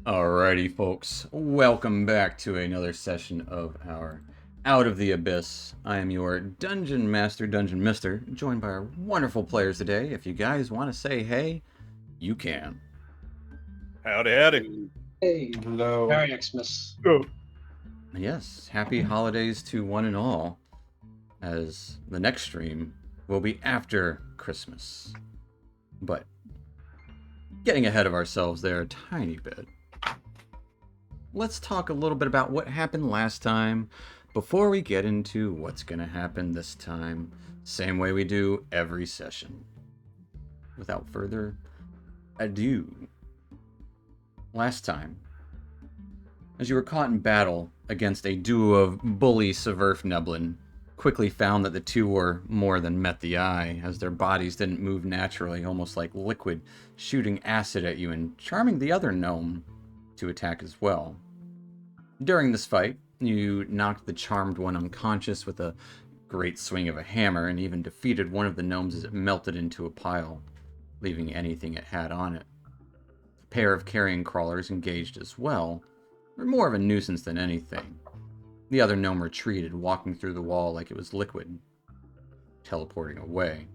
Alrighty, folks. Welcome back to another session of our Out of the Abyss. I am your Dungeon Master, Dungeon Mister, joined by our wonderful players today. If you guys want to say hey, you can. Howdy, howdy. Hey, Hello. Merry Xmas. Yes, happy holidays to one and all, as the next stream will be after Christmas. But getting ahead of ourselves there a tiny bit. Let's talk a little bit about what happened last time before we get into what's going to happen this time. Same way we do every session. Without further ado, last time, as you were caught in battle against a duo of bully Severfneblin, quickly found that the two were more than met the eye, as their bodies didn't move naturally, almost like liquid, shooting acid at you and charming the other gnome to attack as well. During this fight, you knocked the charmed one unconscious with a great swing of a hammer and even defeated one of the gnomes as it melted into a pile, leaving anything it had on it. A pair of carrion crawlers engaged as well, were more of a nuisance than anything. The other gnome retreated, walking through the wall like it was liquid, teleporting away.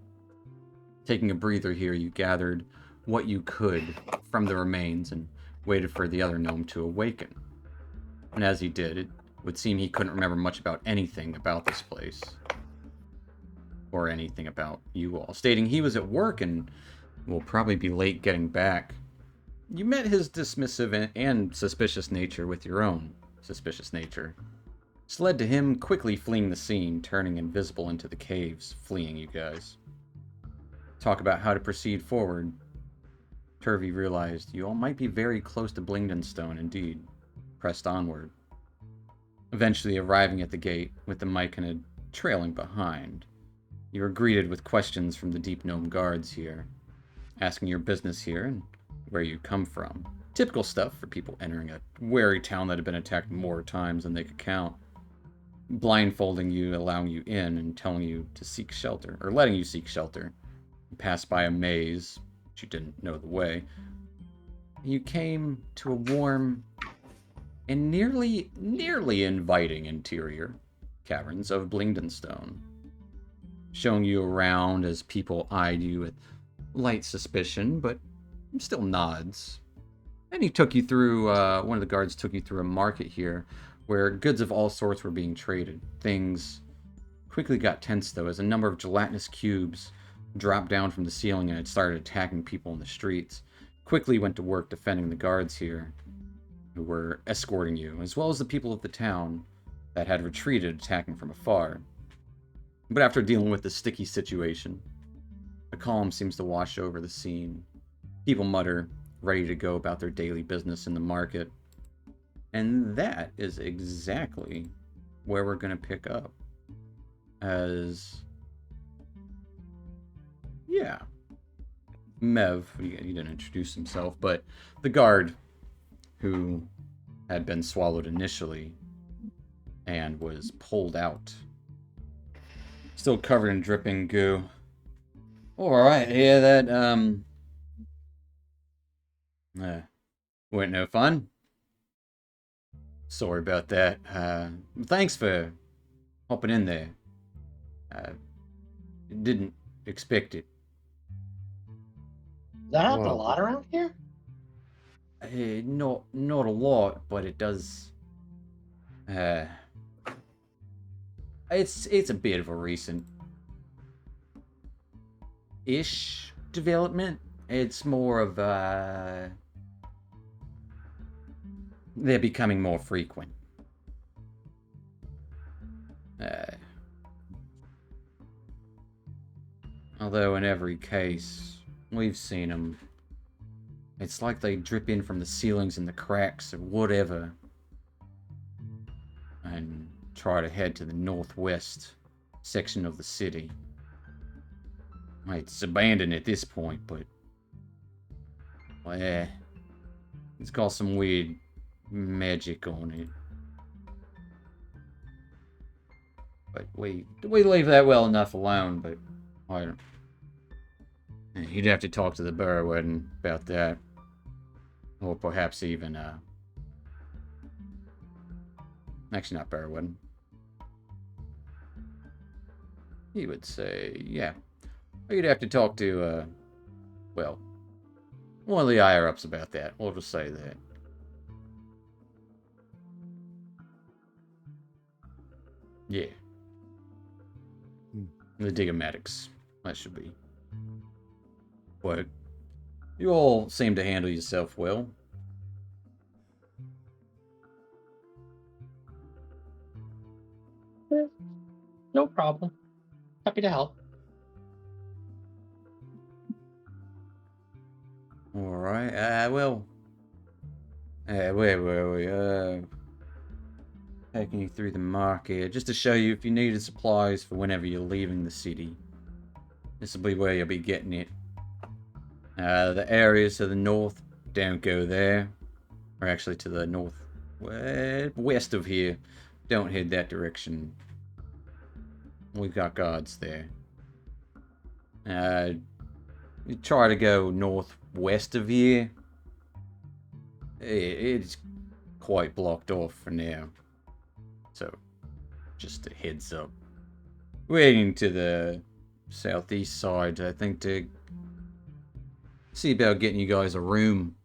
Taking a breather here, you gathered what you could from the remains and waited for the other gnome to awaken. And as he did, it would seem he couldn't remember much about anything about this place. Or anything about you all, stating he was at work and will probably be late getting back. You met his dismissive and suspicious nature with your own suspicious nature. This led to him quickly fleeing the scene, turning invisible into the caves, fleeing you guys. Talk about how to proceed forward. Turvey realized you all might be very close to Blingdenstone indeed. Pressed onward, eventually arriving at the gate with the Myconid trailing behind. You were greeted with questions from the Deep Gnome guards here, asking your business here and where you come from. Typical stuff for people entering a wary town that had been attacked more times than they could count. Blindfolding you, allowing you in, and telling you to seek shelter, or letting you seek shelter. You passed by a maze, but you didn't know the way. You came to a warm and nearly inviting interior caverns of Blingdenstone, showing you around as people eyed you with light suspicion, but still nods. And he took you through, one of the guards took you through a market here, where goods of all sorts were being traded. Things quickly got tense, though, as a number of gelatinous cubes dropped down from the ceiling and had started attacking people in the streets. Quickly went to work defending the guards here, who were escorting you, as well as the people of the town that had retreated, attacking from afar. But after dealing with the sticky situation, a calm seems to wash over the scene. People mutter, ready to go about their daily business in the market. And that is exactly where we're going to pick up. As... yeah. Mev, he didn't introduce himself, but the guard who had been swallowed initially and was pulled out, still covered in dripping goo. Alright, yeah, that, weren't no fun. Sorry about that. Thanks for hopping in there. Didn't expect it. Does that happen a Well- lot around here? Not a lot, but it does. It's a bit of a recent ish development. It's more of they're becoming more frequent. Although in every case, we've seen them. It's like they drip in from the ceilings and the cracks or whatever, and try to head to the northwest section of the city. It's abandoned at this point, but... well, yeah, it's got some weird magic on it. But we leave that well enough alone, but I don't... you'd have to talk to the Burrowwarden about that. or perhaps even, actually not Barrowwood. He would say, yeah. You'd have to talk to, well, one of the higher-ups about that. We'll just say that. Yeah. The Digomatics. That should be. But you all seem to handle yourself well. No problem. Happy to help. Alright, well. Where were we? Taking you through the market, just to show you if you needed supplies for whenever you're leaving the city. This will be where you'll be getting it. The areas to the north, don't go there. Or actually to the north, west of here. Don't head that direction. We've got guards there. You try to go northwest of here. It's quite blocked off for now. So, just a heads up. Waiting to the southeast side, I think, to see about getting you guys a room.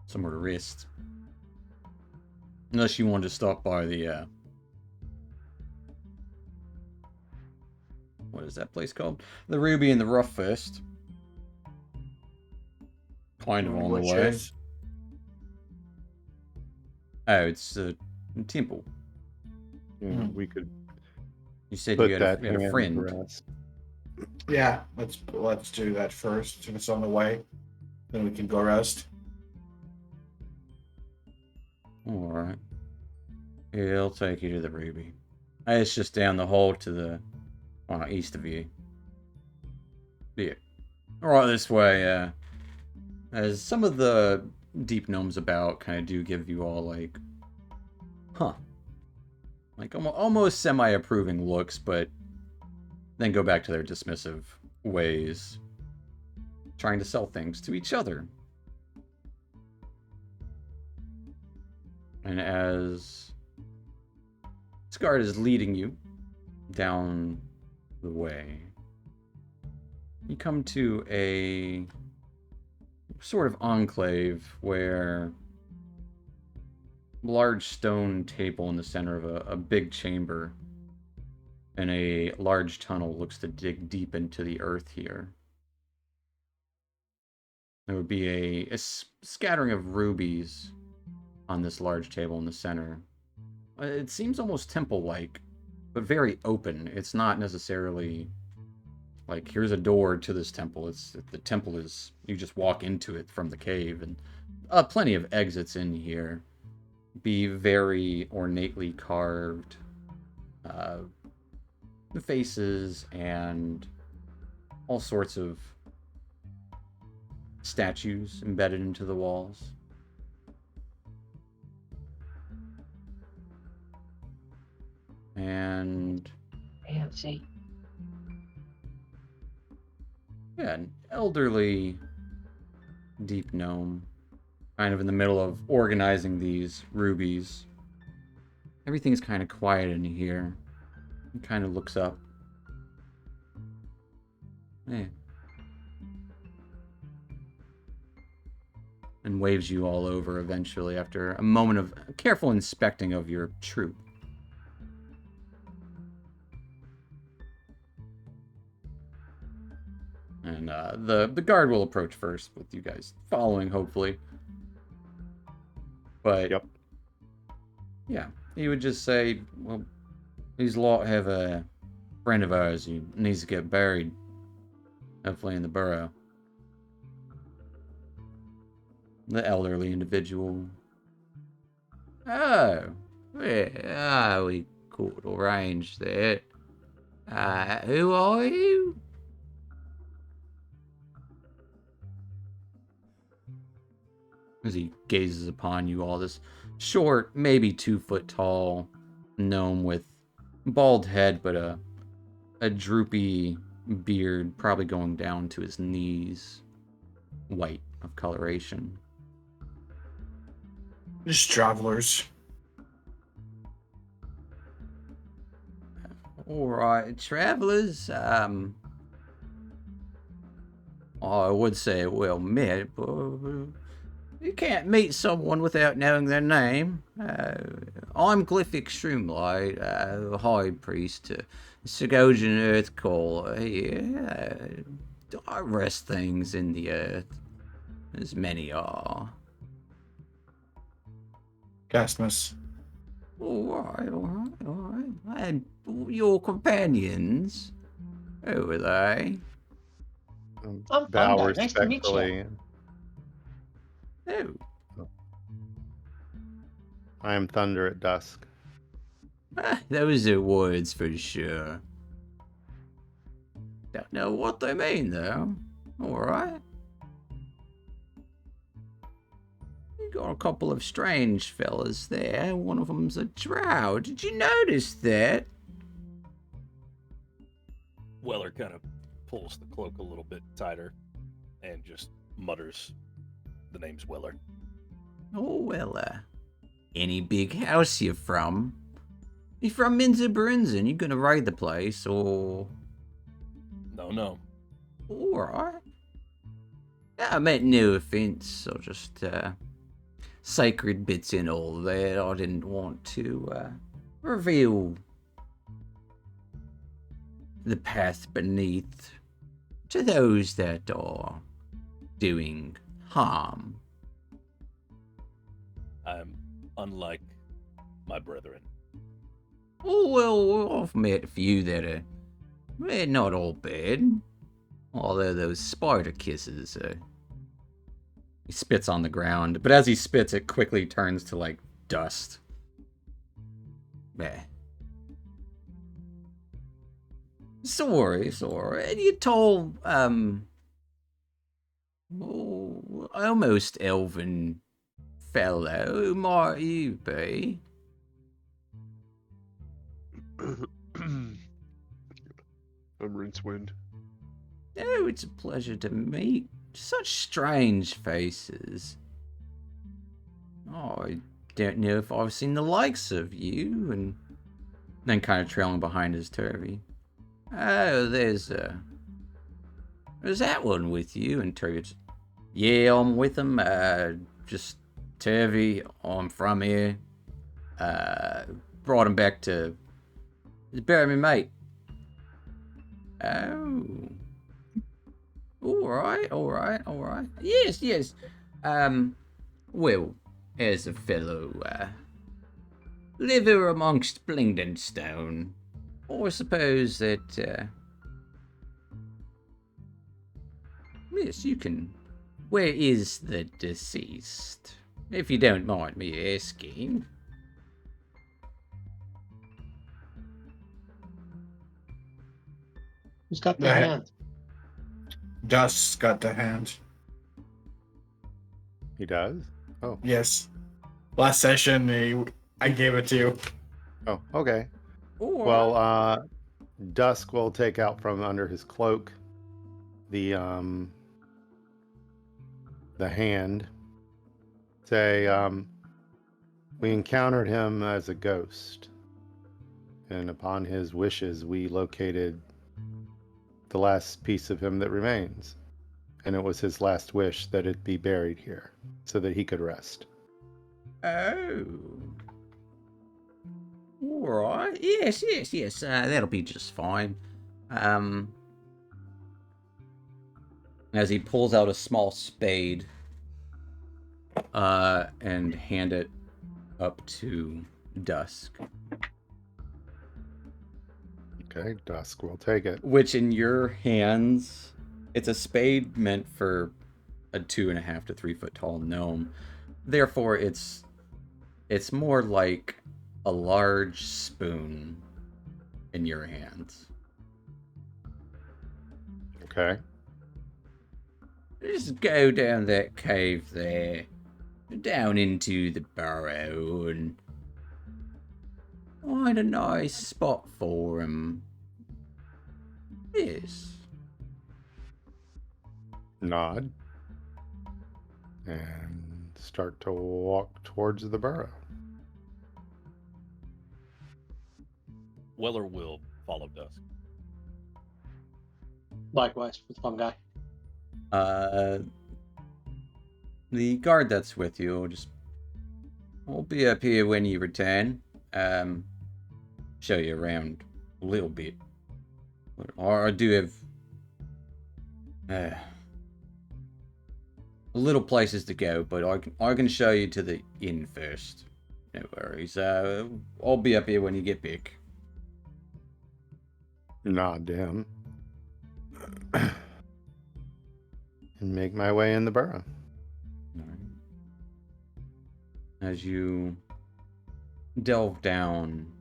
Somewhere to rest. Unless you want to stop by the, what is that place called? The Ruby and the Rough first. Kind of on the way. Oh, it's a temple. Yeah, we could You said put you had that you had a hand friend. to rest. Yeah, let's do that first. If it's on the way, then we can go rest. Alright. Yeah, I'll take you to the Ruby. It's just down the hall to the east of you. Yeah. Alright, this way, as some of the deep gnomes about kind of do give you all like, like almost semi-approving looks, but then go back to their dismissive ways, trying to sell things to each other. And as Skard is leading you down the way, you come to a sort of enclave where a large stone table in the center of a big chamber and a large tunnel looks to dig deep into the earth here. There would be a scattering of rubies on this large table in the center. It seems almost temple-like, but very open. It's not necessarily like, here's a door to this temple. The temple is, you just walk into it from the cave, and plenty of exits in here. Be very ornately carved faces and all sorts of statues embedded into the walls. And Fancy. yeah, an elderly deep gnome, kind of in the middle of organizing these rubies. Everything's kind of quiet in here. He kind of looks up. Yeah. And waves you all over eventually after a moment of careful inspecting of your troop. And the guard will approach first, with you guys following, hopefully. But Yep. yeah, he would just say, well, these lot have a friend of ours who needs to get buried, hopefully in the burrow. The elderly individual. Oh, yeah, we could arrange that. Who are you? As he gazes upon you all, this short, maybe 2 foot tall gnome with bald head, but a droopy beard probably going down to his knees, white of coloration. Just travelers. Alright, travelers, I would say well met, but you can't meet someone without knowing their name. I'm Glyphic Shroomlight, High Priest to Segojan Earthcaller here. I rest things in the earth, as many are. Gasmus. Alright. And your companions, who are they? I'm Bow Thunder. Nice to meet you. respectfully. Oh, I am Thunder at dusk. those are words for sure. Don't know what they mean, though. Alright. You got a couple of strange fellas there. One of them's a drow. Did you notice that? Weller kind of pulls the cloak a little bit tighter and just mutters the name's Weller. Oh, well, any big house you from? You from Minza Brunson? You gonna raid the place, or... No. Alright. I meant no offense, or just, sacred bits and all that. I didn't want to, reveal the path beneath to those that are doing harm. I'm unlike my brethren. Oh, well, I've met a few that are not all bad. Although those spider kisses, he spits on the ground, but as he spits, it quickly turns to, like, dust. Meh. Sorry. And you told, almost elven fellow, who might you be? I'm Rincewind. Oh, it's a pleasure to meet. Such strange faces. Oh, I don't know if I've seen the likes of you, and then kind of trailing behind is Turvy. Oh, there's that one with you, and Turvy. Yeah, I'm with him. Just Turvy. I'm from here. Brought him back to bury me mate. Oh. Alright. Yes. Well, as a fellow, liver amongst Blingdenstone, I suppose that, yes, you can... Where is the deceased? If you don't mind me asking. Who's got the Yeah. hand? Dust's got the hand. He does? Oh. Yes. Last session, I gave it to you. Oh, okay. Alright. Well, Dusk will take out from under his cloak the hand. Say, we encountered him as a ghost, and upon his wishes, we located the last piece of him that remains, and it was his last wish that it be buried here, so that he could rest. Oh. Alright. Yes. That'll be just fine. As he pulls out a small spade, and hand it up to Dusk. Okay, Dusk will take it. Which in your hands, it's a spade meant for a 2.5 to 3 foot tall gnome. Therefore, it's more like a large spoon in your hands. Okay. Just go down that cave there, down into the burrow, and find a nice spot for him. Yes. Nod. And start to walk towards the burrow. Weller will follow Dusk. Likewise with fungi. The guard that's with you will be up here when you return. Show you around a little bit. Or I do have little places to go, but I can show you to the inn first. No worries. I'll be up here when you get back. Nod to him. And make my way in the burrow. All right. As you delve down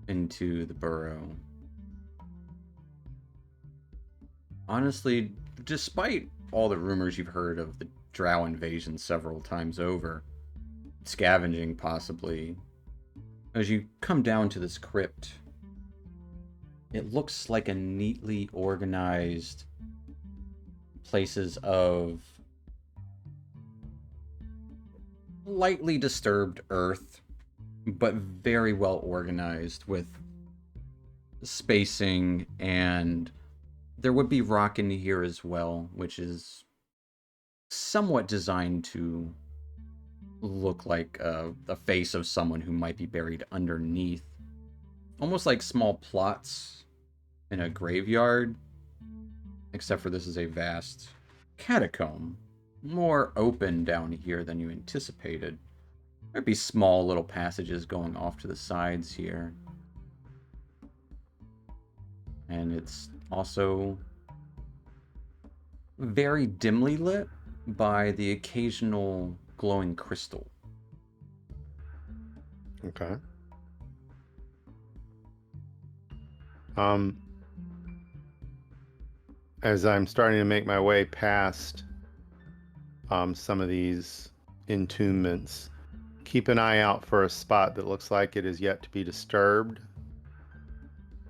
into the burrow, honestly, despite all the rumors you've heard of the drow invasion several times over, scavenging possibly, as you come down to this crypt, it looks like a neatly organized places of lightly disturbed earth, but very well organized with spacing, and there would be rock in here as well, which is somewhat designed to look like the face of someone who might be buried underneath. Almost like small plots in a graveyard, except for this is a vast catacomb. More open down here than you anticipated. There'd be small little passages going off to the sides here. And it's also very dimly lit by the occasional glowing crystal. Okay. As I'm starting to make my way past some of these entombments, keep an eye out for a spot that looks like it is yet to be disturbed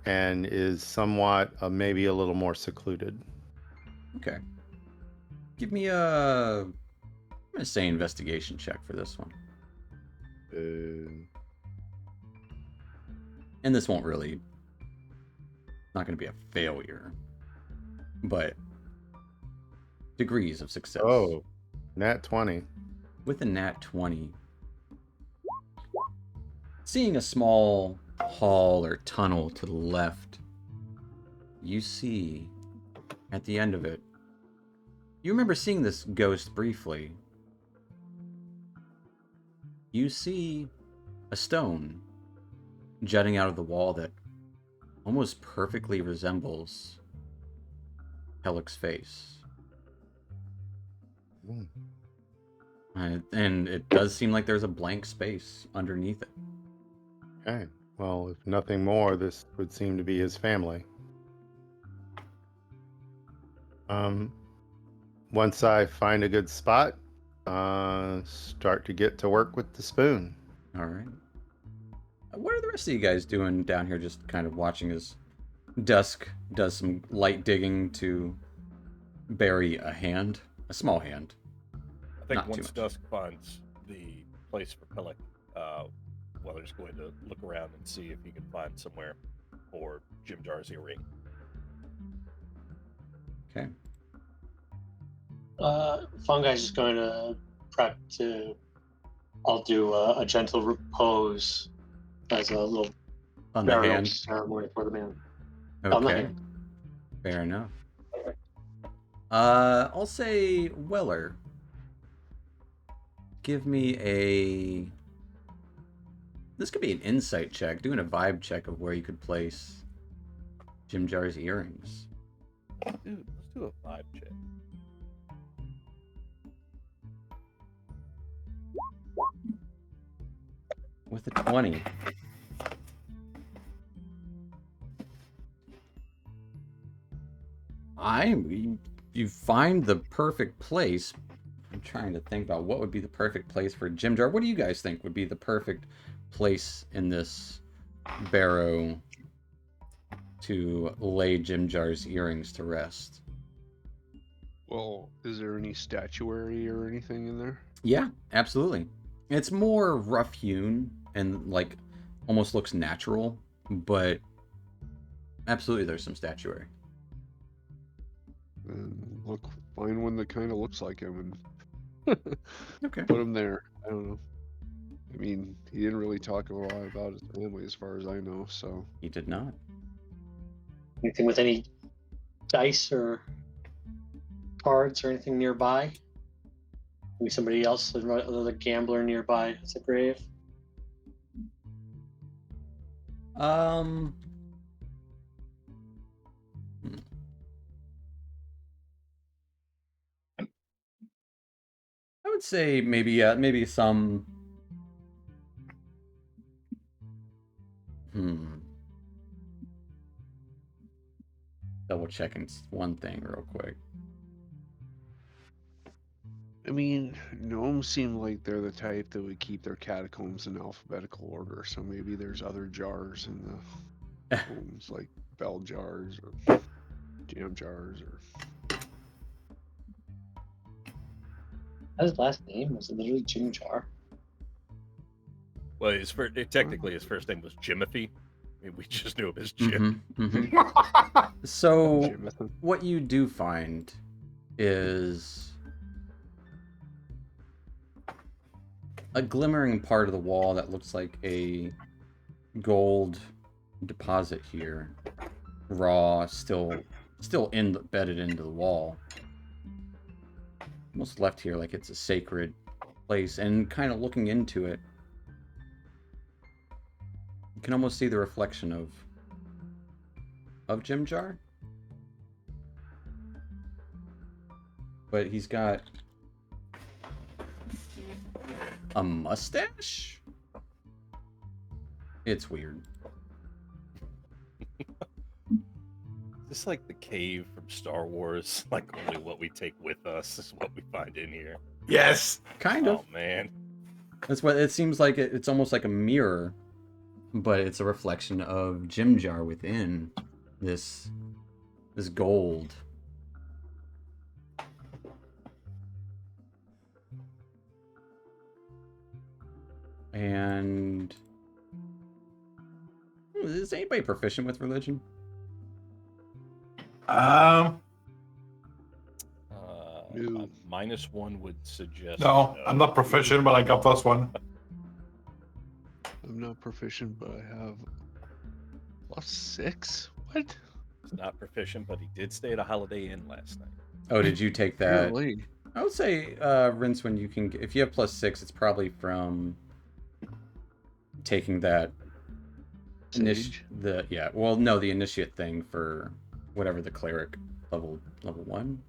and is somewhat maybe a little more secluded. Okay. Give me a... I'm going to say investigation check for this one. And this won't really... not going to be a failure. But... degrees of success. Oh, nat 20. With a nat 20. Seeing a small hall or tunnel to the left, you see at the end of it, you remember seeing this ghost briefly. You see a stone jutting out of the wall that almost perfectly resembles Hellick's face. And it does seem like there's a blank space underneath it. Okay. Well, if nothing more, this would seem to be his family. Once I find a good spot, start to get to work with the spoon. All right. What are the rest of you guys doing down here, just kind of watching as Dusk does some light digging to bury a hand? A small hand. I think Not too once much. Dusk finds the place for Pellic, Weller's going to look around and see if he can find somewhere for Jim Jar's earring. Okay. Fungi's just going to prep to. I'll do a gentle repose as a little On the burial hand. ceremony for the man. On the Okay. hand. Fair enough. I'll say Weller. Give me a... This could be an insight check, doing a vibe check of where you could place Jim Jar's earrings. Dude, let's do a vibe check. With a 20. You find the perfect place. I'm trying to think about what would be the perfect place for Jim Jar. What do you guys think would be the perfect place in this barrow to lay Jim Jar's earrings to rest? Well, is there any statuary or anything in there? Yeah, absolutely. It's more rough hewn and like almost looks natural, but absolutely there's some statuary. And find one that kind of looks like him and Okay. put him there. I don't know. I mean, he didn't really talk a lot about his family, as far as I know. So He did not. Anything with any dice or cards or anything nearby? Maybe somebody else, another gambler nearby at the grave. Um. I would say maybe some. Double checking one thing real quick. I mean, gnomes seem like they're the type that would keep their catacombs in alphabetical order. So maybe there's other jars in the homes, like bell jars or jam jars or. His last name was literally Jim Jar. Well, technically his first name was Jimothy. I mean, we just knew him as Jim. So Jimothy. what you do find is a glimmering part of the wall that looks like a gold deposit here, raw, still embedded into the wall. Almost left here like it's a sacred place, and kind of looking into it, you can almost see the reflection of Jim Jar. But he's got a mustache? It's weird. Is this like the cave from Star Wars? Like only what we take with us is what we find in here. Yes. Kind of. Oh man. That's what it seems like. It's almost like a mirror, but it's a reflection of Jim Jar within this gold. And is anybody proficient with religion? No. -1 would suggest. No, I'm not proficient, but I got +1. I'm not proficient, but I have +6. What? He's not proficient, but he did stay at a Holiday Inn last night. Oh, did you take that? Really? I would say, Rince, when you can, if you have +6, it's probably from taking that Sage? the initiate thing for whatever the cleric level 1.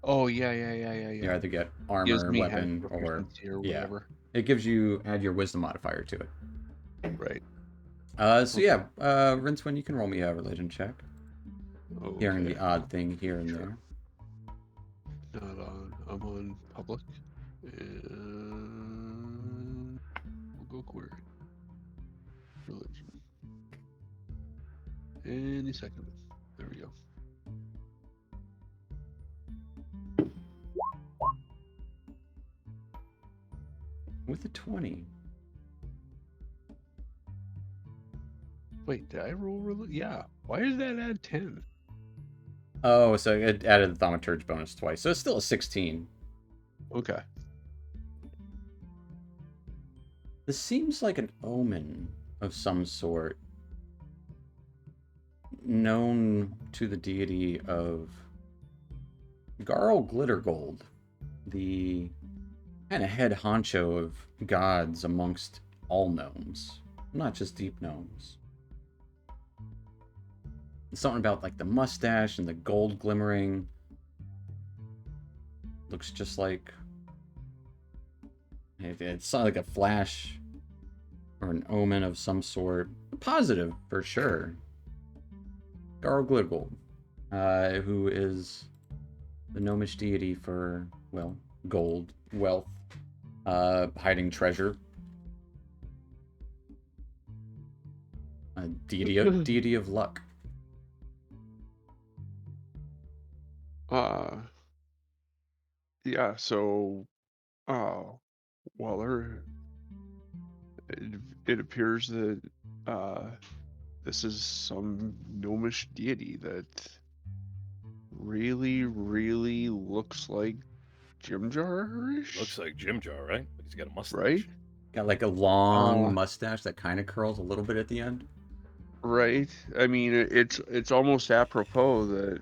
Oh yeah. You either get Gives armor, me weapon, half or proficiency or yeah. whatever. It gives you add your wisdom modifier to it. Right. So yeah, Rincewind, you can roll me a religion check. Okay. Hearing the odd thing here and Sure. there. Not on. I'm on public. And we'll go query. Religion. Any second. There we go. With a 20. Wait, did I roll religion? Yeah. Why did that add 10? Oh, so it added the thaumaturge bonus twice, so it's still a 16. Okay. This seems like an omen of some sort, known to the deity of Garl Glittergold, the kind of head honcho of gods amongst all gnomes, not just deep gnomes. Something about like the mustache and the gold glimmering. Looks just like it's like a flash or an omen of some sort. Positive for sure. Garl Glittergold, who is the gnomish deity for, well, gold, wealth, hiding treasure. A deity of luck. Yeah, so, uh, Weller, it appears that uh, this is some gnomish deity that really, really looks like Jim Jar-ish, Looks like Jim Jar, right? But he's got a right? mustache. Got like a long Uh, mustache that kind of curls a little bit at the end. right. I mean, it's almost apropos that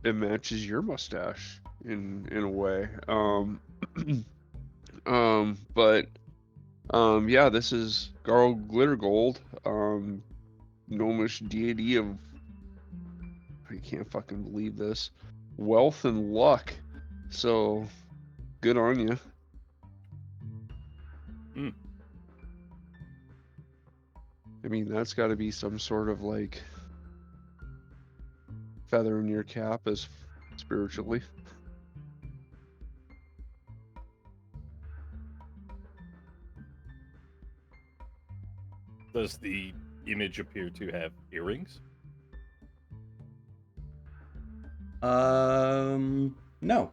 it matches your mustache in a way. But yeah, this is Garl Glittergold, gnomish deity of, I can't fucking believe this, wealth and luck. So good on you. Hmm. I mean, that's got to be some sort of like feather in your cap as spiritually. Does the image appear to have earrings? No.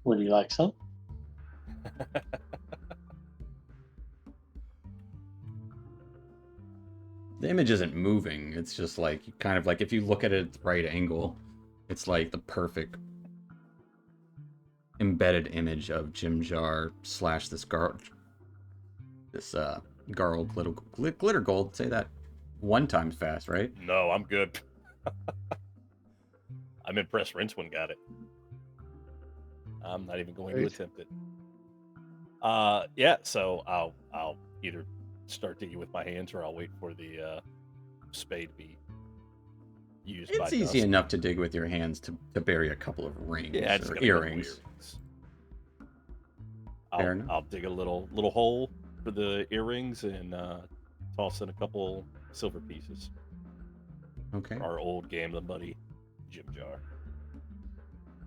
Would you like some? The image isn't moving. It's just like kind of like if you look at it at the right angle, it's like the perfect embedded image of Jim Jar slash this Garl glitter gold. Say that one time fast, right? No, I'm good. I'm impressed Rincewind got it. I'm not even going to Right. attempt it. Yeah, so I'll either start digging with my hands or I'll wait for the spade to be used by It's easy Dusk. enough to dig with your hands to bury a couple of rings Yeah, I just or got a couple earrings. earrings. Fair enough. I'll dig a little hole for the earrings and toss in a couple silver pieces. Okay. For our old gambling buddy, Jim Jar.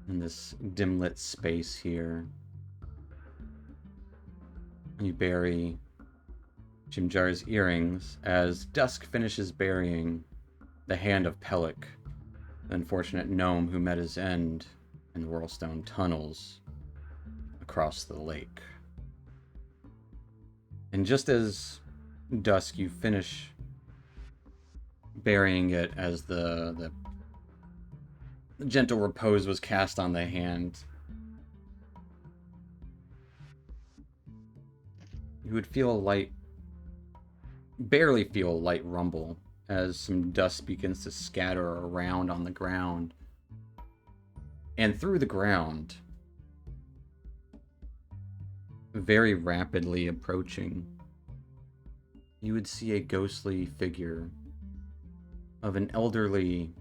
In this dim lit space here, you bury Jim Jar's earrings as Dusk finishes burying the hand of Pellic, the unfortunate gnome who met his end in the Whirlstone tunnels across the lake. And just as Dusk, you finish burying it as the gentle repose was cast on the hand, you would feel a light, barely feel a light rumble as some dust begins to scatter around on the ground. And through the ground, very rapidly approaching, you would see a ghostly figure of an elderly,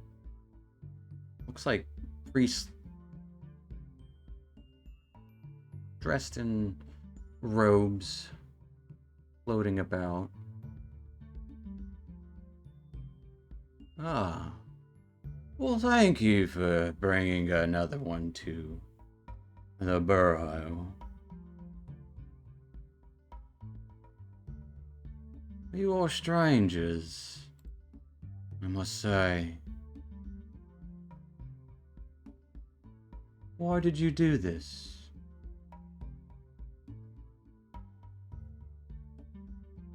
looks like priest, dressed in robes, floating about. Ah, well, thank you for bringing another one to the burrow. You are strangers, I must say. Why did you do this?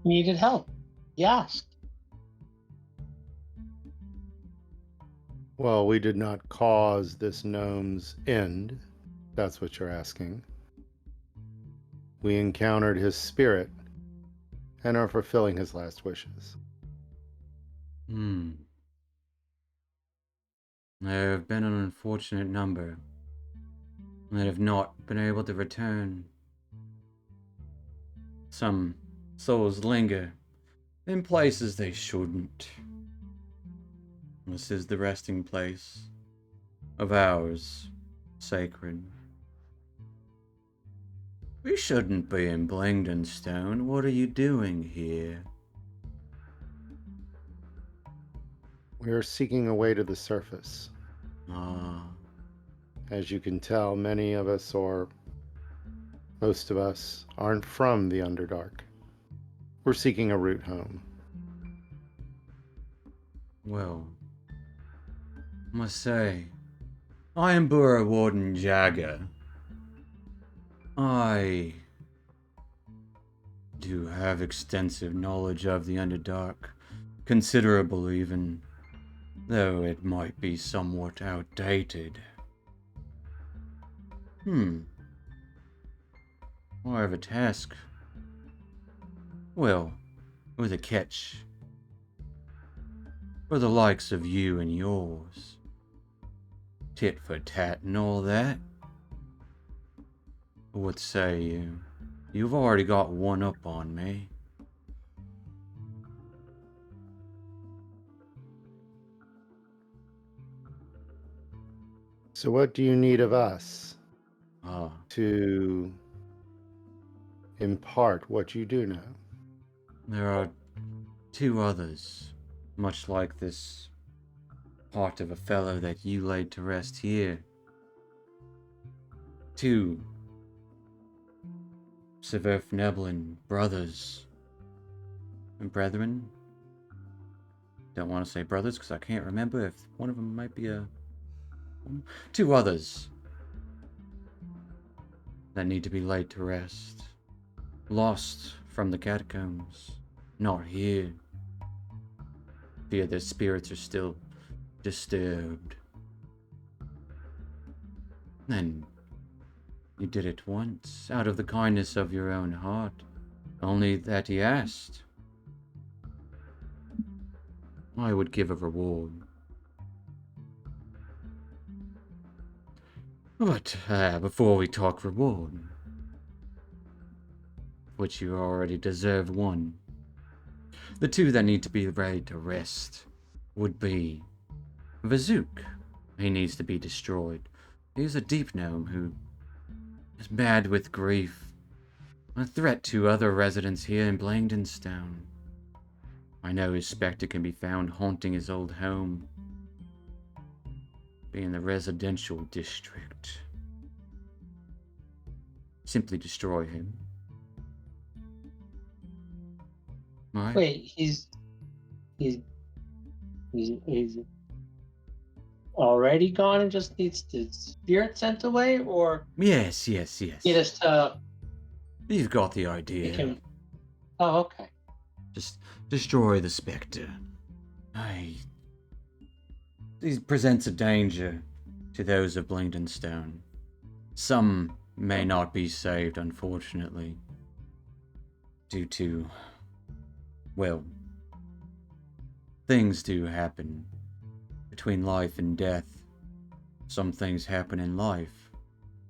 Needed help. You asked. Well, we did not cause this gnome's end. That's what you're asking. We encountered his spirit and are fulfilling his last wishes. There have been an unfortunate number that have not been able to return. Some souls linger in places they shouldn't. This is the resting place of ours, sacred. We shouldn't be in Blingdenstone. What are you doing here? We are seeking a way to the surface. Ah, As you can tell, many of us, or most of us, aren't from the Underdark. We're seeking a route home. well, must say, I am Burrow Warden Jagger. I do have extensive knowledge of the Underdark, considerable even, though it might be somewhat outdated. I have a task. Well, with a catch. For the likes of you and yours. Tit for tat and all that. What say you? You've already got one up on me. So what do you need of us Ah, to impart what you do know? there are two others, much like this part of a fellow that you laid to rest here. Two Severf Neblin brothers and brethren. Don't want to say brothers because I can't remember if one of them might be a... Two others that need to be laid to rest. Lost from the catacombs. Not here. Fear their spirits are still disturbed. And you did it once, out of the kindness of your own heart. Only that he asked. I would give a reward. But before we talk reward, which you already deserve one, the two that need to be laid to rest would be Vazuk. He needs to be destroyed. He's a deep gnome who is mad with grief, a threat to other residents here in Blangdenstone. I know his specter can be found haunting his old home, being the residential district. Simply destroy him. Right? Wait, he's already gone and just needs the spirit sent away, or Yes. get us to You've got the make idea. him? Oh, okay. Just destroy the specter. He presents a danger to those of Blingdenstone. Some may not be saved, unfortunately, due to, well, things do happen between life and death. Some things happen in life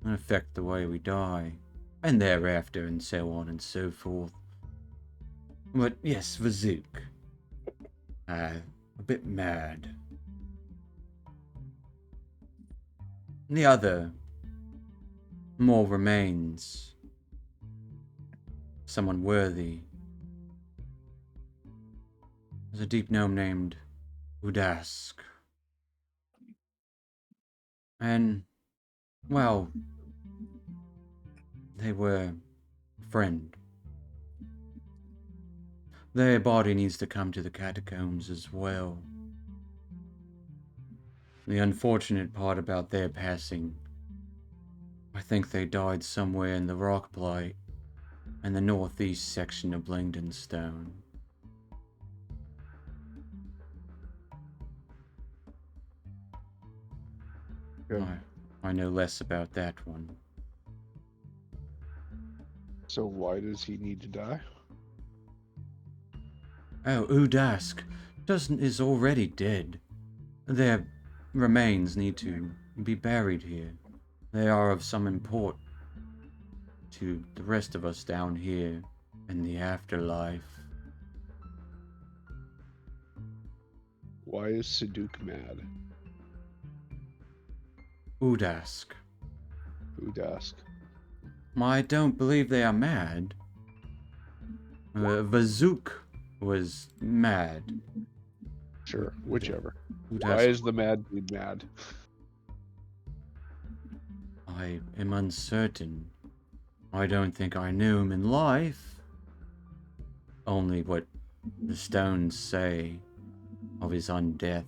and affect the way we die, and thereafter, and so on and so forth. But yes, Vazuk. A bit mad. The other more remains. Someone worthy. There's a deep gnome named Udask. And, well, they were a friend. Their body needs to come to the catacombs as well. The unfortunate part about their passing, I think they died somewhere in the Rock Blight and the northeast section of Blingdenstone. Yeah. I know less about that one. So why does he need to die? Oh, Udask is already dead. Their remains need to be buried here. They are of some import to the rest of us down here in the afterlife. Why is Seduk mad? Udask. Udask. I don't believe they are mad. Vazuk was mad. Sure, whichever. Why Udask, is the mad dude mad? I am uncertain. I don't think I knew him in life. Only what the stones say of his undeath.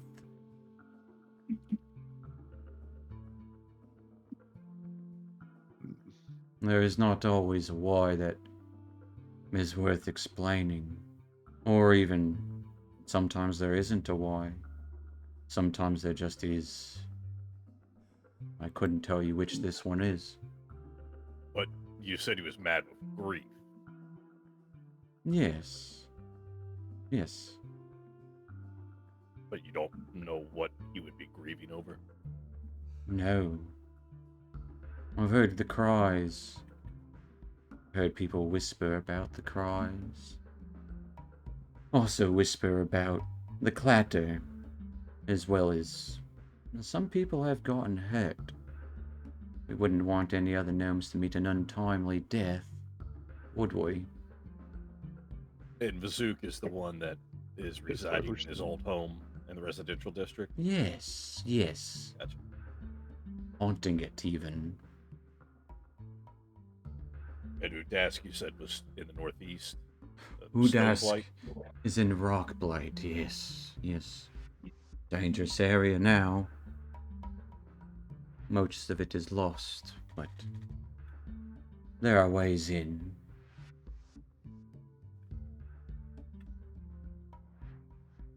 There is not always a why that is worth explaining. Or even, sometimes there isn't a why. Sometimes there just is. I couldn't tell you which this one is. But you said he was mad with grief. Yes. Yes. But you don't know what he would be grieving over. No. I've heard the cries. Heard people whisper about the cries. Also whisper about the clatter, as well as some people have gotten hurt. We wouldn't want any other gnomes to meet an untimely death, would we? And Vazuk is the one that is residing in his old home in the residential district. Yes, yes. Gotcha. Haunting it, even. And Udask, you said, was in the northeast. Udask is in Rockblight, yes, yes. Dangerous area now. Most of it is lost, but there are ways in.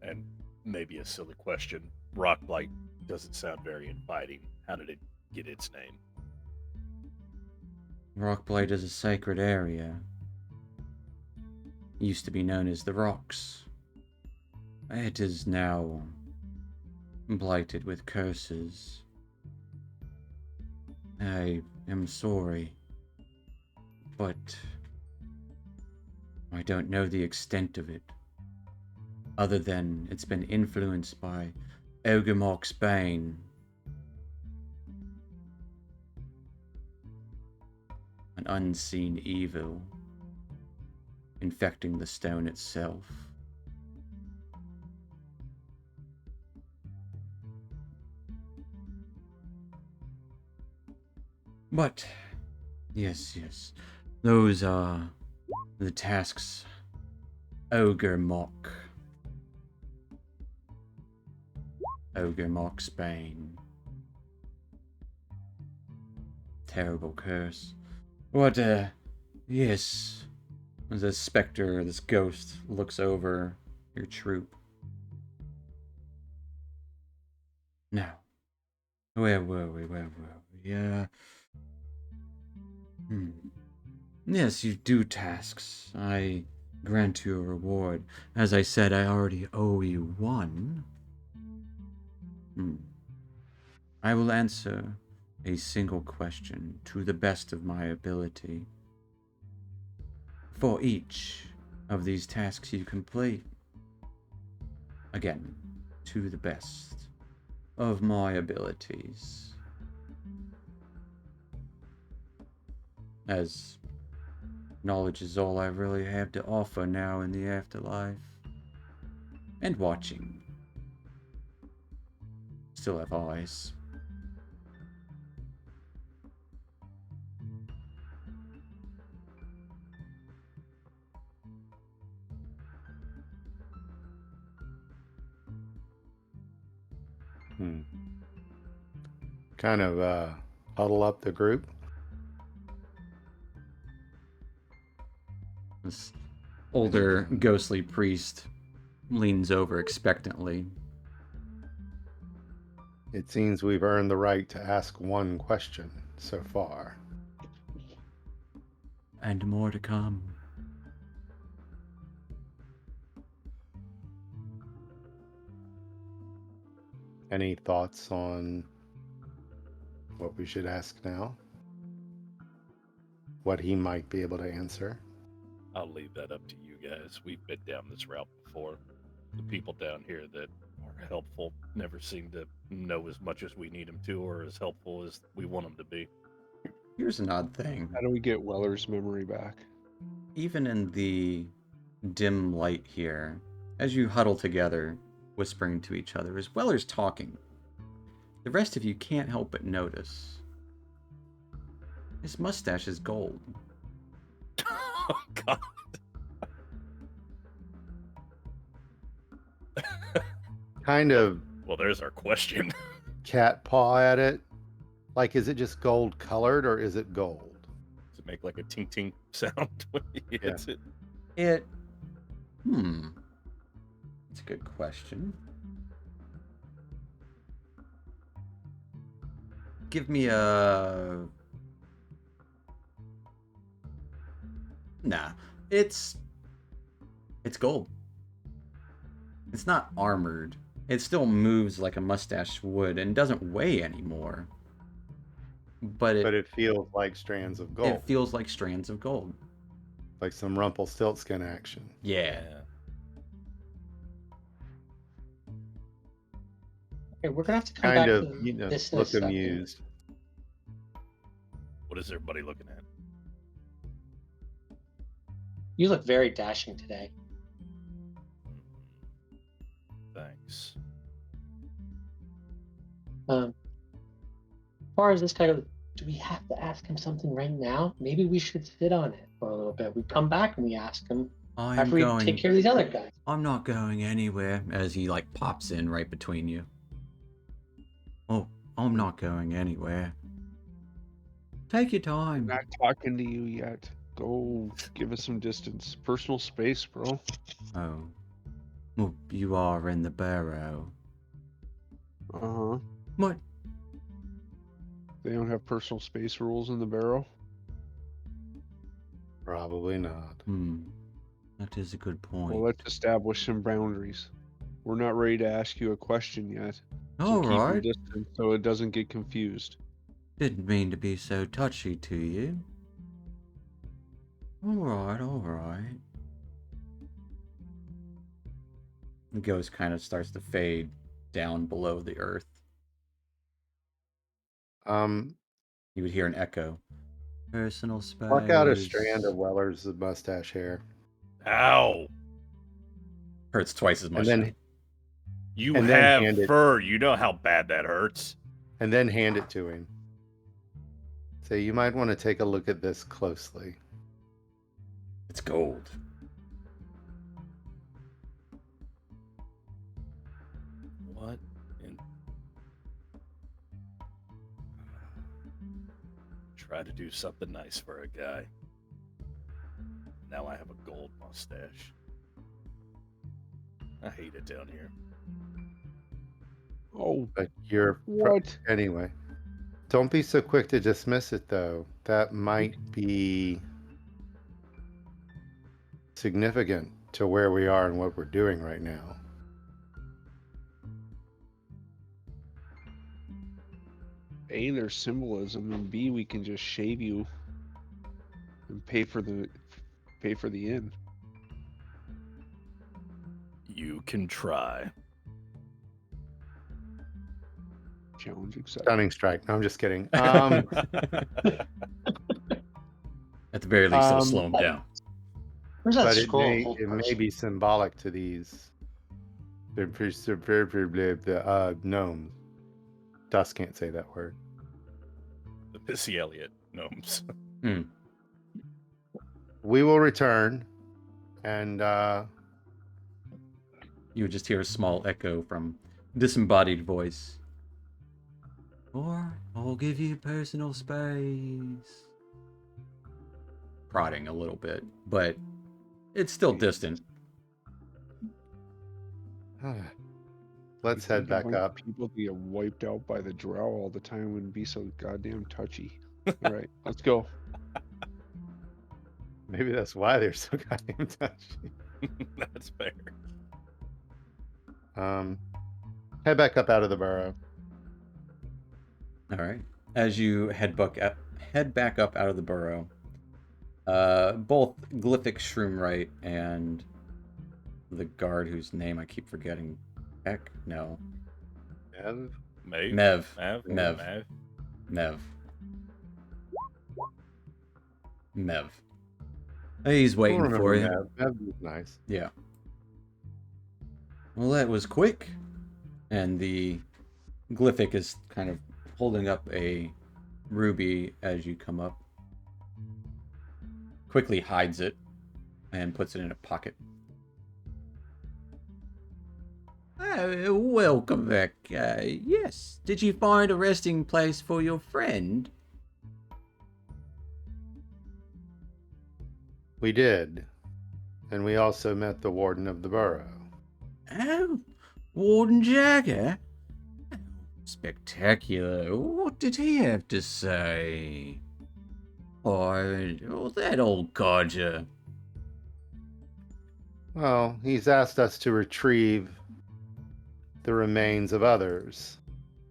And maybe a silly question. Rockblight doesn't sound very inviting. How did it get its name? Rockblight is a sacred area. Used to be known as the Rocks. It is now blighted with curses. I am sorry, but I don't know the extent of it, other than it's been influenced by Ogormok's Bane. An unseen evil infecting the stone itself. But, yes, those are the tasks Ogormok. Ogormok's Bane. Terrible curse. What, yes. The specter, this ghost, looks over your troop. Now, where were we? Yes, you do tasks. I grant you a reward. As I said, I already owe you one. I will answer a single question to the best of my ability for each of these tasks you complete. Again, to the best of my abilities. As knowledge is all I really have to offer now in the afterlife. And watching. Still have eyes. Kind of huddle up the group. This older ghostly priest leans over expectantly. It seems we've earned the right to ask one question so far. And more to come. Any thoughts on what we should ask now? What he might be able to answer? I'll leave that up to you guys. We've been down this route before. The people down here that are helpful never seem to know as much as we need them to, or as helpful as we want them to be. Here's an odd thing. How do we get Weller's memory back? Even in the dim light here, as you huddle together, whispering to each other, as Weller's talking, the rest of you can't help but notice his mustache is gold. Oh, God. Kind of Well, there's our question. cat paw at it. Like, is it just gold colored or is it gold? to make like a tink tink sound when he hits it? It. That's a good question. Give me a. Nah, it's gold. It's not armored. It still moves like a mustache would and doesn't weigh anymore. But it feels like strands of gold. It feels like strands of gold. Like some Rumpelstiltskin action. Yeah. Okay, we're gonna have to come Kind back of, to this in a look second. amused. What is everybody looking at? You look very dashing today. Thanks. As far as this guy goes, do we have to ask him something right now? Maybe we should sit on it for a little bit. We come back and we ask him after we take care of these other guys. I'm not going anywhere. As he like pops in right between you. Oh, I'm not going anywhere. Take your I'm time. not talking to you yet. Go give us some distance. Personal space, bro. Oh. Well, you are in the barrow. Uh-huh. What? They don't have personal space rules in the barrow? Probably not. That is a good point. Well, let's establish some boundaries. We're not ready to ask you a question yet. So All keep your right. distance so it doesn't get confused. Didn't mean to be so touchy to you. All right. The ghost kind of starts to fade down below the earth. You would hear an echo. Personal space. Pluck out a strand of Weller's mustache hair. Ow! Hurts twice as much. And then, now. You And then have hand it- fur. You know how bad that hurts. and then hand it to him. Say, you might want to take a look at this closely. It's gold. What? Try to do something nice for a guy. Now I have a gold mustache. I hate it down here. Oh, But you're what? anyway. Don't be so quick to dismiss it, though. That might be significant to where we are and what we're doing right now. A, there's symbolism, and B, we can just shave you and pay for the inn. You can try. Challenge accepted. Stunning strike. No, I'm just kidding. At the very least, it'll Um, slow him down. Where's that But it scroll? may, Hold it may person? be symbolic to these the gnomes. Dust can't say that word. The Missy Elliott gnomes. We will return, and You would just hear a small echo from disembodied voice. Or I'll give you personal space. Prodding a little bit, but it's still distant. let's You head think a back bunch of up. People get wiped out by the drow all the time and be so goddamn touchy. All right, let's go. Maybe that's why they're so goddamn touchy. That's fair. Head back up out of the burrow. All right. As you head back up out of the burrow, both Glyphic Shroomrite and the guard whose name I keep forgetting, Eck? No, Ev? Maeve? Mev. Mav? Mev. Mav? Mev. Mev. He's waiting We'll for you. remember Mev. Mev was nice. Yeah. Well, that was quick. And the Glyphic is kind of holding up a ruby as you come up. Quickly hides it and puts it in a pocket. Welcome back. Yes. Did you find a resting place for your friend? We did. And we also met the warden of the borough. Oh, Warden Jagger? Spectacular. What did he have to say? Oh, that old codger. Well, he's asked us to retrieve the remains of others.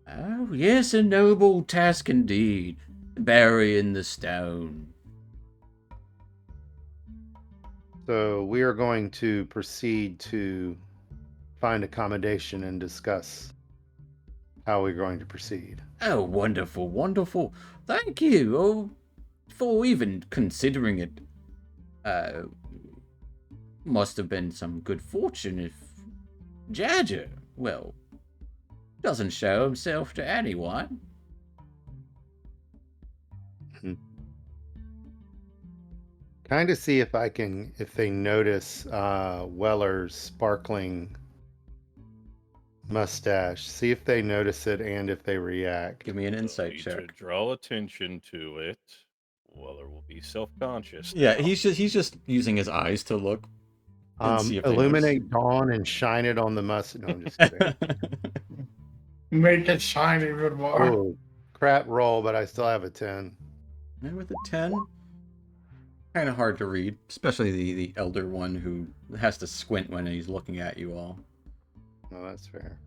Oh, yes, a noble task indeed. Burying the stone. So we are going to proceed to find accommodation and discuss how we're going to proceed. Oh, wonderful, wonderful. Thank you. Oh, for even considering it. Must have been some good fortune if Jagger, well, doesn't show himself to anyone. Kind of see if they notice Weller's sparkling mustache. See if they notice it and if they react. Give me an We'll insight need check. to draw attention to it. Weller will be self-conscious. Yeah, now. he's just using his eyes to look. And see if they Illuminate dawn and shine it on the mustache. No, I'm just kidding. Make it shine even more. Oh, crap roll, but I still have a 10. And with a 10, kind of hard to read, especially the elder one who has to squint when he's looking at you all. No, that's fair.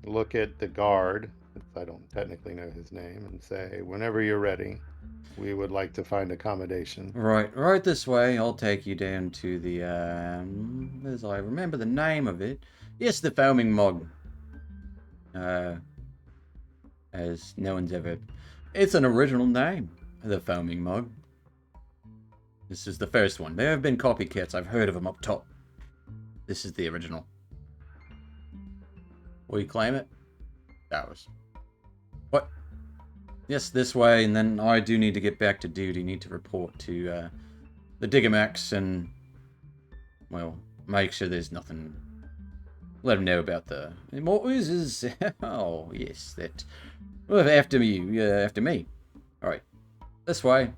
Look at the guard, if I don't technically know his name, and say, whenever you're ready, we would like to find accommodation. Right this way. I'll take you down to the, as I remember the name of it. Yes, the Foaming Mug. As no one's ever... It's an original name, the Foaming Mug. This is the first one. There have been copycats. I've heard of them up top. This is the original. Will you claim it? Ours. What? Yes, this way, and then I do need to get back to duty. Need to report to the Digamax and, well, make sure there's nothing. Let them know about the more oozes. Oh, yes, that. Well, after you, after me. All right, this way.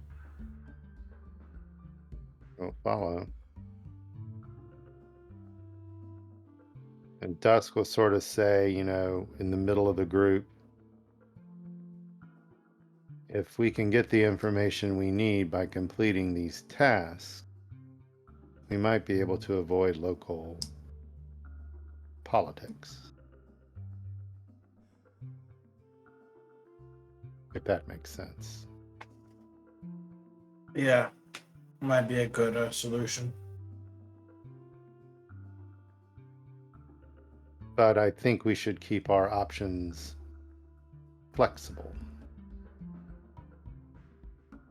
We'll follow. And Dusk will sort of say, in the middle of the group, if we can get the information we need by completing these tasks, we might be able to avoid local politics. If that makes sense. Yeah, might be a good solution. But I think we should keep our options flexible.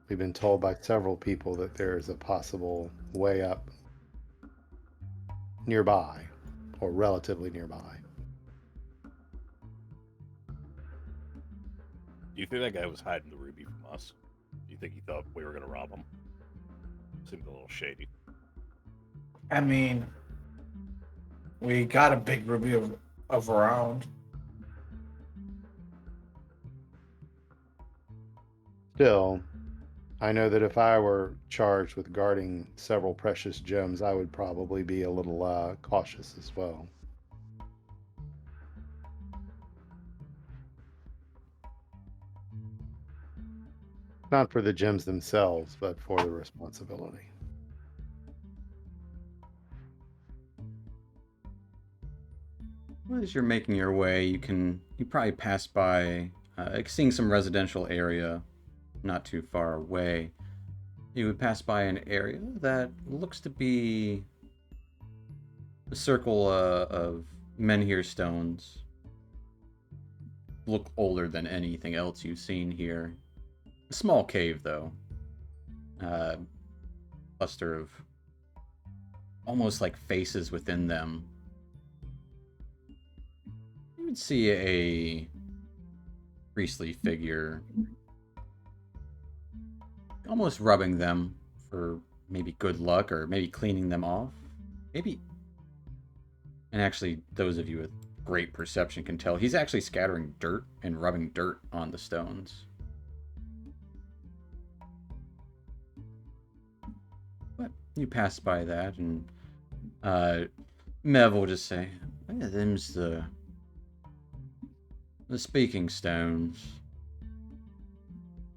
We've been told by several people that there is a possible way up nearby, or relatively nearby. Do you think that guy was hiding the ruby from us? Do you think he thought we were going to rob him? Seemed a little shady. I mean, we got a big ruby of around. Still, I know that if I were charged with guarding several precious gems, I would probably be a little cautious as well. Not for the gems themselves, but for the responsibility. Well, as you're making your way, you probably pass by, seeing some residential area not too far away. You would pass by an area that looks to be a circle of menhir stones. Look older than anything else you've seen here. A small cave, though. Cluster of almost like faces within them. You would see a priestly figure almost rubbing them for maybe good luck or maybe cleaning them off. Maybe. And actually, those of you with great perception can tell he's actually scattering dirt and rubbing dirt on the stones. you pass by that, and Mev will just say, "Yeah, them's the Speaking Stones.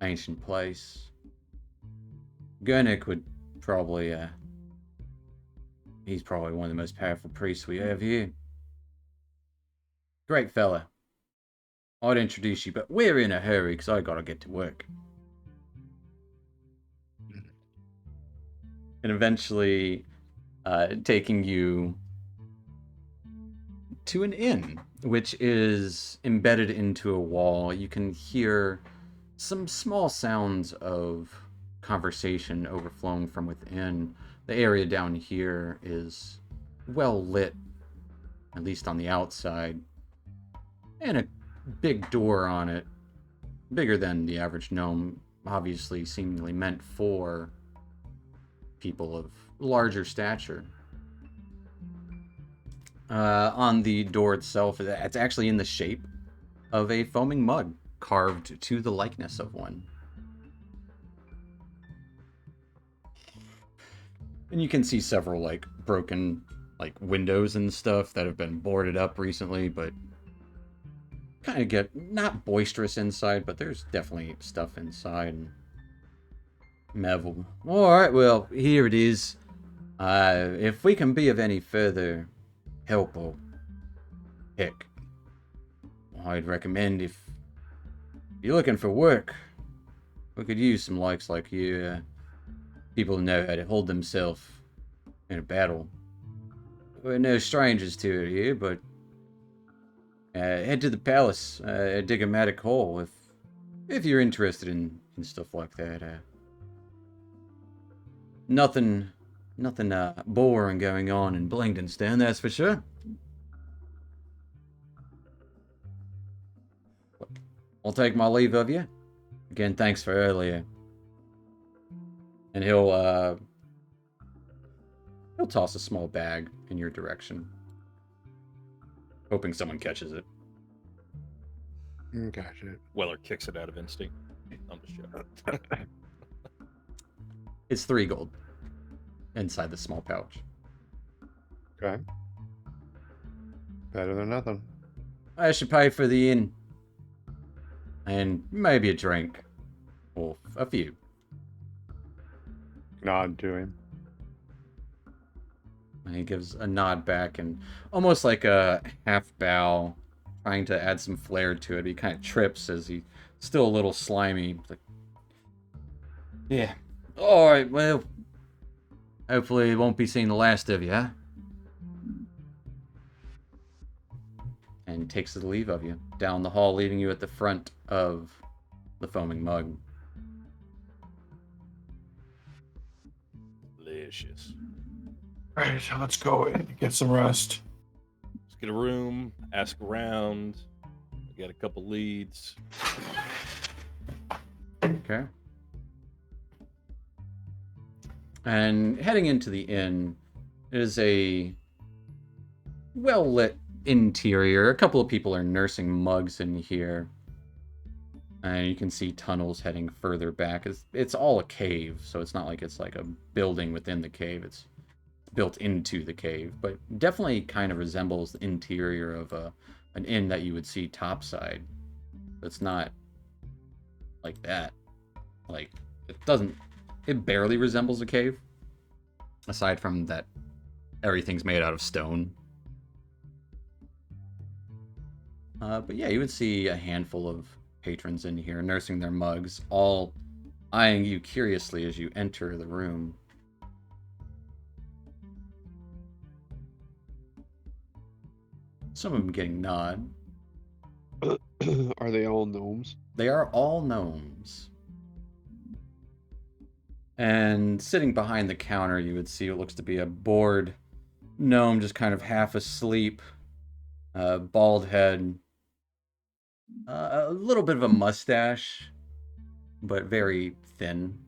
Ancient place. Gurnik would probably, he's probably one of the most powerful priests we have here. Great fella. I'd introduce you, but we're in a hurry because I gotta get to work." And eventually, taking you to an inn, which is embedded into a wall. You can hear some small sounds of conversation overflowing from within. The area down here is well lit, at least on the outside, and a big door on it, bigger than the average gnome, obviously seemingly meant for people of larger stature. On the door itself, it's actually in the shape of a foaming mug, carved to the likeness of one. And you can see several, like, broken, like, windows and stuff that have been boarded up recently, but kind of get not boisterous inside, but there's definitely stuff inside. And Mev, all right, well, here it is. If we can be of any further help or heck, I'd recommend if you're looking for work, we could use some likes like you. People who know how to hold themselves in a battle. We're no strangers to it here, but head to the palace, Digomatic Hall, if you're interested in stuff like that. Nothing boring going on in Blingdenstone, that's for sure. I'll take my leave of you. Again, thanks for earlier. And he'll toss a small bag in your direction, hoping someone catches it. Gotcha. Weller kicks it out of instinct. I'm just joking. It's 3 gold inside the small pouch. Okay. Better than nothing. I should pay for the inn. And maybe a drink. Or a few. Nod to him. And he gives a nod back and almost like a half bow, trying to add some flair to it. He kind of trips as he's still a little slimy. Like, yeah. Alright, well, hopefully it won't be seeing the last of you, huh? And takes the leave of you down the hall, leaving you at the front of the foaming mug. Delicious. All right, so let's go and get some rest. Let's get a room, ask around. We got a couple leads. Okay. And heading into the inn, it is a well-lit interior. A couple of people are nursing mugs in here. And you can see tunnels heading further back. It's all a cave, so it's not like it's like a building within the cave. It's built into the cave, but definitely kind of resembles the interior of an inn that you would see topside. It's not like that. Like, it barely resembles a cave. Aside from that, everything's made out of stone. But yeah, you would see a handful of patrons in here nursing their mugs, all eyeing you curiously as you enter the room. Some of them getting nod. Are they all gnomes? They are all gnomes. And sitting behind the counter, you would see what looks to be a bored gnome, just kind of half asleep, bald head, a little bit of a mustache, but very thin.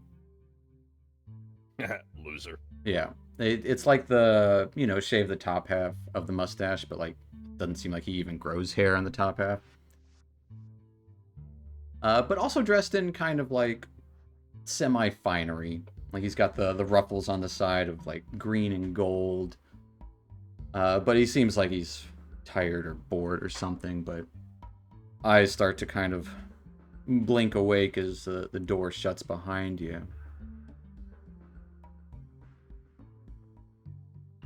Loser. Yeah, it's like shave the top half of the mustache, but like doesn't seem like he even grows hair on the top half. But also dressed in kind of like semi-finery. Like he's got the ruffles on the side of like green and gold. But he seems like he's tired or bored or something, but eyes start to kind of blink awake as the door shuts behind you.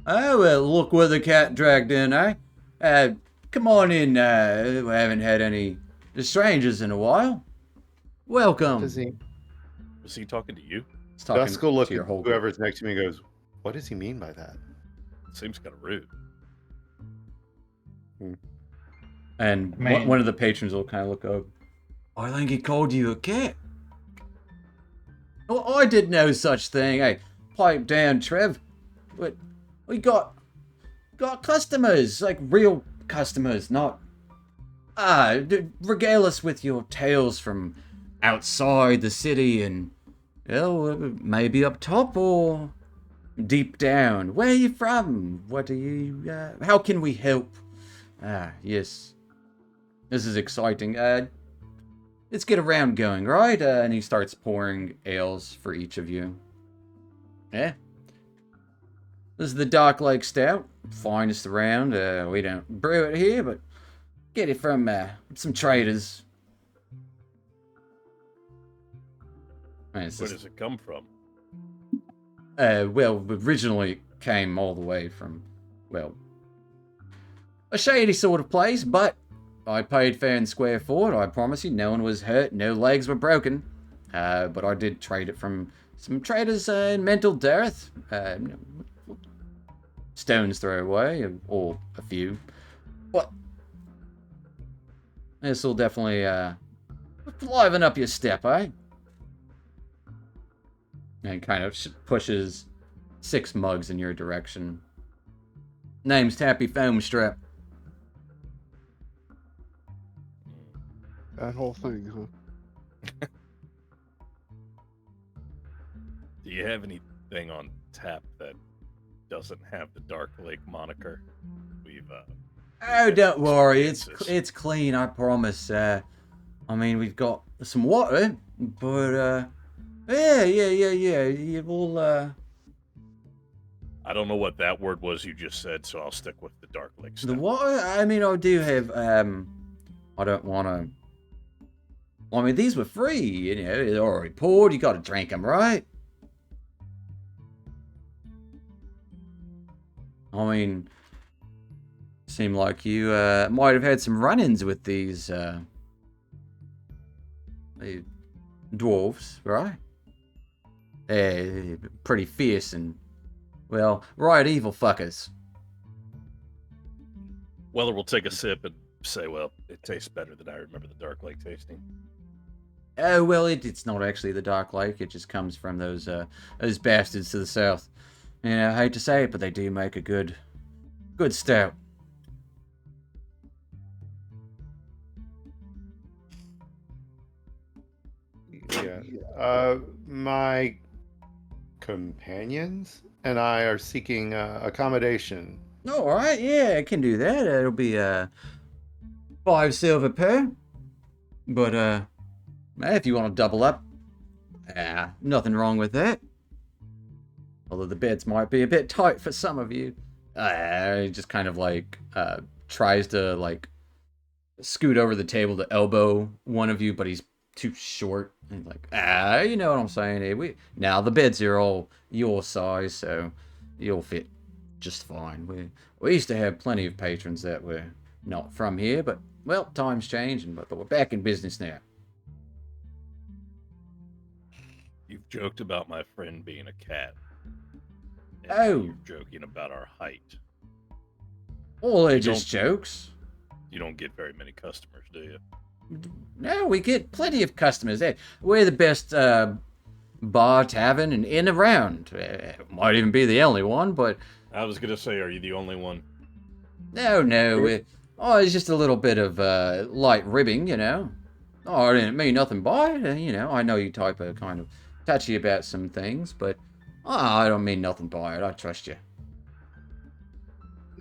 Oh, well, look where the cat dragged in, eh? Come on in, we haven't had any strangers in a while. Welcome. Does he? Was he talking to you? He's talking Dusk will look to your at whole group. whoever's next to me and goes, what does he mean by that? Seems kind of rude. And Man. one of the patrons will kind of look up. I think he called you a cat. Oh, I did no such thing. Hey, pipe down, Trev. But we got customers, like real customers, not... regale us with your tales from outside the city and, well, maybe up top or deep down. Where are you from? What do you... how can we help? Yes. This is exciting. Let's get a round going, right? And he starts pouring ales for each of you. Yeah. This is the Dark Lake Stout. Finest around. We don't brew it here, but get it from some traders. Where does it come from? Well, originally it came all the way from, well, a shady sort of place, but I paid fair and square for it. I promise you, no one was hurt, no legs were broken. But I did trade it from some traders in mental dearth. Stones throw away, or a few. What? This will definitely liven up your step, eh? And kind of pushes 6 mugs in your direction. Name's Tappy Foamstrap. That whole thing, huh? Do you have anything on tap that doesn't have the Dark Lake moniker? Oh, don't worry, experiences. it's clean, I promise. I mean, we've got some water, but yeah. We'll I don't know what that word was you just said, so I'll stick with the Dark Lake the stuff. water. I mean, I do have. I don't want to. I mean, these were free. You know, they're already poured. You got to drink them, right? I mean, seemed like you might have had some run-ins with these dwarves, right? Pretty fierce and, well, right evil fuckers. Weller will take a sip and say, well, it tastes better than I remember the Dark Lake tasting. Oh, well, it's not actually the Dark Lake. It just comes from those bastards to the south. You know, I hate to say it, but they do make a good stout. Yeah. My companions and I are seeking accommodation. All right, yeah, I can do that. It'll be 5 silver per. But if you want to double up, nothing wrong with that. Although the beds might be a bit tight for some of you. He just kind of like tries to like scoot over the table to elbow one of you, but he's too short. And like, you know what I'm saying? Now the beds are all your size, so you'll fit just fine. We used to have plenty of patrons that were not from here, but well, times change, but we're back in business now. You've joked about my friend being a cat. And Oh. You're joking about our height. All they're You just don't- jokes. You don't get very many customers, do you? No, we get plenty of customers. We're the best bar, tavern, and inn around. Might even be the only one, but I was going to say, are you the only one? no. It's just a little bit of light ribbing, you know. Oh, I didn't mean nothing by it. You know, I know you type of kind of touchy about some things, but I don't mean nothing by it. I trust you.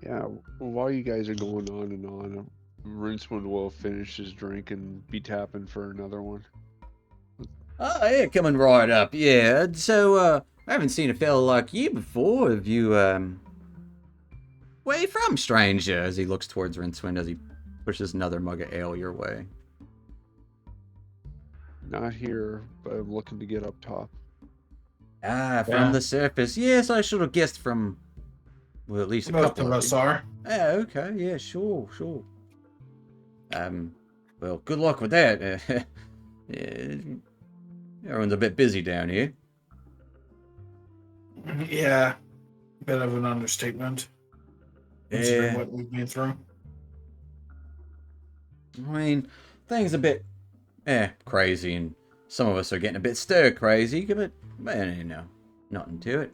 Yeah, well, while you guys are going on and on, Rincewood will finish his drink and be tapping for another one. Oh, yeah, coming right up. Yeah, so, I haven't seen a fella like you before. Have you, where you from, stranger? As he looks towards Rincewind as he pushes another mug of ale your way. Not here, but I'm looking to get up top. Ah, from Yeah. the surface. Yes, I should have guessed from, well, at least a Most couple of of us you. are. Yeah, okay, yeah, sure. Well, good luck with that. Everyone's a bit busy down here. Yeah. Bit of an understatement. Considering Yeah. what we've been through. I mean, things a bit, crazy, and some of us are getting a bit stir crazy, but, you know, nothing to it.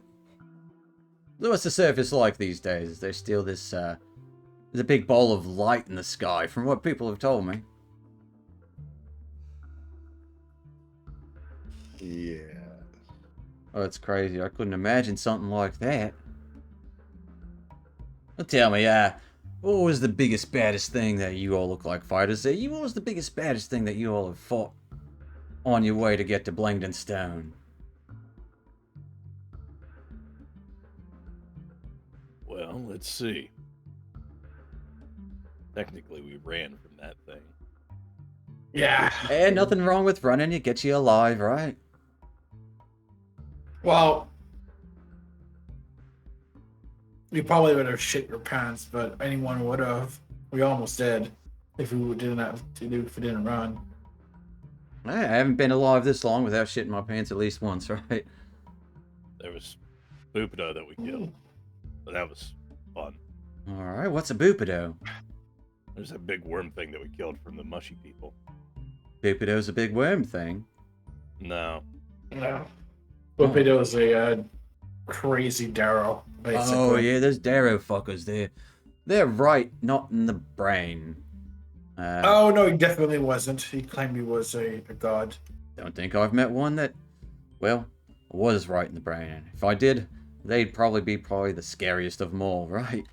So what's the surface like these days? Is there still this, there's a big ball of light in the sky, from what people have told me. Yeah. Oh, it's crazy. I couldn't imagine something like that. Well, tell me, what was the biggest, baddest thing that you all look like fighters there? What was the biggest, baddest thing that you all have fought on your way to get to Blingden Stone? Well, let's see. Technically, we ran from that thing. Yeah. Nothing wrong with running. It gets you alive, right? Well, you probably would have shit your pants, but anyone would have. We almost did if we didn't run. I haven't been alive this long without shitting my pants at least once, right? There was Bupido that we killed. So that was fun. Alright, what's a Bupido? There's a big worm thing that we killed from the mushy people. Bupido's a big worm thing. No. No. Bupido is a crazy Darrow, basically. Oh yeah, those Darrow fuckers. They're right, not in the brain. Oh no, he definitely wasn't. He claimed he was a god. Don't think I've met one that, well, was right in the brain. If I did, they'd probably be the scariest of them all, right?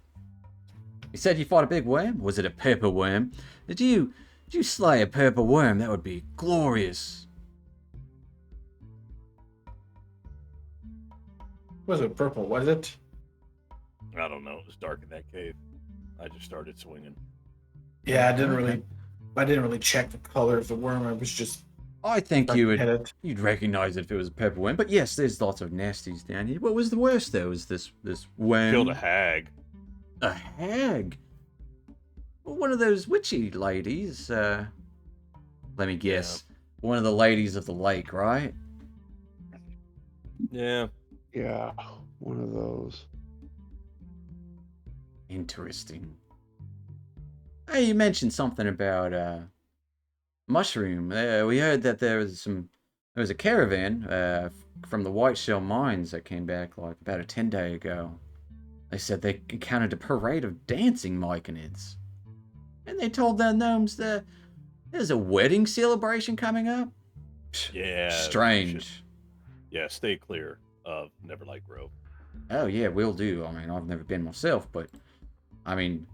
You said you fought a big worm? Was it a purple worm? Did you slay a purple worm? That would be glorious. Was it purple? Was it? I don't know. It was dark in that cave. I just started swinging. Yeah, I didn't really check the color of the worm. I was just. I think hit it. you'd recognize it if it was a purple worm. But yes, there's lots of nasties down here. What was the worst though? Was this worm? Killed a hag. A hag? One of those witchy ladies. Let me guess. One of the ladies of the lake, right? Yeah. Yeah, one of those. Interesting. Hey, you mentioned something about mushroom. We heard that there was a caravan from the Whiteshell mines that came back like about a 10-day ago. They said they encountered a parade of dancing myconids. And they told their gnomes that there's a wedding celebration coming up. Yeah. Strange. Yeah, stay clear of Neverlight Grove. Oh yeah, will do. I mean, I've never been myself, but I mean,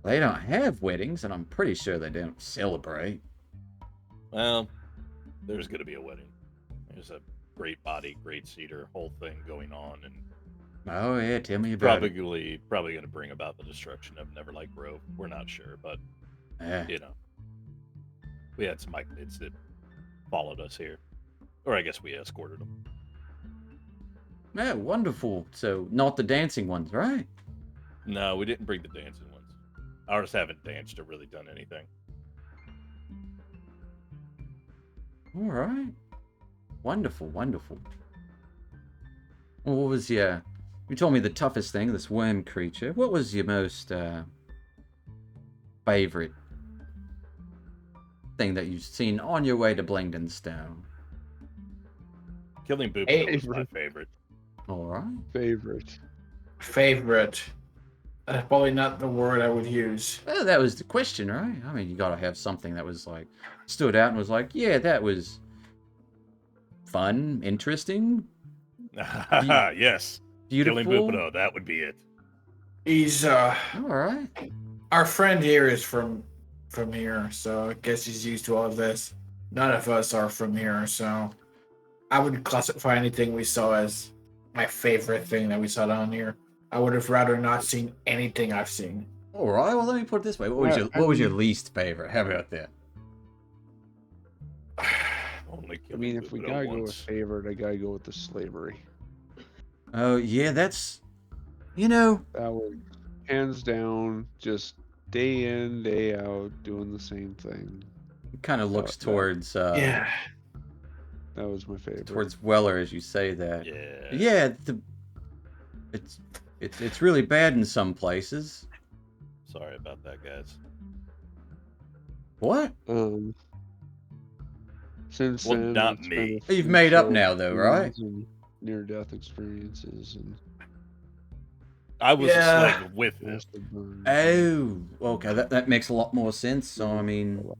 they don't have weddings, and I'm pretty sure they don't celebrate. Well, there's going to be a wedding. There's a great body, great cedar, whole thing going on, and Oh yeah, tell me about it. probably going to bring about the destruction of Neverlight Grove. We're not sure, but Yeah. you know, we had some myconids that followed us here, or I guess we escorted them. Yeah, wonderful. So not the dancing ones, right? No, we didn't bring the dancing ones. Ours haven't danced or really done anything. All right. Wonderful, wonderful. Well, what was your? You told me the toughest thing, this worm creature. What was your most favorite thing that you've seen on your way to Blingden Stone? Killing Bupido was my favorite. All right. Favorite. That's probably not the word I would use. Well, that was the question, right? I mean, you gotta have something that was like stood out and was like, yeah, that was fun, interesting, Yes. beautiful. Killing Bupido, that would be it. He's All right. our friend here is from here, so I guess he's used to all of this. None of us are from here, so I wouldn't classify anything we saw as my favorite thing that we saw down here. I would have rather not seen anything I've seen. All right. Well, let me put it this way. What was your least favorite? How about that? Only I killing mean, if we Budo gotta go with once. favorite, I gotta go with the slavery. Oh yeah, that's. You know. That was hands down, just day in, day out, doing the same thing. Kind of looks towards. Yeah. That was my favorite. Towards Weller as you say that. Yeah. Yeah. It's really bad in some places. Sorry about that, guys. What? Since Well, then, not it's me. been a You've few made up shows now, though, right? and near-death experiences and I was Yeah. a slave with him. acid burns. Oh, okay. That makes a lot more sense. So I mean,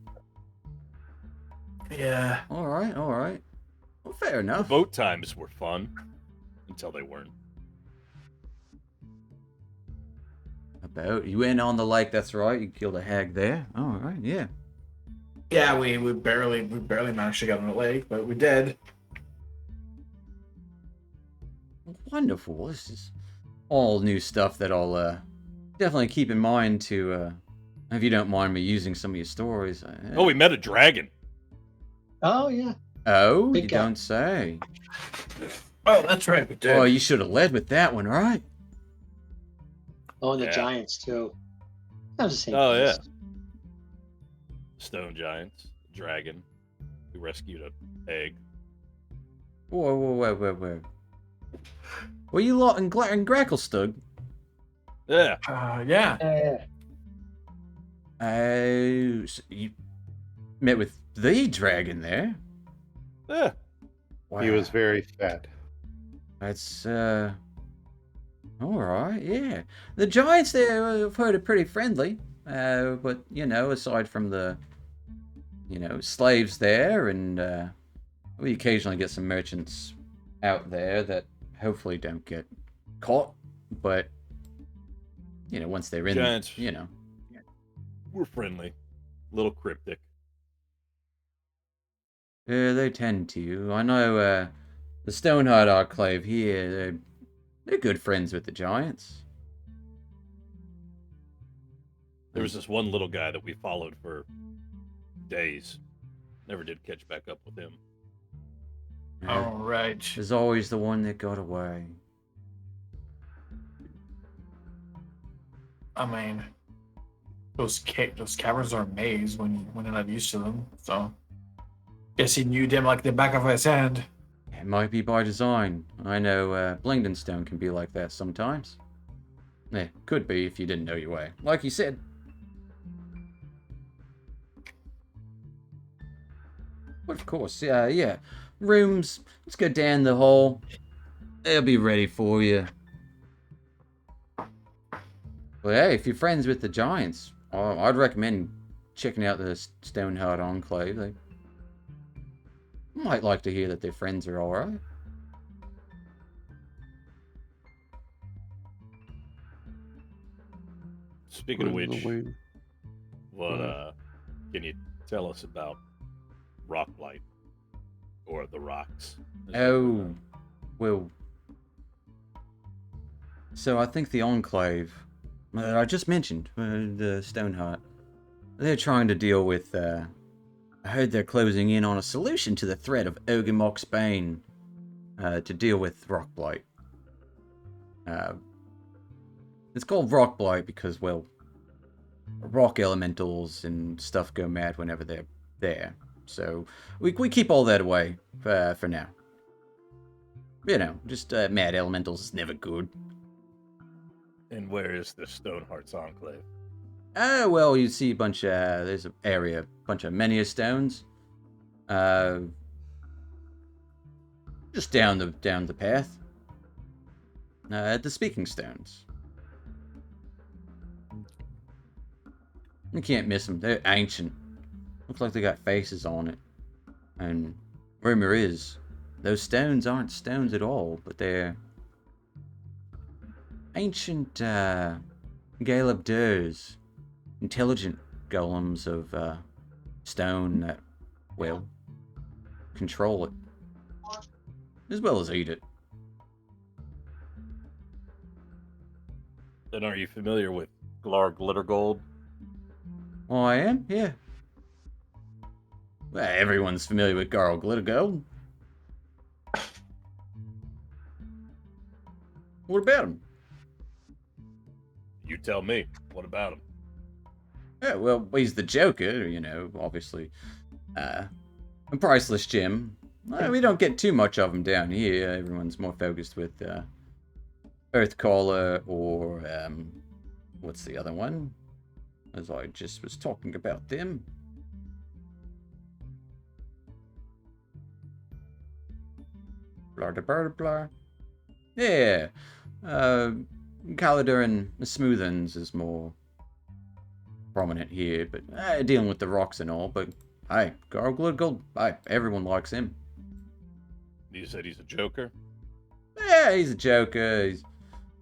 Yeah. all right. Well, fair enough. Boat times were fun until they weren't. About you went on the lake. That's right. You killed a hag there. All right. Yeah. Yeah, we barely managed to get on the lake, but we did. Wonderful. This is all new stuff that I'll definitely keep in mind to, if you don't mind me using some of your stories. Oh, we met a dragon. Oh yeah. Oh, Big you guy. don't say. Oh, that's right, we did. Oh, you should have led with that one, right? Oh, and the Yeah. giants too. That was the same. Oh, place. yeah. Stone giants, dragon. We rescued a egg. Whoa. Were you lot in Gracklestug? Yeah. Yeah. Yeah. So you met with the dragon there? Yeah. Wow. He was very fat. That's, all right, yeah. The giants there, I've heard, are pretty friendly. But, aside from the, slaves there, and we occasionally get some merchants out there that hopefully don't get caught. But, once they're in, Giants. We're friendly. A little cryptic. they tend to. I know, the Stoneheart Enclave here, they're good friends with the giants. There was this one little guy that we followed for days. Never did catch back up with him. All right. There's always the one that got away. I mean, those caverns are a maze when you're not used to them. So, guess he knew them like the back of his hand. It might be by design. I know Blingden Stone can be like that sometimes. Yeah, could be if you didn't know your way. Like you said. But of course, yeah. Rooms, let's go down the hall. They'll be ready for you. Well, hey, if you're friends with the giants, I'd recommend checking out the Stoneheart Enclave. They might like to hear that their friends are alright. Speaking of Put it in which, the wing. what can you tell us about Rockblight? Or the rocks? as they were Oh, known? well. So I think the Enclave, I just mentioned, the Stoneheart, they're trying to deal with, I heard they're closing in on a solution to the threat of Ogremock's Bane, to deal with Rockblight. It's called Rockblight because, well, rock elementals and stuff go mad whenever they're there. So we keep all that away for now. Just mad elementals is never good. And where is the Stoneheart's Enclave? Oh, well, you see a bunch of, there's an area, bunch of Menia stones. Just down the path. The Speaking Stones. You can't miss them. They're ancient. Looks like they got faces on it. And rumor is, those stones aren't stones at all, but they're ancient Galebdurs, intelligent golems of stone that, well, control it. As well as eat it. Then are you familiar with Glar Glittergold? Oh, I am? Yeah. Well, everyone's familiar with Garl Glittergold. What about him? You tell me. What about him? Yeah, well, he's the Joker, you know, obviously. A priceless gem. We don't get too much of him down here. Everyone's more focused with Earthcaller or what's the other one? As I just was talking about them. Blah blah blah blah. Yeah. Calidar and Smoothens is more prominent here, but dealing with the rocks and all. But hey, Garl Glittergold, everyone likes him. You said he's a Joker? Yeah, he's a Joker.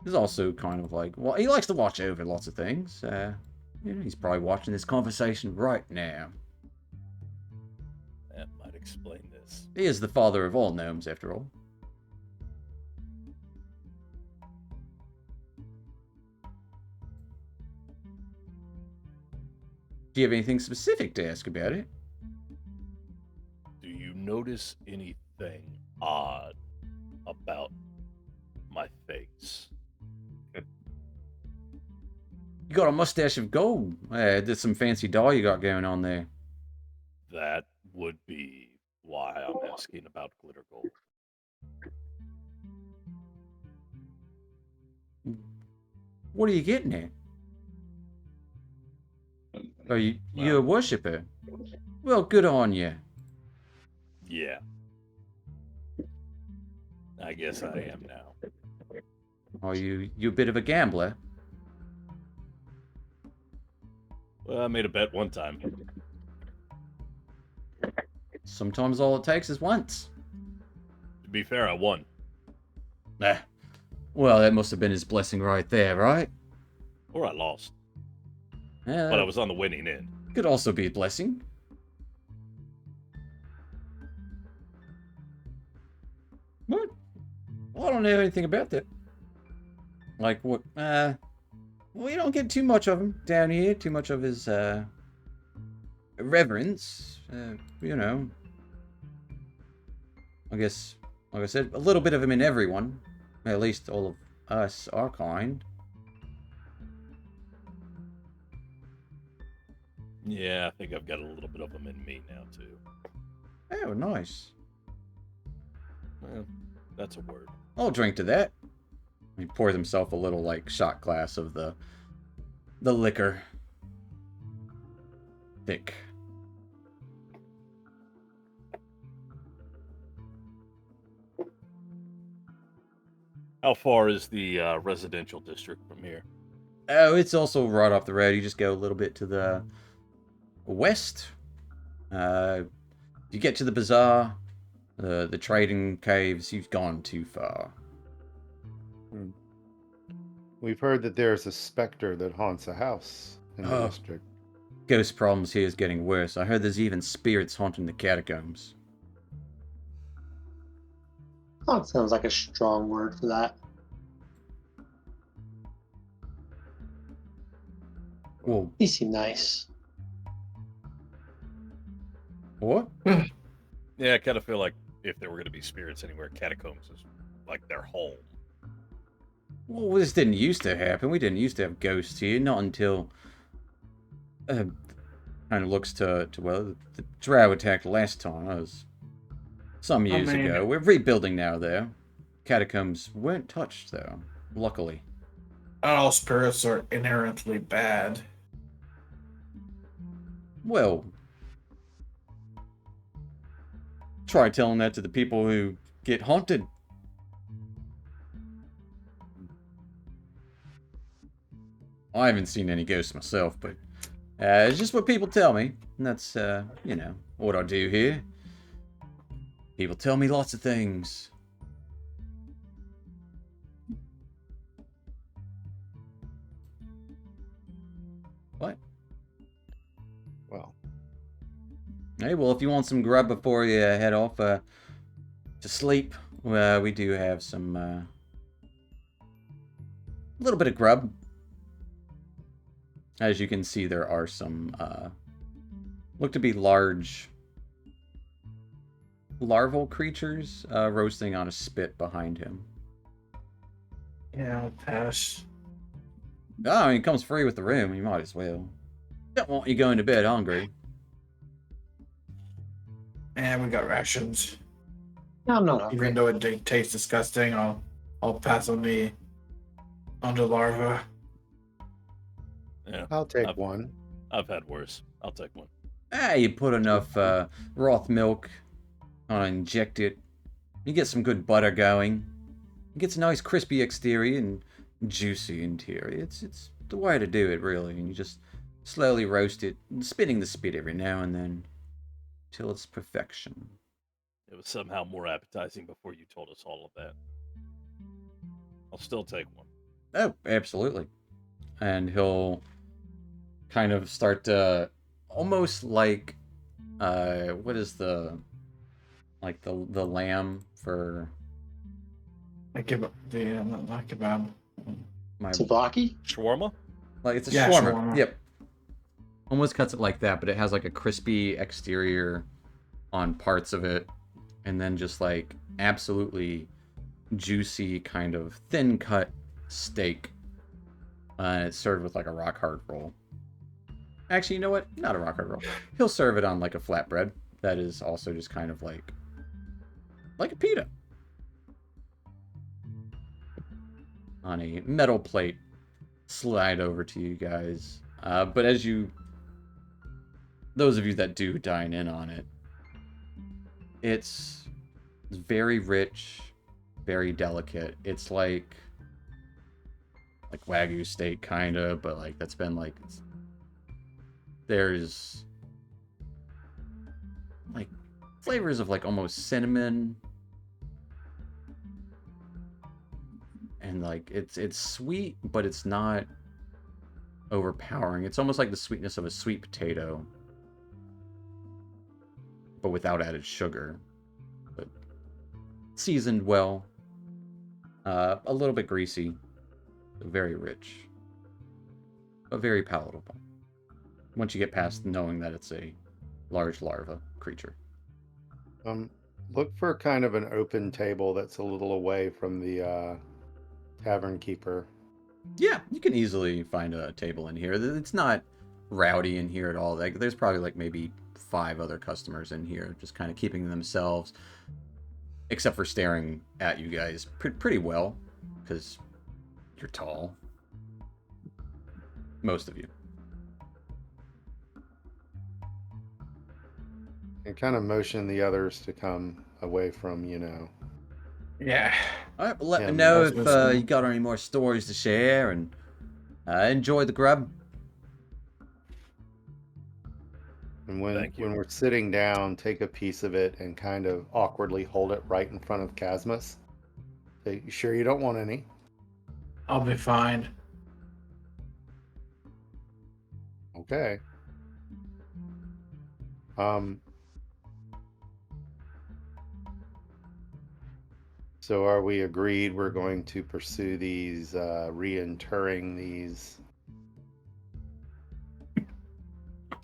He's also kind of like, well, he likes to watch over lots of things. You know, he's probably watching this conversation right now. That might explain this. He is the father of all gnomes, after all. Do you have anything specific to ask about it? Do you notice anything odd about my face? You got a mustache of gold. There's some fancy doll you got going on there. That would be why I'm asking about Glitter Gold. What are you getting at? Are you a worshipper? Well, good on you. Yeah. I guess I am now. Are you a bit of a gambler? Well, I made a bet one time. Sometimes all it takes is once. To be fair, I won. Well, that must have been his blessing right there, right? Or I lost. Yeah, But I was on the winning end. could also be a blessing. What? Well, I don't know anything about that. Like what? Well, you don't get too much of him down here. Too much of his reverence. You know. I guess, like I said, a little bit of him in everyone. At least all of us, our kind. Yeah, I think I've got a little bit of them in me now, too. Oh, nice. Well, that's a word. I'll drink to that. He pours himself a little, like, shot glass of the liquor. Thick. How far is the residential district from here? Oh, it's also right off the road. You just go a little bit to the west. You get to the bazaar, the trading caves, you've gone too far. We've heard that there's a specter that haunts a house in the Oh. district. Ghost problems here is getting worse. I heard there's even spirits haunting the catacombs. Oh, it sounds like a strong word for that. Whoa, He seemed nice. what? Yeah, I kind of feel like if there were going to be spirits anywhere, catacombs is like their home. Well, this didn't used to happen. We didn't used to have ghosts here, not until... kind of looks to well, the drow attacked last time. That was some years ago. We're rebuilding now, though. Catacombs weren't touched, though, luckily. Not all spirits are inherently bad. Well, try telling that to the people who get haunted. I haven't seen any ghosts myself, but it's just what people tell me. And that's, you know, what I do here. People tell me lots of things. What? Well, Hey, well, if you want some grub before you head off to sleep, we do have some... a little bit of grub. As you can see, there are some look to be large larval creatures roasting on a spit behind him. Yeah, I'll pass. Oh, I mean, it comes free with the room. You might as well. Don't want you going to bed hungry. And we got rations. No, I'm not hungry. Even though it tastes disgusting, I'll pass on the larva. Yeah, I'll take I've- one. I've had worse. I'll take one. You put enough broth milk on, inject it. You get some good butter going. It gets a nice crispy exterior and juicy interior. It's the way to do it, really. And you just slowly roast it, spinning the spit every now and then, till it's perfection. It was somehow more appetizing before you told us all of that. I'll still take one. Oh, absolutely. And he'll kind of start to almost like what is the lamb for I give up the not kebab. my Souvlaki? Shawarma? like it's a Yeah, shawarma. shawarma. Yep. Almost cuts it like that, but it has like a crispy exterior on parts of it, and then just like absolutely juicy kind of thin cut steak. And it's served with like a rock hard roll. Actually, you know what? Not a rock hard roll. He'll serve it on like a flatbread that is also just kind of like a pita. On a metal plate, slide over to you guys. But as those of you that do dine in on it, it's very rich, very delicate. It's like Wagyu steak, kind of, but like that's been like there's like flavors of like almost cinnamon, and like it's sweet, but it's not overpowering. It's almost like the sweetness of a sweet potato, but without added sugar, but seasoned well. A little bit greasy, very rich, but very palatable once you get past knowing that it's a large larva creature. Look for kind of an open table that's a little away from the tavern keeper. Yeah, you can easily find a table in here. It's not rowdy in here at all. Like, there's probably like maybe 5 other customers in here, just kind of keeping themselves, except for staring at you guys pretty well, because you're tall. Most of you. And kind of motion the others to come away from, Yeah. All right, well, let me Yeah, know that's if what's- you got any more stories to share, and enjoy the grub. And when Thank you. we're sitting down, take a piece of it and kind of awkwardly hold it right in front of Casmus. Say, you sure you don't want any? I'll be fine. Okay. So are we agreed we're going to pursue these, reinterring these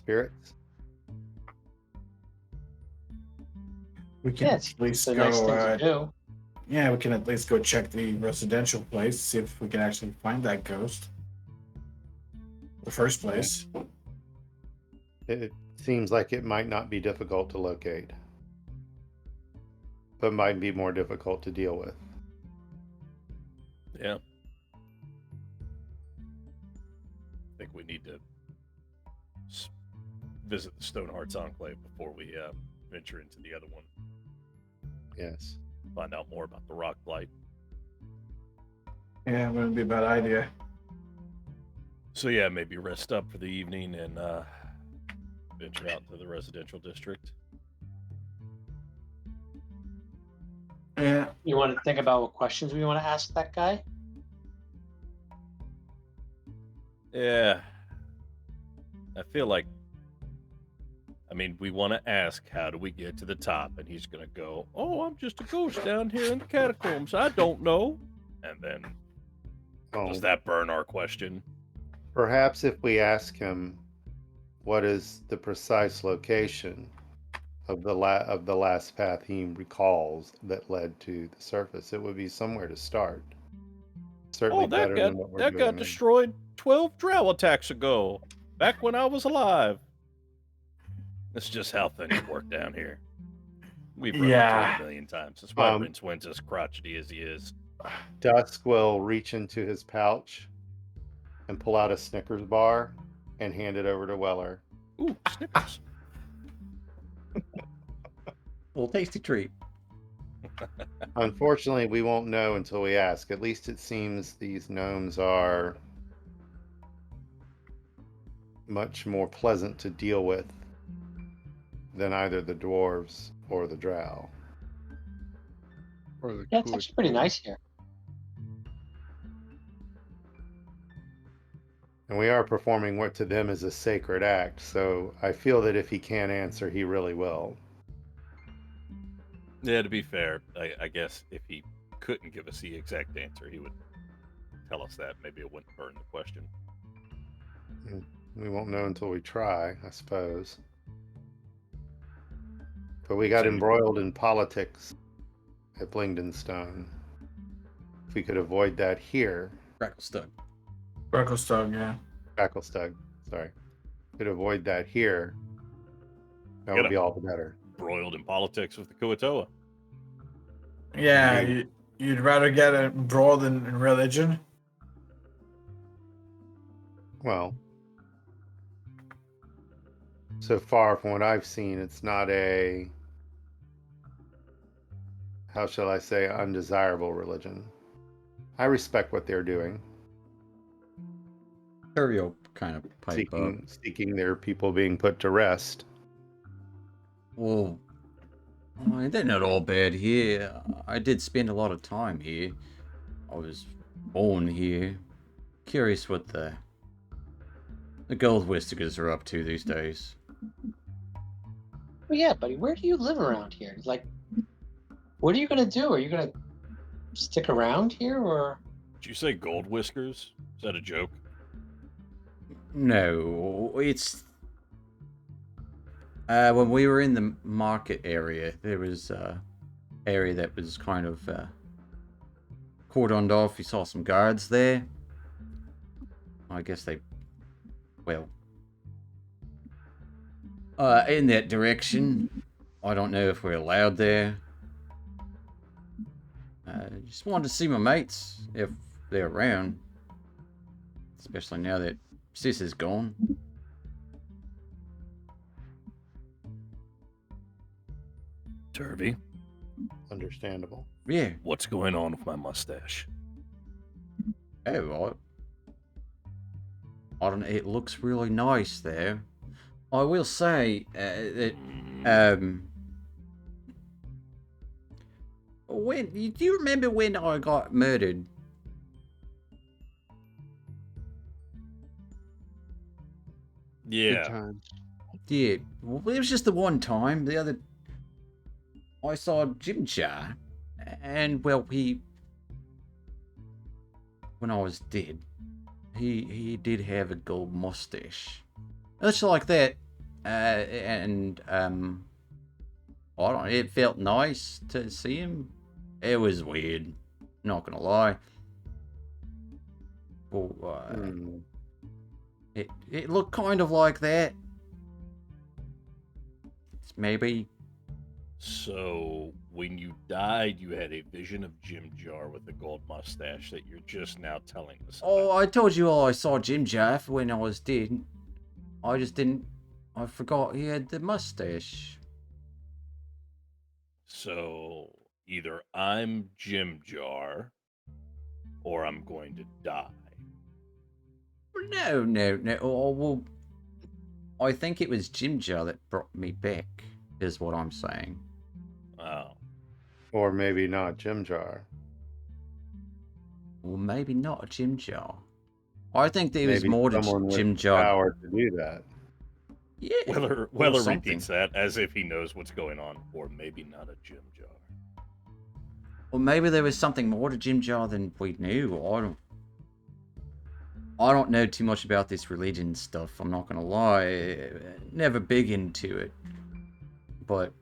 spirits? We can Yeah, at least it's a go. nice thing to do. Yeah, we can at least go check the residential place, see if we can actually find that ghost. The first place. It seems like it might not be difficult to locate, but might be more difficult to deal with. Yeah. I think we need to visit the Stonehearts Enclave before we venture into the other one. Yes. Find out more about the rock blight. Yeah, wouldn't be a bad idea. So yeah, maybe rest up for the evening and venture out into the residential district. Yeah. You want to think about what questions we want to ask that guy? Yeah. I feel like, I mean, we want to ask, how do we get to the top? And he's going to go, oh, I'm just a ghost down here in the catacombs. I don't know. And then, Oh, does that burn our question? Perhaps if we ask him what is the precise location of the last path he recalls that led to the surface, it would be somewhere to start. Certainly Oh, better than what we're that doing got now. destroyed 12 drow attacks ago, back when I was alive. That's just how things work down here. We've run Yeah. into it a million times. That's why Um, Rincewind as crotchety as he is. Dusk will reach into his pouch and pull out a Snickers bar and hand it over to Weller. Ooh, Snickers. Little tasty treat. Unfortunately, we won't know until we ask. At least it seems these gnomes are much more pleasant to deal with than either the dwarves or the drow. Or the Yeah, it's actually pretty nice here. And we are performing what to them is a sacred act, so I feel that if he can't answer, he really will. Yeah, to be fair, I guess if he couldn't give us the exact answer, he would tell us that. Maybe it wouldn't burn the question. We won't know until we try, I suppose. But we got embroiled in politics at Blingdenstone. If we could avoid that here, Cracklestug. Bracklestug, yeah. Cracklestug, sorry. Could avoid that here, that Get would be him. all the better. Broiled in politics with the Kuatoa. Yeah, Indeed. you'd rather get embroiled in religion? Well, so far from what I've seen, it's not a, how shall I say, undesirable religion. I respect what they're doing, Kirby will kind of pipe up. seeking their people being put to rest. Well, I mean, they're not all bad here. I did spend a lot of time here. I was born here. Curious what the Gold Whistakers are up to these days. Well, yeah, buddy, where do you live around here? Like, what are you gonna do? Are you gonna stick around here, or? Did you say gold whiskers? Is that a joke? No, it's when we were in the market area, there was a area that was kind of cordoned off. You saw some guards there. I guess they, well, in that direction. I don't know if we're allowed there. Just wanted to see my mates if they're around, especially now that Sis is gone. Turvy, Understandable. Yeah. what's going on with my mustache? Oh, I don't know. It looks really nice there. I will say that when do you remember when I got murdered? Good Yeah. times. Yeah, well, it was just the one time. The other, I saw Jim Jar, and well, when I was dead, he did have a gold mustache, much like that, and I don't know. It felt nice to see him. It was weird, not gonna lie. Well, it looked kind of like that. Maybe. So when you died, you had a vision of Jim Jar with a gold mustache that you're just now telling us about. Oh, I told you all I saw Jim Jar when I was dead. I just didn't. I forgot he had the mustache. So either I'm Jim Jar or I'm going to die. No. Oh, well, I think it was Jim Jar that brought me back, is what I'm saying. Oh. Or maybe not Jim Jar. Well, maybe not Jim Jar. I think there was Maybe more to someone with Jim the Jar. power to do that. Yeah. Weller something. repeats that as if he knows what's going on, or maybe not a Jim Jar. Or maybe there was something more to Jim Jar than we knew. I don't. I don't know too much about this religion stuff, I'm not gonna lie. Never big into it. But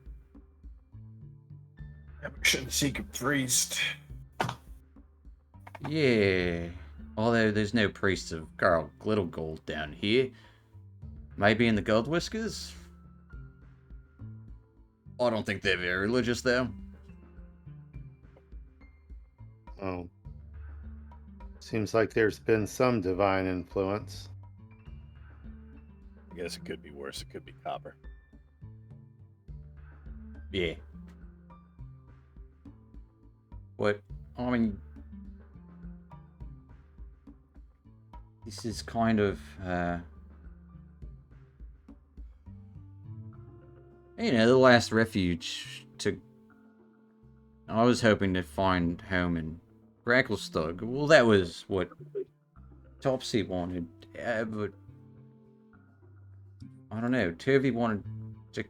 Yeah, we shouldn't seek a priest. yeah. Although there's no priest of Garl Glittlegold down here. Maybe in the Gold Whiskers? I don't think they're very religious though. Oh. Seems like there's been some divine influence. I guess it could be worse. It could be copper. Yeah. What? I mean, this is kind of, the last refuge to... I was hoping to find home in Gracklestug. Well, that was what Topsy wanted, but... I don't know, Turvy wanted to...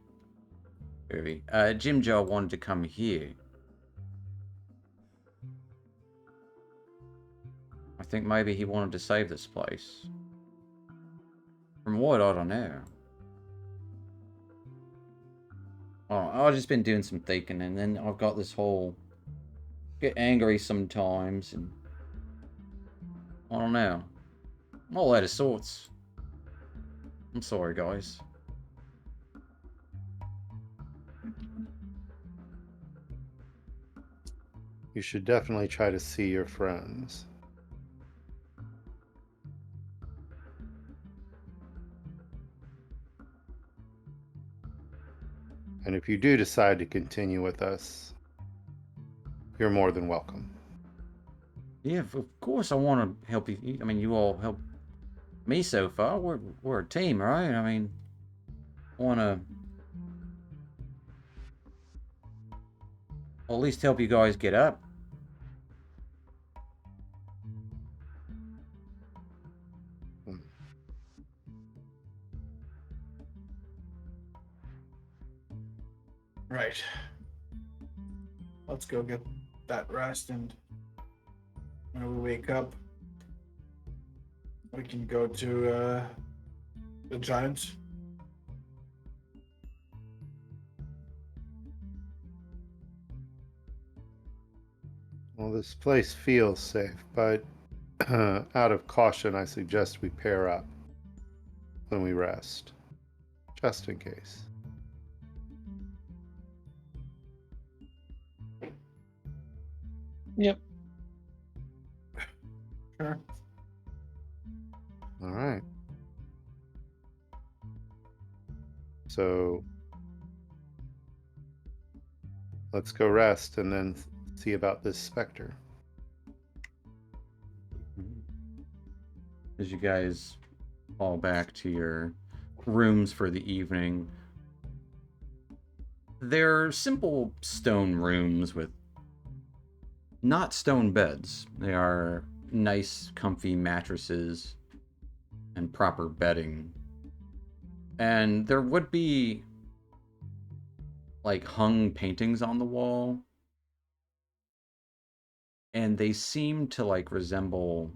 Jimjar wanted to come here. I think maybe he wanted to save this place. From what, I don't know. Oh, I've just been doing some thinking, and then I've got this whole... Get angry sometimes, and... I don't know. I'm all out of sorts. I'm sorry, guys. You should definitely try to see your friends. And if you do decide to continue with us, you're more than welcome. Yeah, of course I want to help you. I mean, you all help me so far. We're a team, right? I mean, want to at least help you guys get up. Right. Let's go get that rest, and when we wake up, we can go to the Giants. Well, this place feels safe, but out of caution, I suggest we pair up when we rest, just in case. Yep. Sure. All right. So let's go rest and then see about this specter. As you guys fall back to your rooms for the evening, they're simple stone rooms with not stone beds. They are nice, comfy mattresses and proper bedding. And there would be like hung paintings on the wall, and they seem to like resemble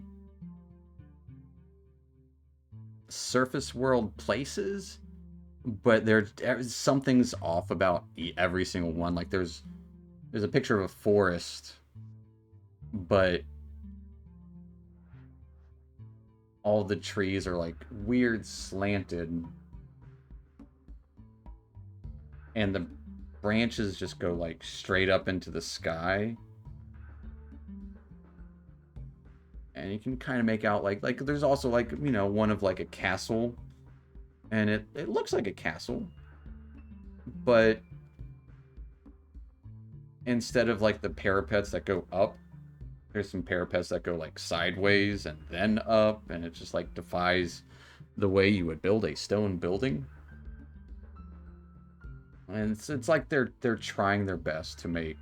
surface world places, but something's off about every single one. Like there's a picture of a forest, but all the trees are like weird slanted, and the branches just go like straight up into the sky. And you can kind of make out like there's also like, one of like a castle, and it looks like a castle, but instead of like the parapets that go up, there's some parapets that go like sideways and then up, and it just like defies the way you would build a stone building. And it's like they're trying their best to make...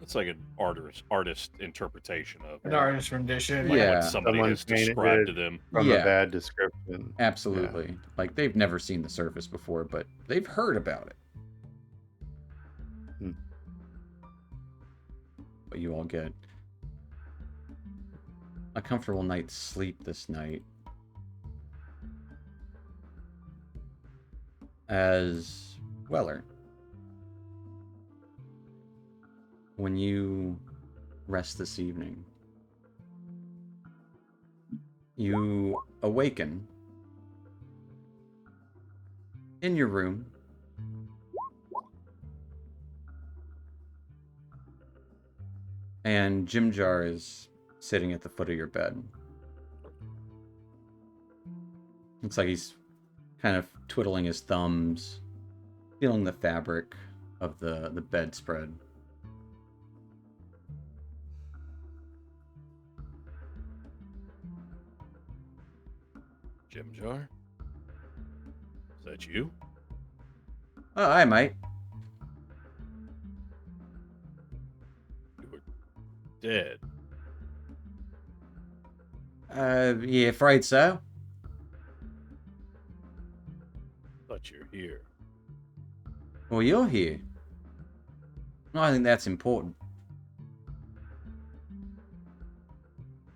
It's like an artist interpretation of An artist rendition. like Yeah. what somebody Someone has described to painted them. From Yeah. a bad description. Absolutely. Like, they've never seen the surface before, but they've heard about it. Hmm. But you all get a comfortable night's sleep this night. As Weller, when you rest this evening, you awaken in your room. And Jim Jar is sitting at the foot of your bed. Looks like he's kind of twiddling his thumbs, feeling the fabric of the bedspread. Jim Jar? Is that you? Oh, hi, mate. You were dead. You afraid so? But you're here. Well, you're here. I think that's important.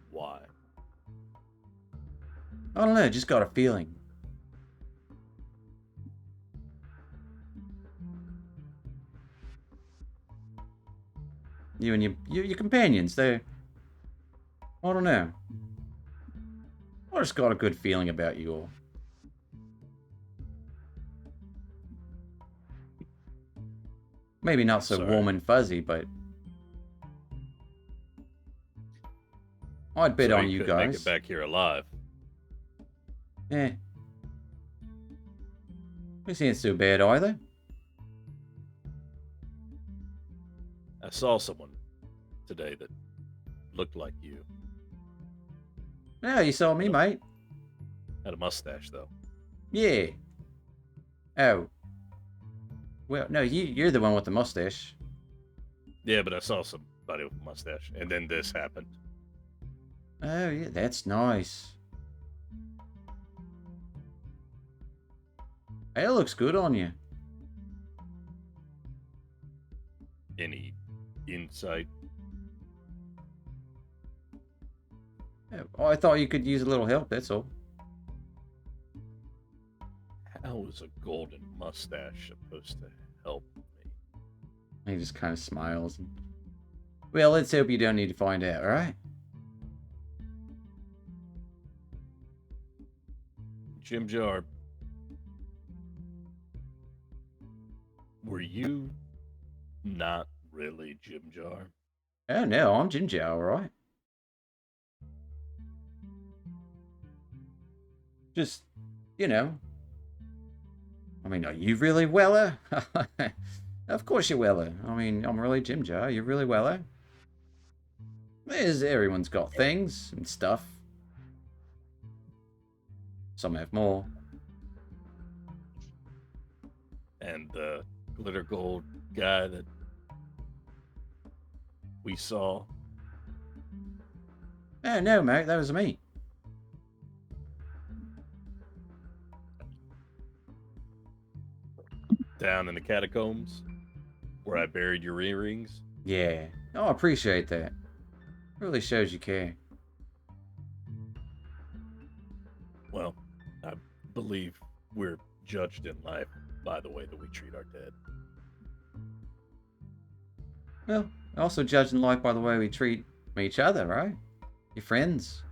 Why? I don't know, just got a feeling. You and your companions, I don't know. I just got a good feeling about you all. Maybe not so Sorry. warm and fuzzy, but I'd bet So on you couldn't make guys. it back here alive. Eh. This ain't so bad either. I saw someone today that looked like you. Yeah, you saw me, mate. Had a mustache, though. Yeah. Oh. Well, no, you're the one with the mustache. Yeah, but I saw somebody with a mustache, and then this happened. Oh, yeah, that's nice. Hey, it looks good on you. Any insight? Oh, I thought you could use a little help, that's all. How is a golden mustache supposed to help me? He just kind of smiles. Well, let's hope you don't need to find out, alright? Jim Jar, were you not really Jim Jar? Oh, no, I'm Jim Jow, alright? Just, you know. I mean, are you really Weller? Of course you're Weller. I mean, I'm really Jim Jar. You're really Weller. Everyone's got things and stuff. Some have more. And the glitter gold guy that we saw, Oh, no, mate, that was me. down in the catacombs where I buried your earrings. Yeah. Oh, I appreciate that. Really shows you care. Well, I believe we're judged in life by the way that we treat our dead. Well, also judging life by the way we treat each other, right? Your friends.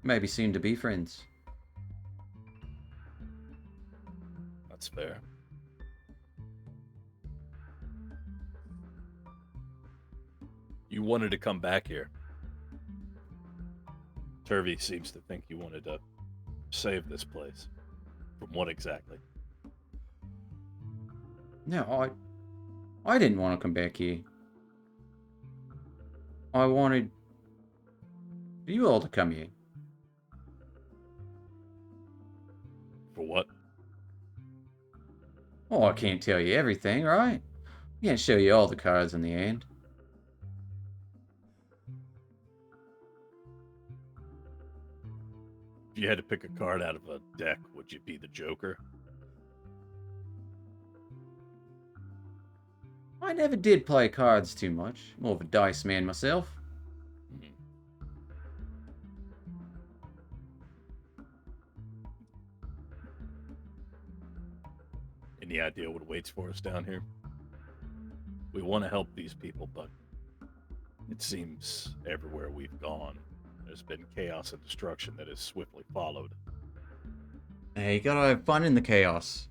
Maybe soon to be friends. That's fair. You wanted to come back here. Turvey seems to think you wanted to save this place. From what exactly? No, I didn't want to come back here. I wanted you all to come here. For what? Oh, I can't tell you everything, right? I can't show you all the cards in the end. If you had to pick a card out of a deck, would you be the Joker? I never did play cards too much. More of a dice man myself. Hmm. Any idea what awaits for us down here? We want to help these people, but it seems everywhere we've gone, there's been chaos and destruction that has swiftly followed. Hey, you gotta have fun in the chaos.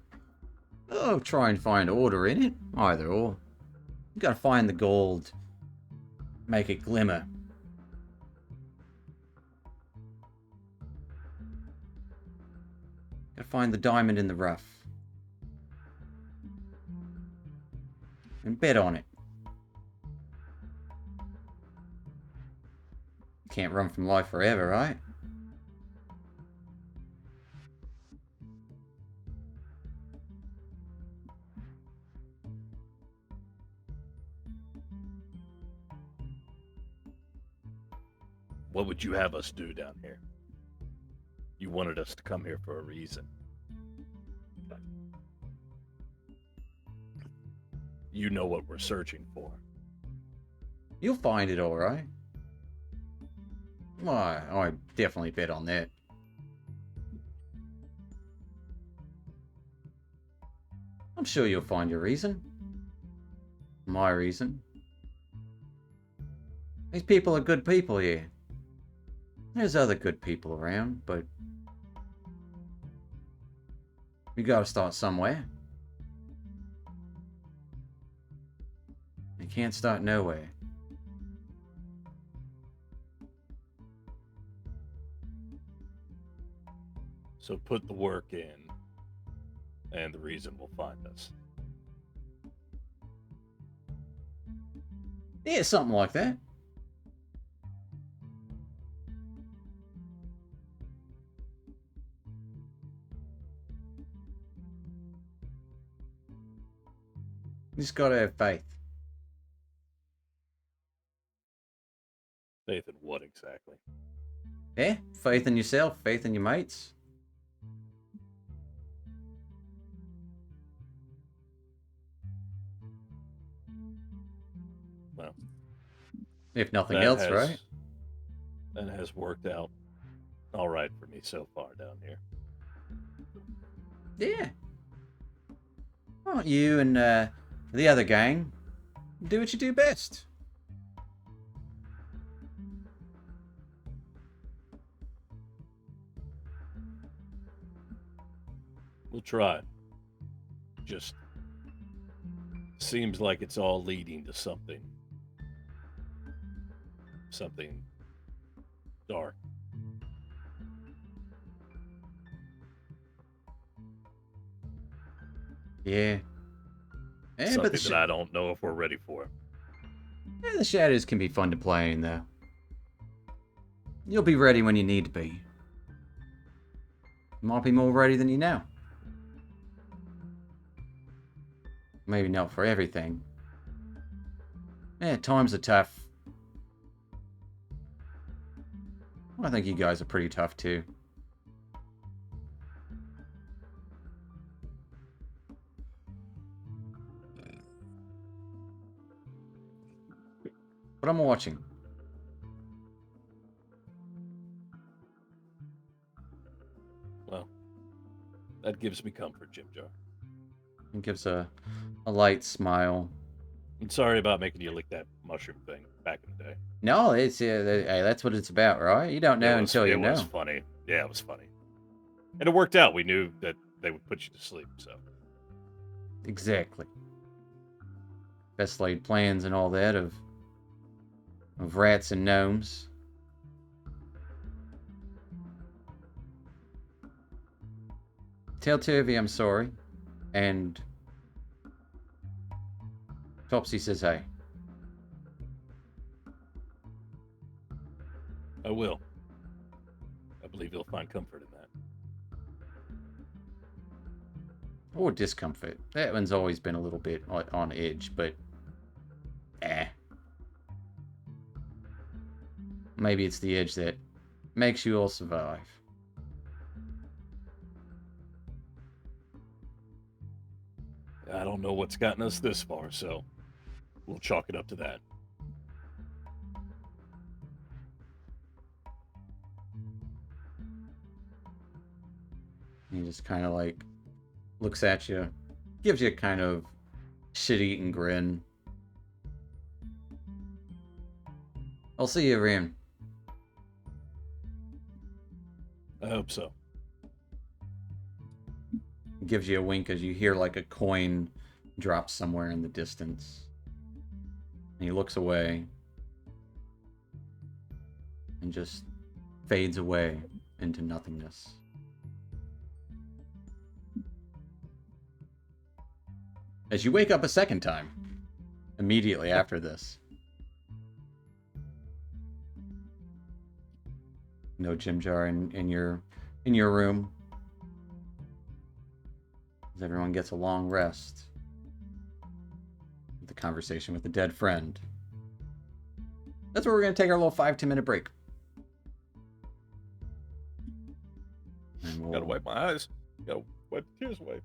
Oh, try and find order in it. Either or. You gotta find the gold. Make it glimmer. Gotta find the diamond in the rough. And bet on it. Can't run from life forever, right? What would you have us do down here? You wanted us to come here for a reason. You know what we're searching for. You'll find it alright. Why, I definitely bet on that. I'm sure you'll find your reason. My reason. These people are good people here. There's other good people around, but you gotta start somewhere. You can't start nowhere. So put the work in, and the reason will find us. Yeah, something like that. You just gotta have faith. Faith in what exactly? Yeah, faith in yourself, faith in your mates. Well, If nothing that else, has, right? That has worked out all right for me so far down here. Yeah. Why don't you and the other gang do what you do best? We'll try. Just seems like it's all leading to something. Something dark. Yeah. Yeah, Something but that I don't know if we're ready for. the shadows can be fun to play in, though. You'll be ready when you need to be. You might be more ready than you know. Maybe not for everything. Yeah, times are tough. I think you guys are pretty tough too. But I'm watching. Well, that gives me comfort, Jim Jar. He gives a light smile. I'm sorry about making you lick that mushroom thing back in the day. No, it's hey, that's what it's about, right? You don't know until you know. It was funny. Yeah, it was funny. And it worked out. We knew that they would put you to sleep, so. Exactly. Best laid plans and all that of rats and gnomes. Tell Turvy I'm sorry. And Topsy says hey. I will. I believe you'll find comfort in that. Or discomfort. That one's always been a little bit on edge, but maybe it's the edge that makes you all survive. I don't know what's gotten us this far, so we'll chalk it up to that. He just kind of like looks at you, gives you a kind of shit-eating grin. I'll see you, Ryan. I hope so. Gives you a wink as you hear like a coin drop somewhere in the distance. And he looks away and just fades away into nothingness. As you wake up a second time, immediately after this. No Jim Jar in your room. As everyone gets a long rest. The conversation with the dead friend. That's where we're going to take our little 5-10 minute break. And we'll... Gotta wipe my eyes. Gotta wipe the tears away.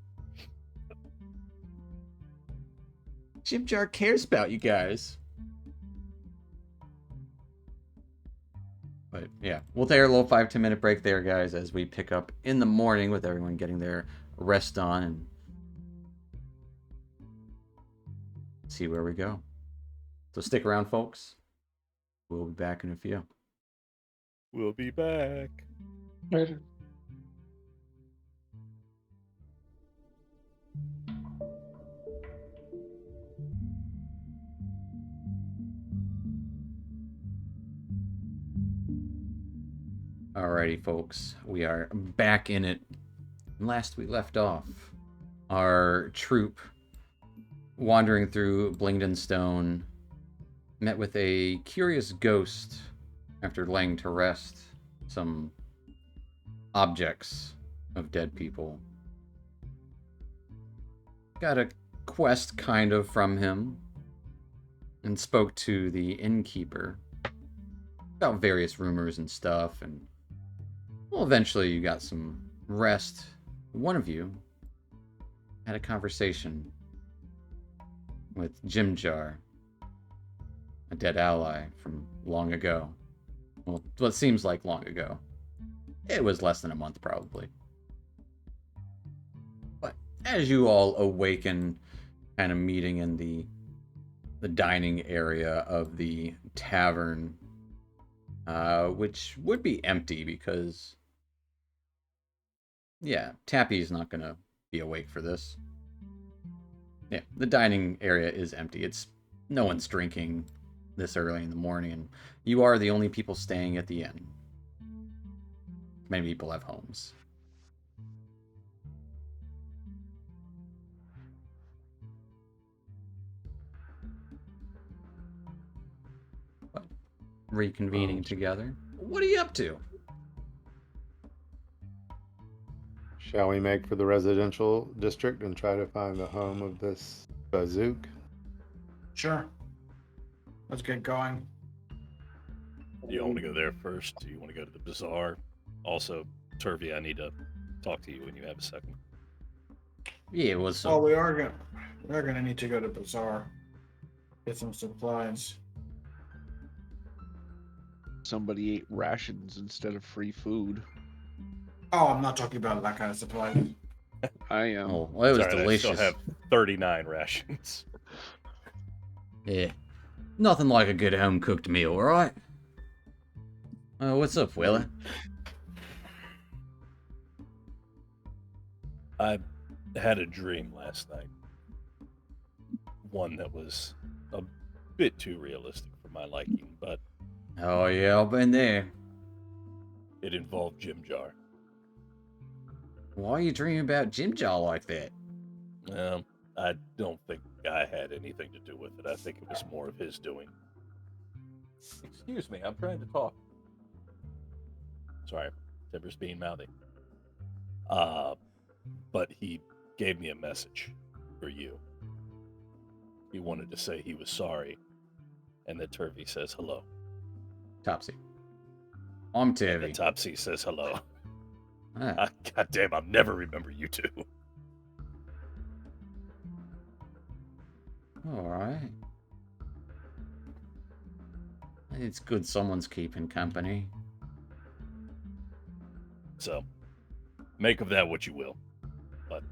Jim Jar cares about you guys. But yeah, we'll take our little 5-10 minute break there, guys, as we pick up in the morning with everyone getting their rest on and see where we go. So stick around, folks. We'll be back in a few. We'll be back. Later. Alrighty, folks. We are back in it. Last we left off, our troop wandering through Blingden Stone met with a curious ghost after laying to rest some objects of dead people. Got a quest kind of from him and spoke to the innkeeper about various rumors and stuff, and well, eventually you got some rest. One of you had a conversation with Jim Jar, a dead ally from long ago. Well, what seems like long ago. It was less than a month, probably. But as you all awaken, kind of meeting in the dining area of the tavern, which would be empty because, yeah, Tappy's not going to be awake for this. Yeah, the dining area is empty. No one's drinking this early in the morning, and you are the only people staying at the inn. Many people have homes. But reconvening together. What are you up to? Shall we make for the residential district and try to find the home of this Bazook? Sure. Let's get going. Do you want to go there first? Do you want to go to the bazaar? Also, Turvey, I need to talk to you when you have a second. Yeah, it was. Oh, we're gonna need to go to bazaar. Get some supplies. Somebody ate rations instead of free food. Oh, I'm not talking about that kind of supplies. I am. Oh, well, it was Sorry, delicious. I still have 39 rations. Yeah. Nothing like a good home cooked meal, right? What's up, Willa? I had a dream last night. One that was a bit too realistic for my liking, but Oh, yeah, I've been there. it involved Jim Jar. Why are you dreaming about Jim Jar like that? I don't think I had anything to do with it. I think it was more of his doing. Excuse me, I'm trying to talk. Sorry, Timber's being mouthy. But he gave me a message for you. He wanted to say he was sorry, and that Turvey says hello. Topsy. I'm And Tevy. that Topsy says hello. Ah, God damn, I'll never remember you two. alright. It's good someone's keeping company. So, make of that what you will. But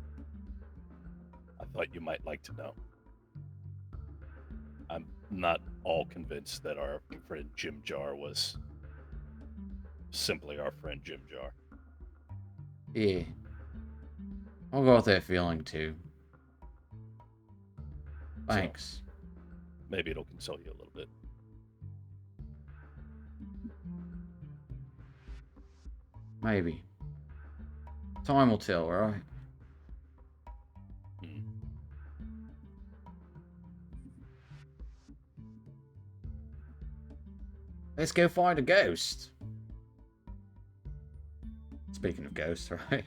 I thought you might like to know. I'm not all convinced that our friend Jim Jar was simply our friend Jim Jar. Yeah. I'll go with that feeling too. Thanks. Maybe it'll console you a little bit. Maybe. Time will tell, right? Hmm. Let's go find a ghost. Speaking of ghosts, right?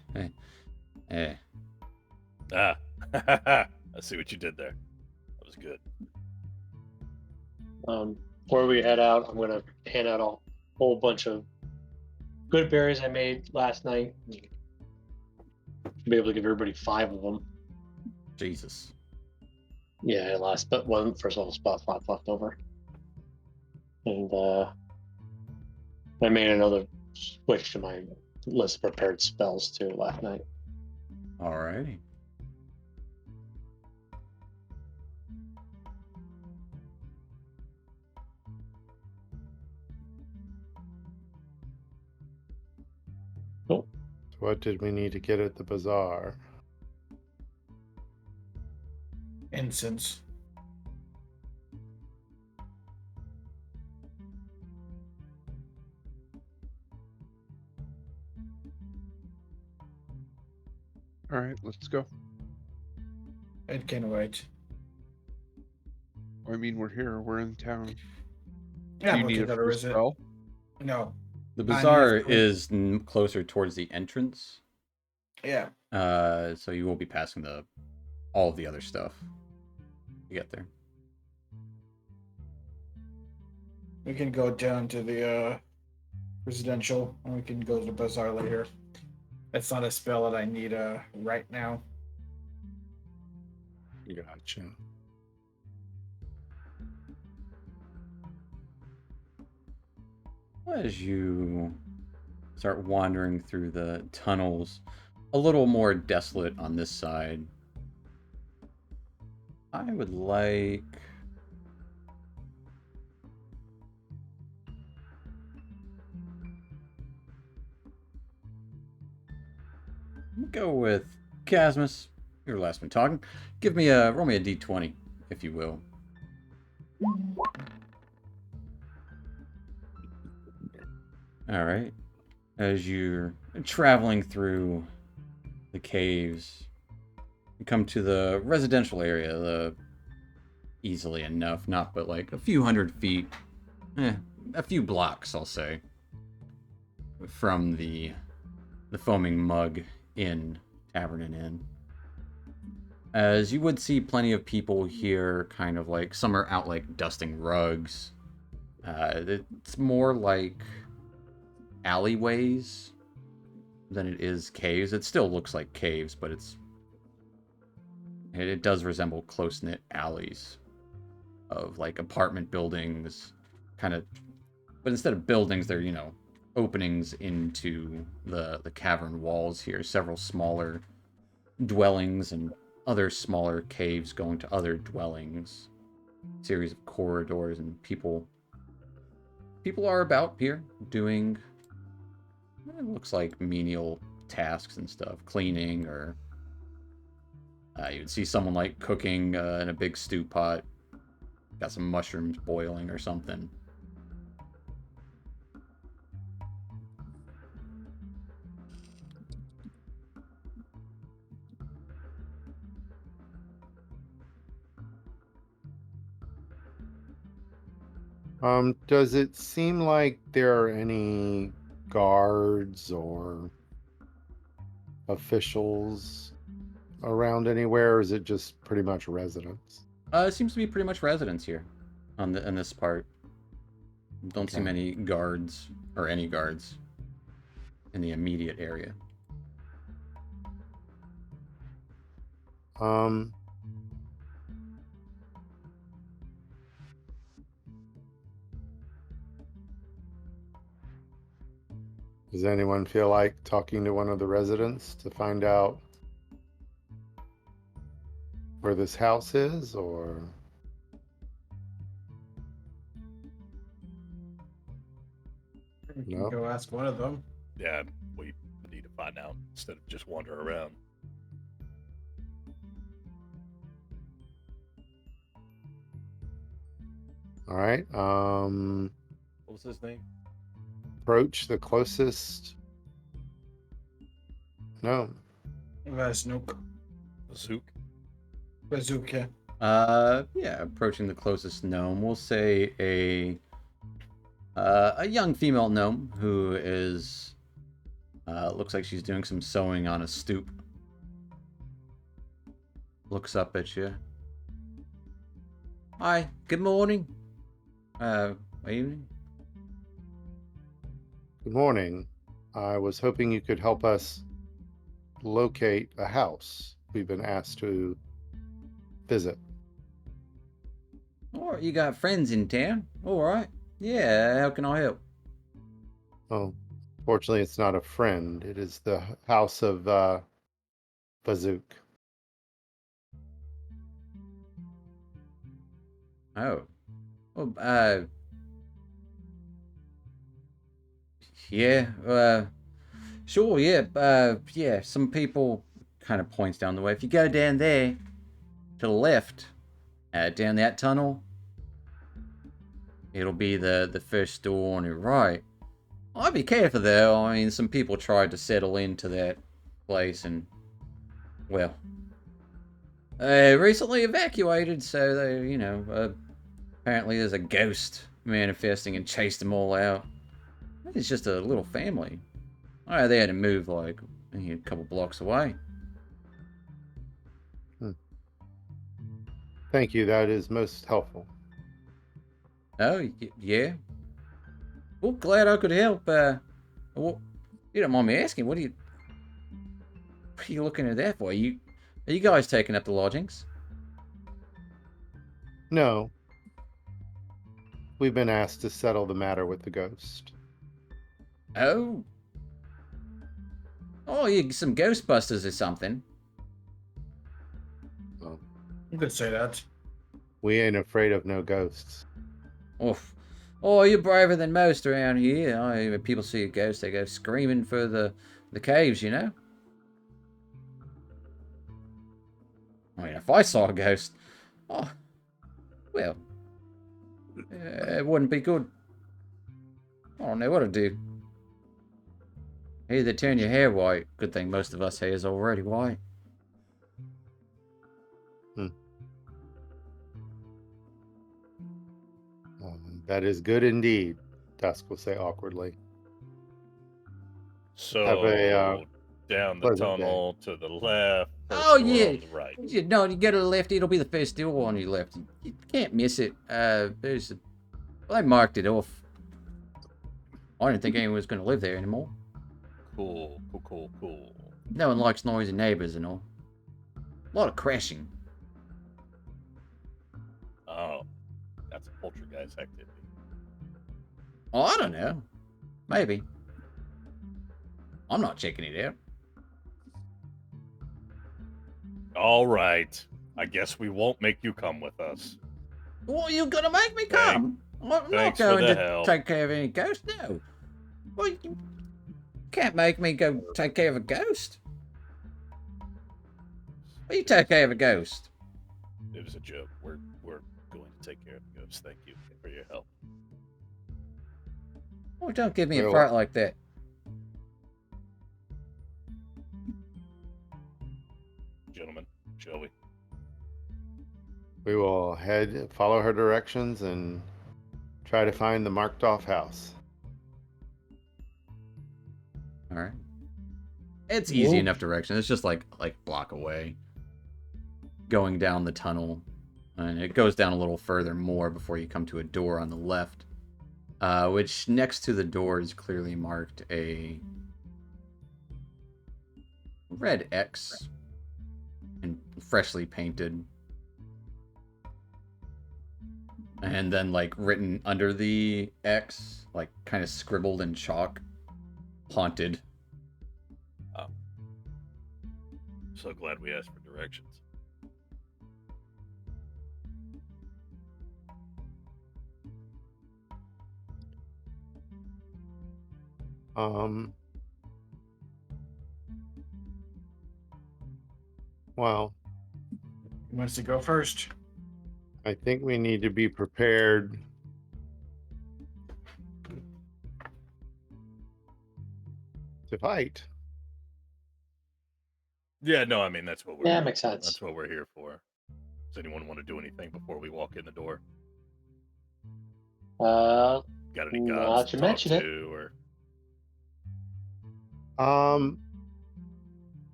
Yeah. Ah, I see what you did there. That was good. Before we head out, I'm gonna hand out a whole bunch of good berries I made last night. Be able to give everybody 5 of them. Jesus. Yeah, last but one first level spot slots left over, and I made another switch to my list of prepared spells too last night. Alrighty. Oh, What did we need to get at the bazaar? Incense. All right, let's go. It can wait. I mean, we're here. We're in town. Yeah, Do you we need can it go to for a visit. spell? No. The I need bazaar it for- is closer towards the entrance. Yeah. So you will be passing all of the other stuff. You get there. We can go down to the residential, and we can go to the bazaar later. It's not a spell that I need right now. Gotcha. As you start wandering through the tunnels, a little more desolate on this side, I would like... go with Casmus. You're the last one talking. Roll me a d20, if you will. All right. As you're traveling through the caves, you come to the residential area, easily enough, not but like a few hundred feet, a few blocks, I'll say, from the Foaming Mug Inn, Tavern and Inn. As you would see plenty of people here, kind of like, some are out like dusting rugs. It's more like alleyways than it is caves. It still looks like caves, but it does resemble close-knit alleys of like apartment buildings, kind of, but instead of buildings, they're, openings into the cavern walls here. Several smaller dwellings and other smaller caves going to other dwellings. Series of corridors, and people are about here doing, it looks like, menial tasks and stuff, cleaning, or you'd see someone like cooking in a big stew pot, got some mushrooms boiling or something. Does it seem like there are any guards or officials around anywhere, or is it just pretty much residents? It seems to be pretty much residents here in this part. Don't see Okay. many guards or any guards in the immediate area. Does anyone feel like talking to one of the residents to find out where this house is, or We can no? go ask one of them. Yeah, we need to find out instead of just wander around. All right. What was his name? Approach the closest. No. Snook. Zook. Bazooka. Yeah, approaching the closest gnome. We'll say a young female gnome who is looks like she's doing some sewing on a stoop. Looks up at you. Hi, good morning. Evening. Good morning. I was hoping you could help us locate a house we've been asked to visit. All right, you got friends in town? All right. Yeah, how can I help? Oh, fortunately, it's not a friend. It is the house of Bazook. Oh. Well, yeah, sure, yeah, yeah, some people kind of points down the way. If you go down there to the left, down that tunnel, it'll be the first door on your right. I'd be careful though. I mean, some people tried to settle into that place and, well, recently evacuated, so they, apparently there's a ghost manifesting and chased them all out. It's just a little family. Oh, they had to move like a couple blocks away. Thank you. That is most helpful. Oh, yeah. Well, glad I could help. Well, you don't mind me asking, what are you looking at that for? Are you guys taking up the lodgings? No. We've been asked to settle the matter with the ghost. Oh. Oh, you some Ghostbusters or something. Well, You could say that. we ain't afraid of no ghosts. Oof. Oh, you're braver than most around here. When people see a ghost, they go screaming for the caves, you know? I mean, if I saw a ghost, oh, well, it wouldn't be good. I don't know what to do. Either turn your hair white. Good thing most of us hair is already white. That is good indeed, Dusk will say awkwardly. So Have a, down the pleasant day. tunnel to the left. First Oh, door yeah. on the right. No, you go to the left, it'll be the first door on your left. You can't miss it. They marked it off. I didn't think anyone was going to live there anymore. Cool. No one likes noisy neighbors and all. A lot of crashing. Oh, that's a poltergeist activity. Oh, I don't know. Maybe. I'm not checking it out. All right. I guess we won't make you come with us. Well, you're going to make me come. I'm not thanks for going the to help. take care of any ghost, no. Well, you can't make me go take care of a ghost. Well, you take care of a ghost. It was a joke. We're going to take care of the ghost. Thank you for your help. Oh, don't give me a Well- fright like that. Gentlemen, shall we? We will follow her directions, and try to find the marked off house. All right. It's easy Whoa. enough direction. It's just like block away. Going down the tunnel, and it goes down a little further more before you come to a door on the left, which next to the door is clearly marked a red X and freshly painted. And then like written under the X, like kind of scribbled in chalk, haunted. So glad we asked for directions. Um. Well, Who wants to go first? I think we need to be prepared to fight. Yeah, no, I mean that's what we're Yeah, makes sense. that's what we're here for. Does anyone want to do anything before we walk in the door? Got any Now gods that to you talk mention it. to, or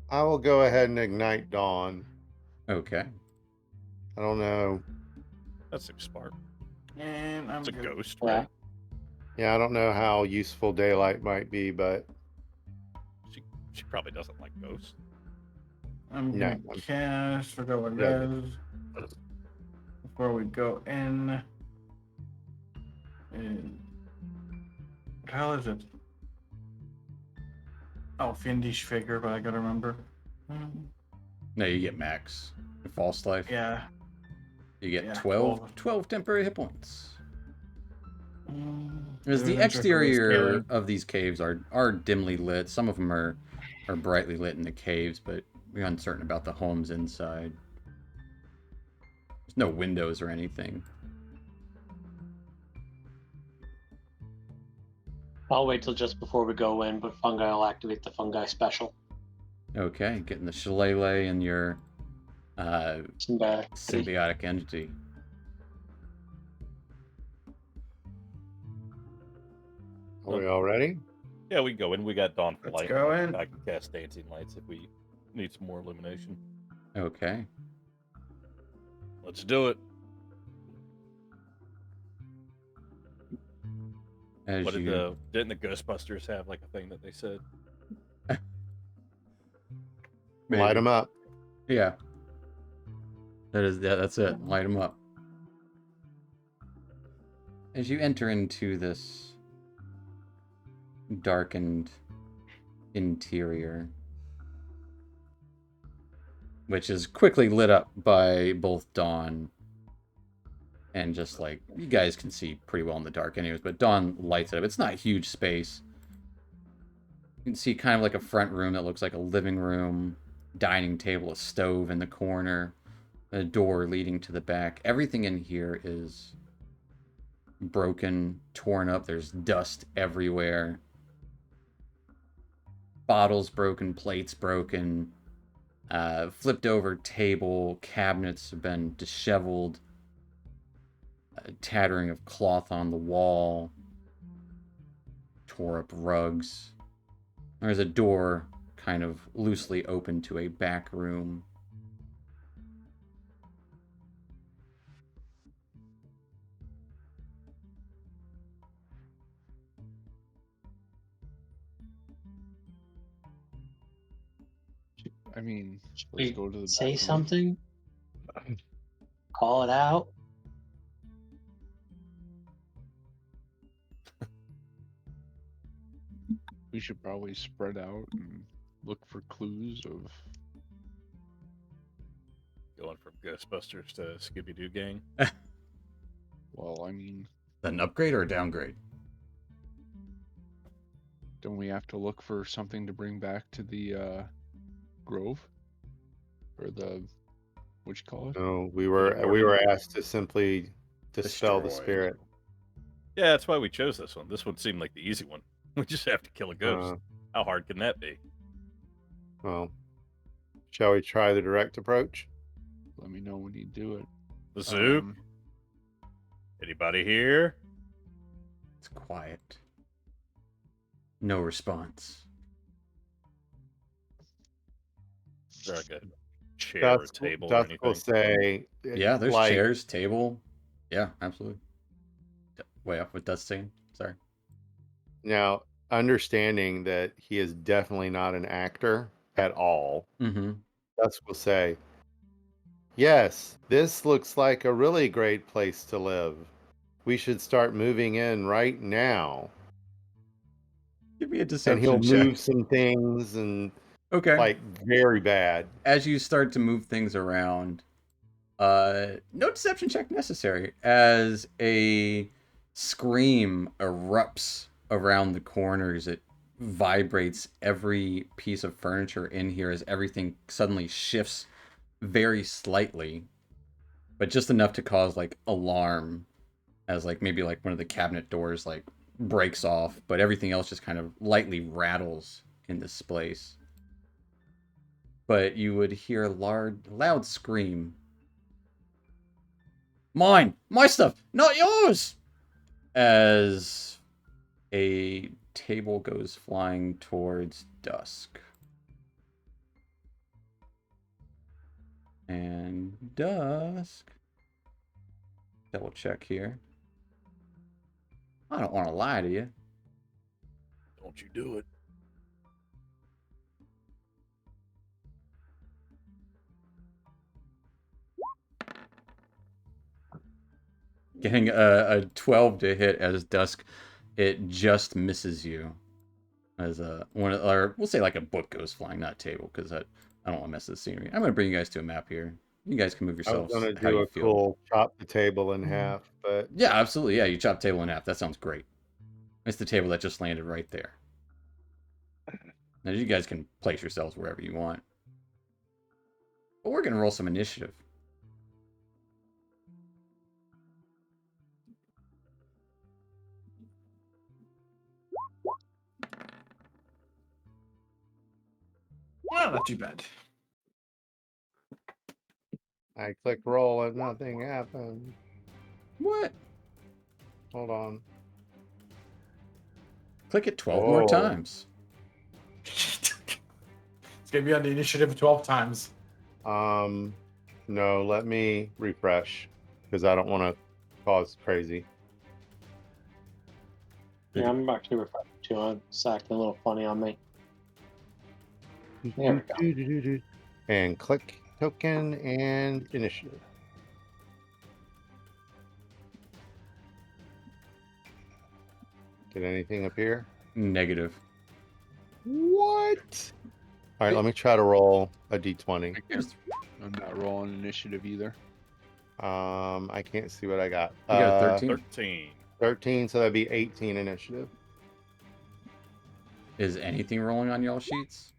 I will go ahead and ignite Dawn. Okay. I don't know. that's a spark? And I'm It's a good. ghost, Yeah. right? Yeah, I don't know how useful daylight might be, but She probably doesn't like ghosts. I'm No, gonna cast forget what it Yeah. is before we go in. And what the hell is it? Oh, Fiendish Figure, but I gotta remember. No, you get max. False life. Yeah. You get yeah, 12 temporary hit points. As the There's interest rate exterior scaling. of these caves are dimly lit. Some of them are brightly lit in the caves, but we're uncertain about the homes inside. There's no windows or anything. I'll wait till just before we go in, but fungi will activate the fungi special. Okay, getting the shillelagh and your Symbiotic. symbiotic entity. are we all ready? Yeah, we can go in. We got Dawn for Let's light. go in. I can cast dancing lights if we need some more illumination. Okay. Let's do it. As What you didn't the Ghostbusters have like a thing that they said? maybe. Light them up. Yeah. That's it. Light them up. As you enter into this darkened interior, which is quickly lit up by both Dawn and just like you guys can see pretty well in the dark anyways, but Dawn lights it up. It's not a huge space. You can see kind of like a front room that looks like a living room, dining table, a stove in the corner, a door leading to the back. Everything in here is broken, torn up. There's dust everywhere. Bottles broken, plates broken, flipped over table, cabinets have been disheveled, tattering of cloth on the wall, tore up rugs. There's a door kind of loosely open to a back room. I mean, Should let's we go to the say back room. something? Call it out? We should probably spread out and look for clues of. Going from Ghostbusters to Scooby Doo Gang. Well, I mean, An upgrade or a downgrade? don't we have to look for something to bring back to the grove, or the what you call it? No, we were asked to simply dispel the Destroy. spirit. Yeah, that's why we chose this one. This one seemed like the easy one. We just have to kill a ghost. How hard can that be? Well, shall we try the direct approach? Let me know when you do it. The soup? Anybody here? It's quiet. No response. Is there like a chair or table or Dusk will anything? say, Yeah, there's like, chairs, table. Yeah, absolutely. Way off with Dust saying. Sorry. Now, understanding that he is definitely not an actor at all, Mm-hmm. Dusk will say, yes, this looks like a really great place to live. We should start moving in right now. Give me a And deception he'll check. move some things and Okay. like very bad. As you start to move things around, no deception check necessary. As a scream erupts around the corners. It vibrates every piece of furniture in here as everything suddenly shifts very slightly, but just enough to cause like alarm, as like maybe like one of the cabinet doors like breaks off, but everything else just kind of lightly rattles in this place. But you would hear a loud scream. Mine! My stuff! Not yours! As a table goes flying towards Dusk. And Dusk. Double check here. I don't want to lie to you. Don't you do it. Getting a 12 to hit as Dusk, it just misses you. As one, or we'll say like a book goes flying, not a table, because I don't want to mess with the scenery. I'm going to bring you guys to a map here. You guys can move I was yourselves gonna how do you a feel. cool chop the table in half, but Yeah, absolutely. Yeah, you chop the table in half. That sounds great. It's the table that just landed right there. Now you guys can place yourselves wherever you want. But we're going to roll some initiative. Well, not too bad. I clicked roll and nothing happened. What? Hold on. Click it 12 more Oh. times. It's gonna be on the initiative 12 times. No, let me refresh because I don't want to cause crazy. Yeah, I'm actually refreshing too. It's acting a little funny on me. There we go. And click token and initiative. Get anything up here? Negative. What? All right, let me try to roll a d20. I'm not rolling initiative either. I can't see what I got. You got a 13. 13. 13, so that'd be 18 initiative. Is anything rolling on y'all sheets?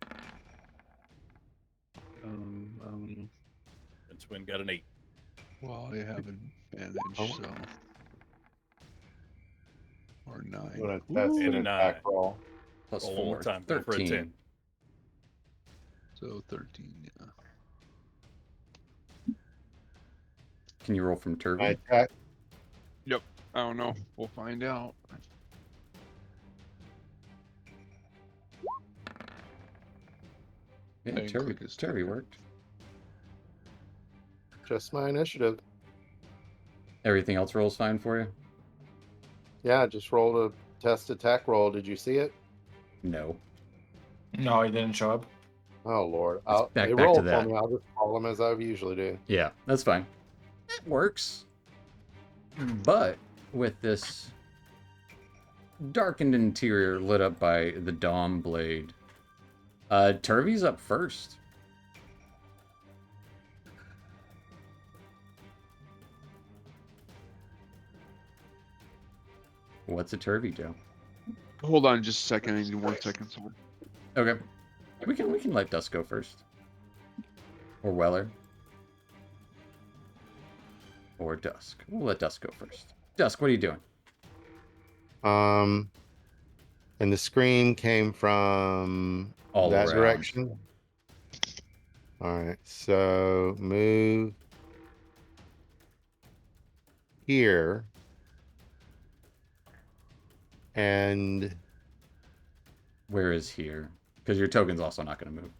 And Swin got an 8. Well, I have an advantage, Oh. so. Or 9. I'm gonna test And an a attack 9. roll. Plus Roll 4. one more time, go for a 10. 13. So 13, yeah. Can you roll from My Turvy? attack. I don't know. We'll find out. Yeah, I didn't Turvy, click his Turvy token. worked. Just my initiative. Everything else rolls fine for you? Yeah, just rolled a test attack roll. Did you see it? No. No, he didn't show up. Oh Lord! back They to rolled for that. me. I'll just call them as I usually do. Yeah, that's fine. That works. But with this darkened interior lit up by the Dawn Blade, Turvy's up first. What's a Turvy do? Hold on just a second. I need 1 second. So Okay. We can let Dusk go first. Or Weller. Or Dusk. We'll let Dusk go first. Dusk, what are you doing? And the scream came from All that around. direction. All right, so move here, and Where is here? Because your token's also not going to move.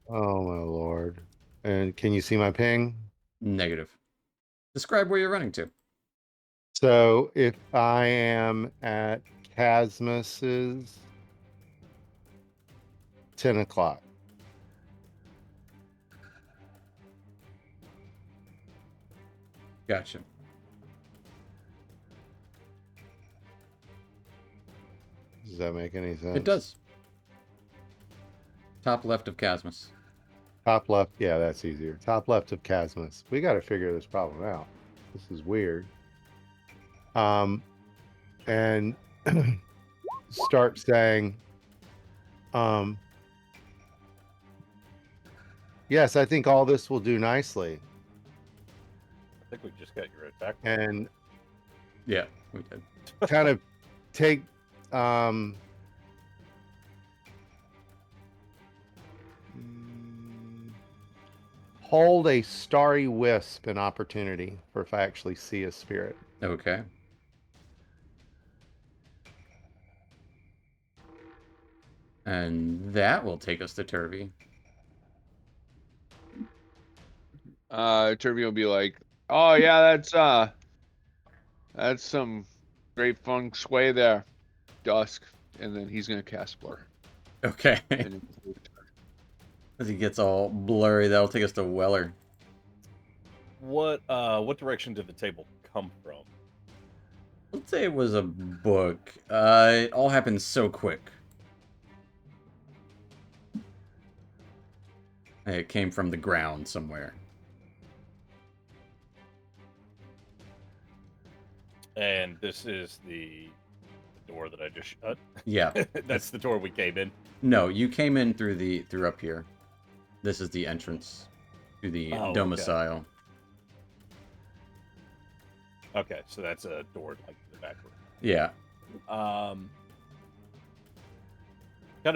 oh my Lord! And can you see my ping? Negative. Describe where you're running to. So if I am at Casmus's 10 o'clock. Gotcha. Does that make any sense? It does. Top left of Casmus. Top left, yeah, that's easier. Top left of Casmus. We got to figure this problem out. This is weird. and start saying, yes, I think all this will do nicely. I think we just got your attack. And Yeah, we did. kind of take hold a starry wisp an opportunity for if I actually see a spirit. Okay. And that will take us to Turvy. Turvy will be like, "Oh yeah, that's some great feng shui there, Dusk," and then he's gonna cast Blur. Okay. And As he gets all blurry, that'll take us to Weller. What direction did the table come from? Let's say it was a book. It all happened so quick. It came from the ground somewhere. And this is the door that I just shut. Yeah. That's the door we came in. No, you came in through up here. This is the entrance to the Oh, okay. domicile. Okay, so that's a door like the back room. Yeah. Kind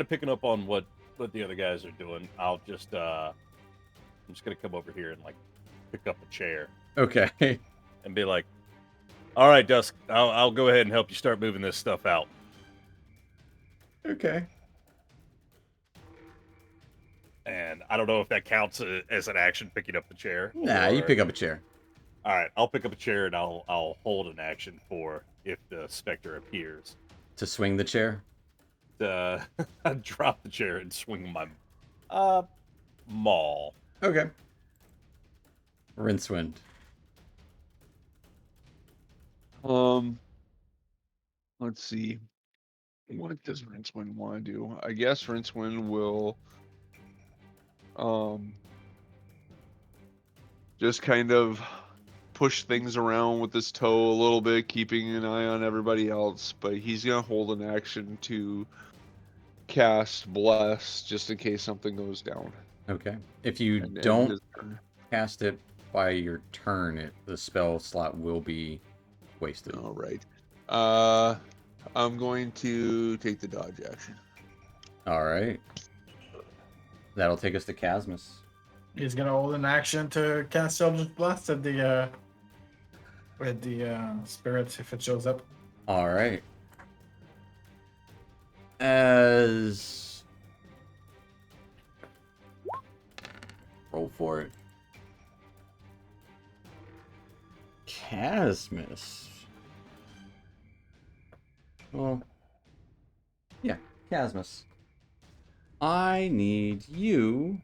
of picking up on what the other guys are doing. I'm just gonna come over here and like pick up a chair Okay. and be like, "All right, Dusk, I'll go ahead and help you start moving this stuff out." Okay. And I don't know if that counts as an action picking up the chair. Nah, you or- pick up a chair. All right, I'll pick up a chair and I'll hold an action for if the specter appears. To swing the chair? I drop the chair and swing my maul. Okay. Rincewind. let's see. What does Rincewind want to do? I guess Rincewind will just kind of push things around with his toe a little bit, keeping an eye on everybody else, but he's gonna hold an action to cast Bless just in case something goes down. Okay. If you And end don't his turn. cast it by your turn, the spell slot will be wasted. All right. I'm going to take the dodge action. All right. That'll take us to Casmus. He's gonna hold an action to cast Eldritch Blast at the spirits if it shows up. All right. As roll for it. Casmus. Well, yeah, Casmus. I need you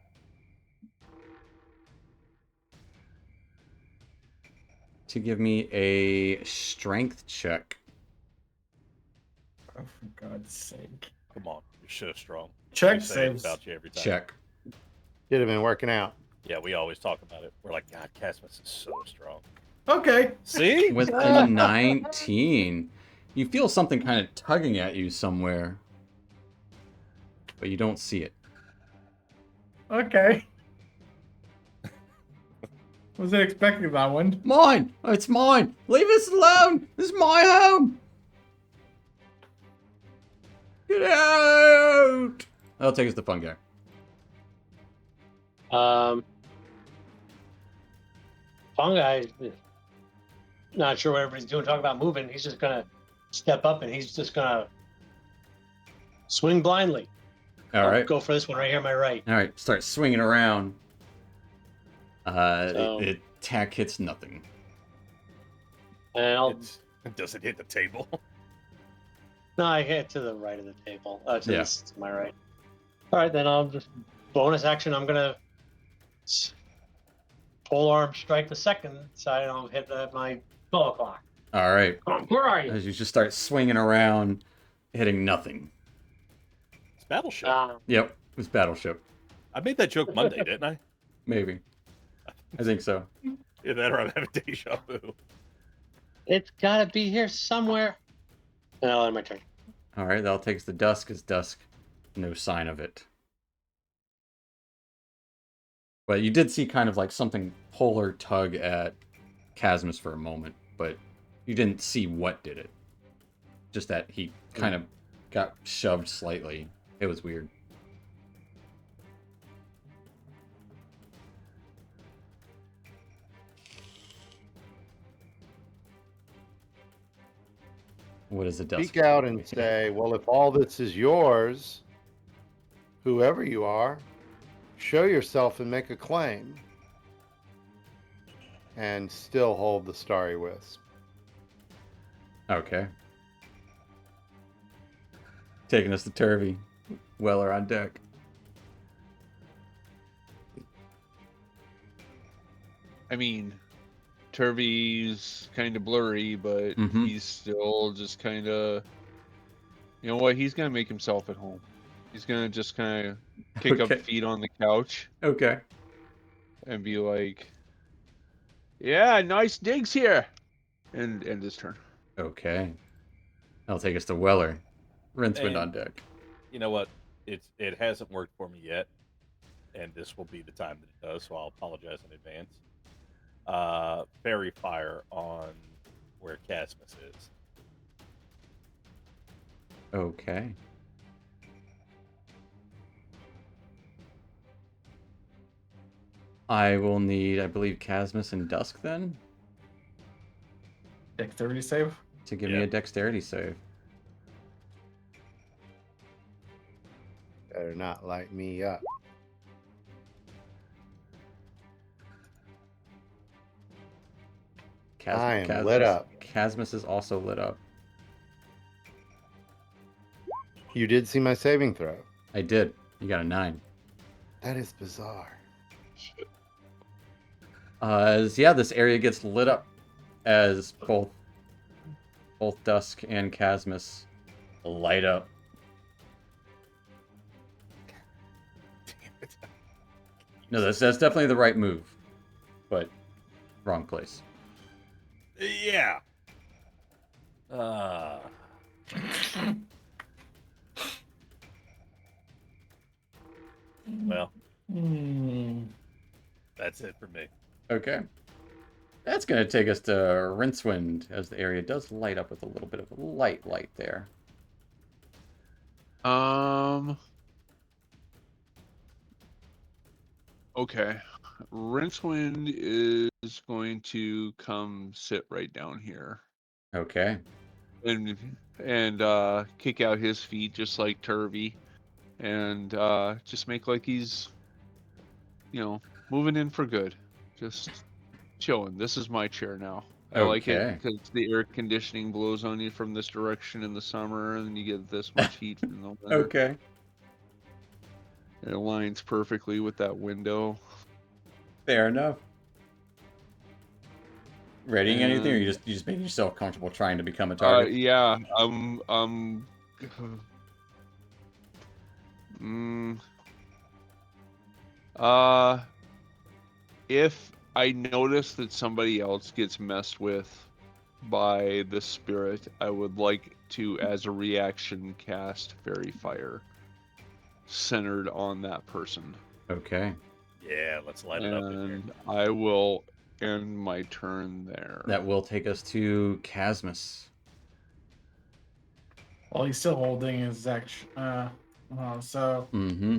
to give me a strength check. Oh, for God's sake! Come on, you're so strong. Check We say it saves. about you every time. Check. Should have been working out. Yeah, we always talk about it. We're like, God, Casmus is so strong. Okay. See? With a 19. You feel something kind of tugging at you somewhere, but you don't see it. Okay. Wasn't expecting that one. Mine! It's mine! Leave us alone! This is my home! Get out! That'll take us to Fungi. Fungi, not sure what everybody's doing. Talking about moving, he's just gonna step up and he's just gonna swing blindly. All right. Go for this one right here, on my right. All right. Start swinging around. So- It attack hits nothing. And I'll It doesn't hit the table. no, I hit to the right of the table. To Yeah. this, to my right. All right, then I'll just bonus action. I'm gonna pole arm strike the second side, and I'll hit my 12 o'clock. All right. Come on, where are you? As you just start swinging around, hitting nothing. It's Battleship. Yep. It was Battleship. I made that joke Monday, didn't I? Maybe. I think so. Either that or I'm having deja vu. It's gotta be here somewhere. No, my turn. All right, that'll take us to dusk. Is dusk? No sign of it. But you did see kind of like something pull or tug at Casmus for a moment, but you didn't see what did it. Just that he kind of got shoved slightly. It was weird. What is a dusk? Speak out and say, well, if all this is yours, whoever you are, show yourself and make a claim. And still hold the Starry Wisp. Okay. Taking us to Turvy. Weller on deck. I mean, Turvey's kind of blurry, but Mhm. he's still just kind of. You know what? He's gonna make himself at home. He's gonna just kind of kick Okay. up feet on the couch Okay. and be like, "Yeah, nice digs here," and end his turn. Okay. That'll take us to Weller. Rincewind And- on deck. You know what? It hasn't worked for me yet, and this will be the time that it does. So I'll apologize in advance. Fairy fire on where Casmus is. Okay. I will need, I believe, Casmus and Dusk then Dexterity save. to give me Yeah. a dexterity save. Better not light me up. I am lit up. Casmus is also lit up. You did see my saving throw. I did. You got a 9. That is bizarre. Yeah, this area gets lit up as both Dusk and Casmus light up. No, that's definitely the right move, but wrong place. Yeah. Well, that's it for me. Okay. That's going to take us to Rincewind, as the area does light up with a little bit of a light there. Okay. Rincewind is going to come sit right down here Okay. and kick out his feet just like Turvy, and just make like he's, moving in for good, just chilling. This is my chair now. I like Okay. it because the air conditioning blows on you from this direction in the summer, and you get this much heat from the winter. Okay. It aligns perfectly with that window. Fair enough. Readying anything, or you just making yourself comfortable trying to become a target? Yeah. If I notice that somebody else gets messed with by the spirit, I would like to, as a reaction, cast Fairy Fire centered on that person. Okay. Yeah, let's light it up in here. And I will end my turn there. That will take us to Casmus. Well, he's still holding his action. So. Mm-hmm.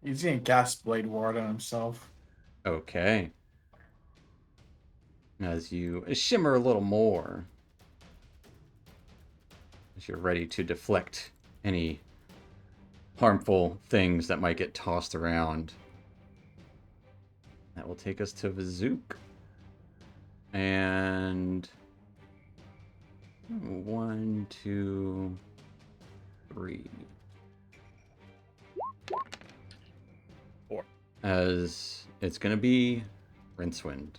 He's getting cast Blade Ward on himself. Okay. As you shimmer a little more, as you're ready to deflect any harmful things that might get tossed around. That will take us to Vazuk. And 1, 2, 3. 4. As it's going to be Rincewind.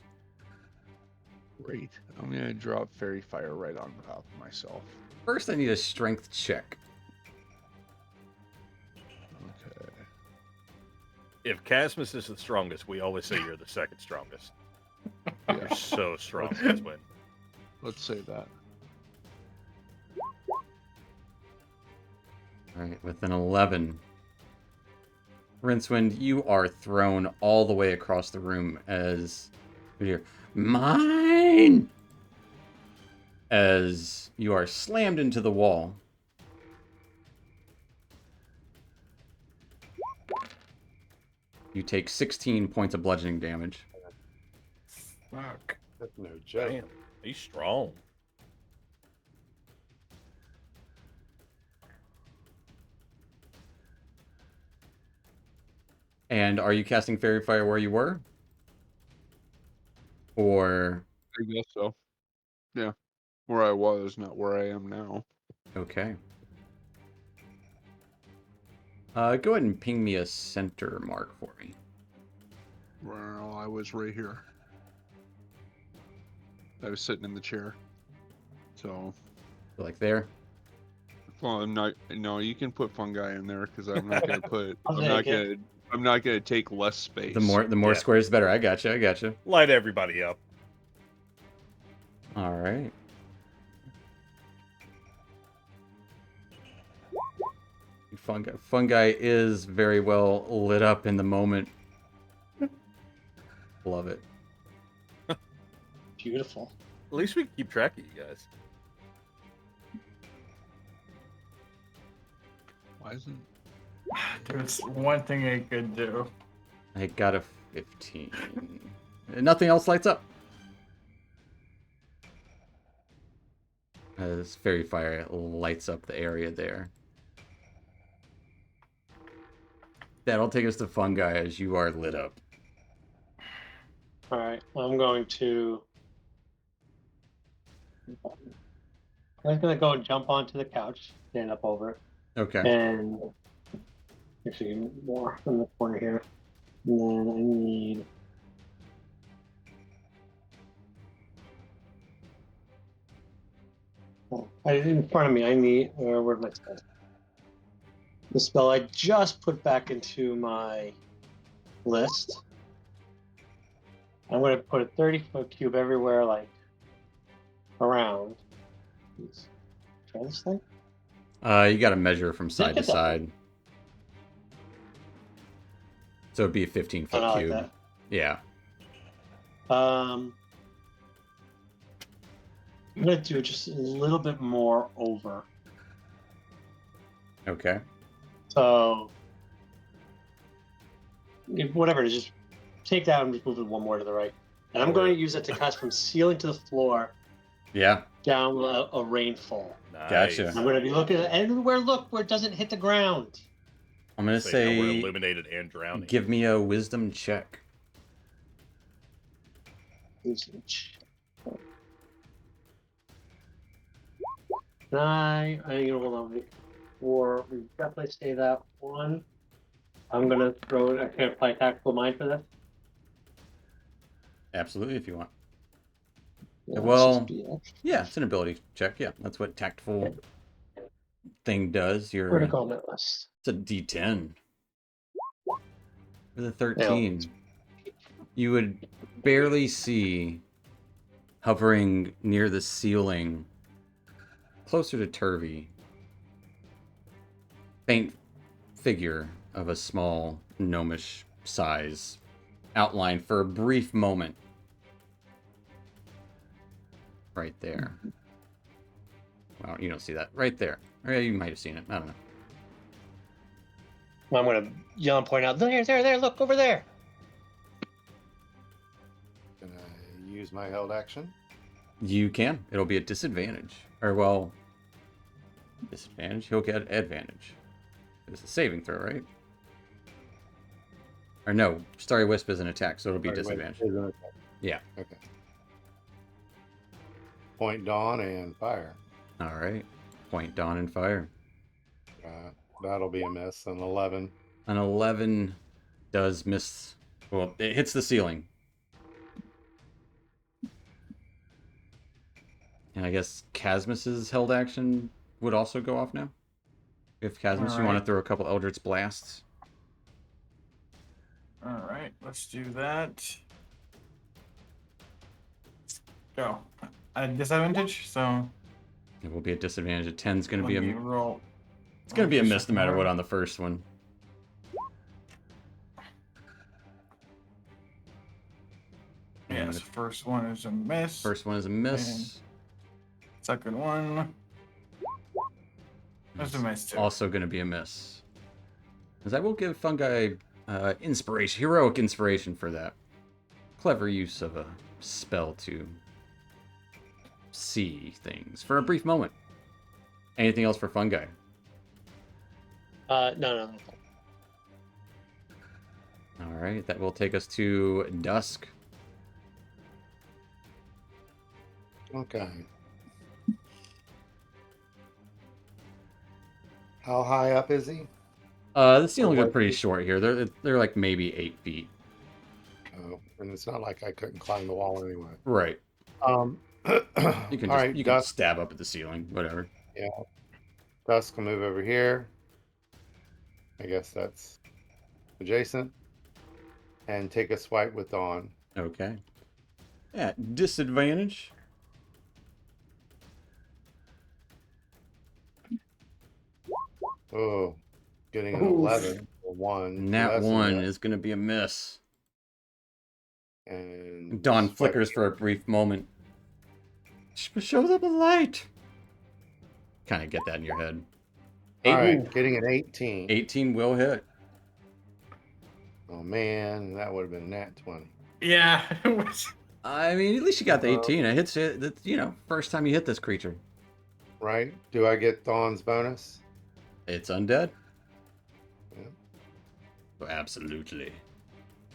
Great. I'm going to drop Fairy Fire right on top of myself. First, I need a strength check. Okay. If Casmus is the strongest, we always say you're the second strongest. You're so strong, Rincewind. Let's say that. All right, with an 11. Rincewind, you are thrown all the way across the room as you hear, mine! As you are slammed into the wall. You take 16 points of bludgeoning damage. Fuck. That's no joke. Damn, he's strong. And are you casting Fairy Fire where you were? Or... I guess so. Yeah. Where I was, not where I am now. Okay. Go ahead and ping me a center mark for me. Well, I was right here. I was sitting in the chair. So, So like there. well, I'm not. No, you can put fungi in there because I'm not gonna put. I'll I'm not take it. gonna. I'm not gonna take less space. The more Yeah. squares, the better. I gotcha. Light everybody up. All right. Fungi is very well lit up in the moment. Love it. Beautiful. At least we can keep track of you guys. Why isn't? There's one thing I could do. I got a 15. Nothing else lights up. As Fairy Fire lights up the area there. That'll take us to Fungi as you are lit up. All right, I'm going to. I'm gonna go jump onto the couch, stand up over it, Okay. and actually more in the corner here. And then I need. Oh, in front of me, I need. Where's my spell? The spell I just put back into my list. I'm going to put a 30-foot cube everywhere, like around. Let's try this thing. You got to measure from side to it that way. side. So it'd be a 15-foot like cube. that. Yeah. I'm going to do just a little bit more over. Okay. So, whatever, just take that and just move it one more to the right. And I'm going to use it to cast from ceiling to the floor Yeah. down a rainfall. Nice. Gotcha. I'm going to be looking at anywhere, where it doesn't hit the ground. I'm going to So now we're say, illuminated and drowning. give me a wisdom check. I hold on before we definitely say that one. I'm gonna throw it. I can apply tactical mind for this. Absolutely, if you want. Yeah, Well, let's just be extra. Yeah, it's an ability check. Yeah, that's what tactful thing does. Where to You're go on that list? it's a D10 with a 13. You would barely see hovering near the ceiling, closer to Turvy, faint figure of a small gnomish size outlined for a brief moment. Right there. Well, you don't see that. Right there. Or yeah, you might have seen it. I don't know. I'm gonna yell and point out. There! Look over there. Can I use my held action? You can. It'll be a disadvantage. Or, well, disadvantage. He'll get advantage. It's a saving throw, right? Or no, Starry Wisp is an attack, so it'll be Sorry, wait, disadvantage. is it okay? Yeah. Okay. Point dawn and fire. All right. Point dawn and fire. That'll be a miss. An 11. An 11 does miss. Well, it hits the ceiling. And I guess Casmus's held action would also go off now. If Casmus, you want to Alright. throw a couple Eldritch Blasts. All right, let's do that. Go. at a disadvantage, so It will be a disadvantage. A 10's going to be let me a. roll. It's going to be a Okay, miss no matter what second on the first one. And Yes, the first one is a miss. first one is a miss. Second one. That's a miss too. Also going to be a miss. As I will give Fungi inspiration, heroic inspiration for that. Clever use of a spell to see things for a brief moment. Anything else for Fungi? No. All right, that will take us to Dusk. Okay. How high up is he? The ceilings are what pretty feet? short here. They're like maybe 8 feet. Oh, and it's not like I couldn't climb the wall anyway. Right. All You can right, you can Dusk. stab up at the ceiling, whatever. Yeah. Dusk will move over here. I guess that's adjacent. And take a swipe with Dawn. Okay. At disadvantage. Oh, getting an Oof. 11 or 1. And that one is going to be a miss. And Dawn swipe flickers for a brief moment. Show them a light. Kind of get that in your head. All right, getting an 18. 18 will hit. Oh man, that would have been nat 20. Yeah. I mean, at least you got the 18. It hits it. You know, first time you hit this creature. Right? Do I get Dawn's bonus? It's undead. Yeah. Oh, absolutely.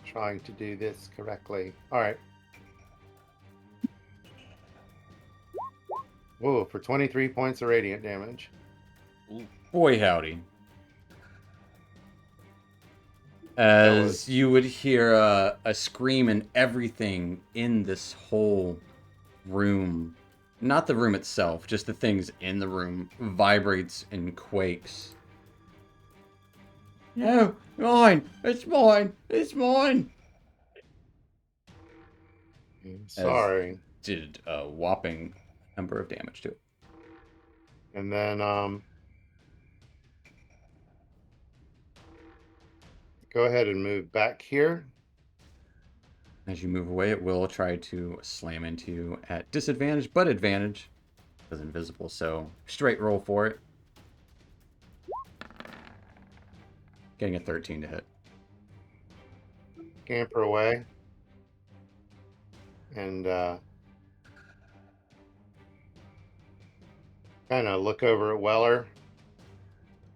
Trying to do this correctly. All right. Whoa, for 23 points of radiant damage. Boy, howdy. As was- you would hear a scream, and everything in this whole room, not the room itself, just the things in the room, vibrates and quakes. No, mine! It's mine! It's mine! Sorry. Did a whopping number of damage to it. And then go ahead and move back here. As you move away, it will try to slam into you at disadvantage, but advantage. It's invisible, so straight roll for it. Getting a 13 to hit. Scamper away. And kind of look over at Weller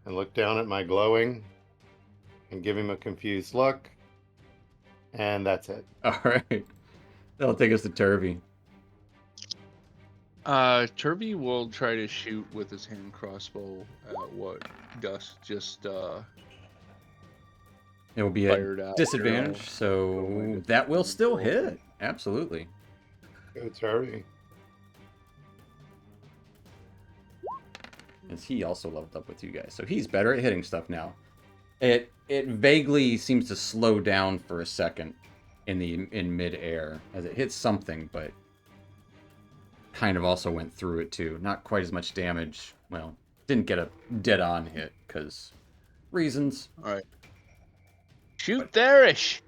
and look down at my glowing and give him a confused look. And that's it. All right. That'll take us to Turvy. Turvy will try to shoot with his hand crossbow at what Dusk just It will be fired a out. disadvantage, so that will still hit. Absolutely. Go Turvy. As he also leveled up with you guys, so he's better at hitting stuff now. It vaguely seems to slow down for a second in midair as it hits something, but kind of also went through it too. Not quite as much damage. Well, didn't get a dead-on hit because reasons. All right. Shoot Therish!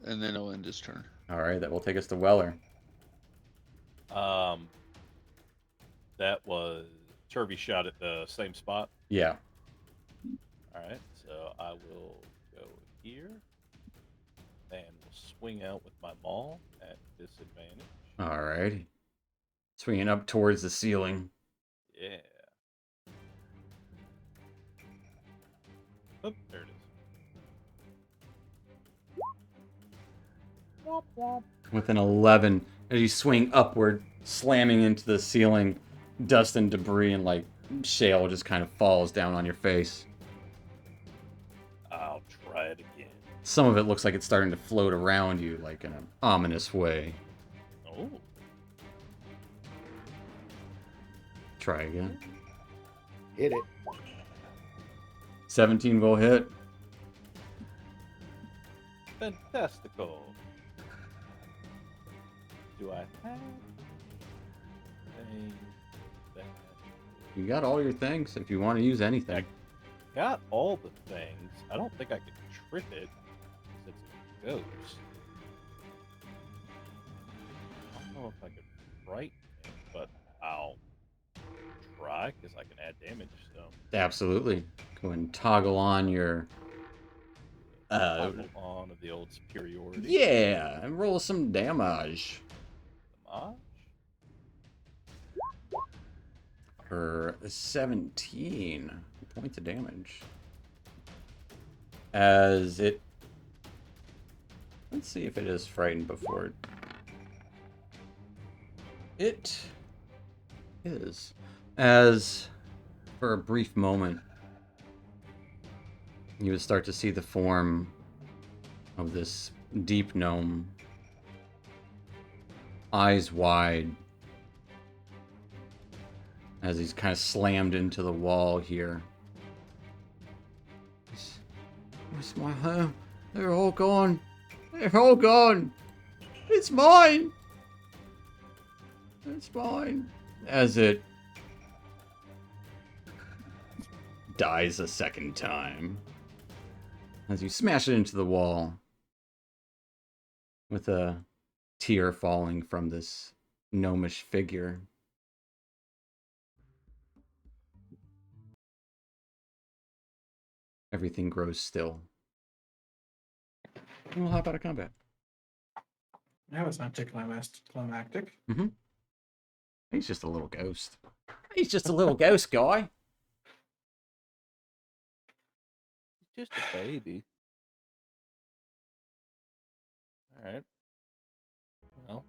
And then he'll end his turn. All right, that will take us to Weller. That was Turvy shot at the same spot. Yeah. All right, so I will go here and will swing out with my maul at disadvantage. All right. Swinging up towards the ceiling. Yeah. Oh, there it is. With an 11, as you swing upward, slamming into the ceiling, dust and debris and like shale just kind of falls down on your face. I'll try it again. Some of it looks like it's starting to float around you, like in an ominous way. Oh, Try again. Hit it. 17 will hit. fantastical. Do I have? that. You got all your things if you want to use anything. Got all the things. I don't think I can trip it since it goes. I don't know if I can frighten it, but I'll try because I can add damage. So Absolutely. Go and toggle on your. toggle on of the old superiority. Yeah, and roll some damage. Damage? For 17 points of damage. As it. Let's see if it is frightened before. It is. As for a brief moment, you would start to see the form of this deep gnome, eyes wide, as he's kind of slammed into the wall here. Where's my home? They're all gone. They're all gone. It's mine. It's mine. As it dies a second time. As you smash it into the wall. With a tear falling from this gnomish figure. Everything grows still. And we'll hop out of combat. That was anticlimactic. He's just a little ghost. He's just a little ghost guy. Just a baby. Alright. Well,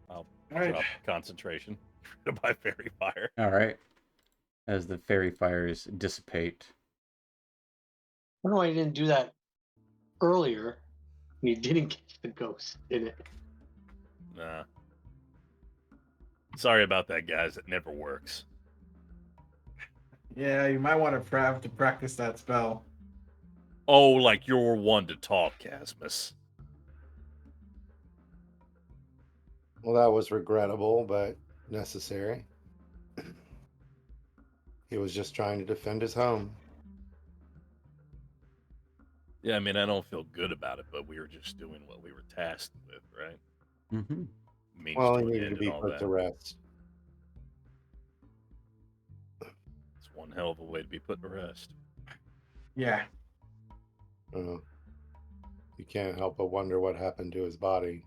I'll All right. drop concentration to my fairy fire. All right. As the fairy fires dissipate. I don't know why you didn't do that earlier. You didn't catch the ghost in it. Nah. Sorry about that, guys. It never works. Yeah, you might want to have to practice that spell. Oh, like you're one to talk, Casmus. Well, that was regrettable, but necessary. He was just trying to defend his home. Yeah, I mean, I don't feel good about it, but we were just doing what we were tasked with, right? Mm-hmm. Means Well, to he an needed end to be and all put that. to rest. It's one hell of a way to be put to rest. Yeah. You can't help but wonder what happened to his body.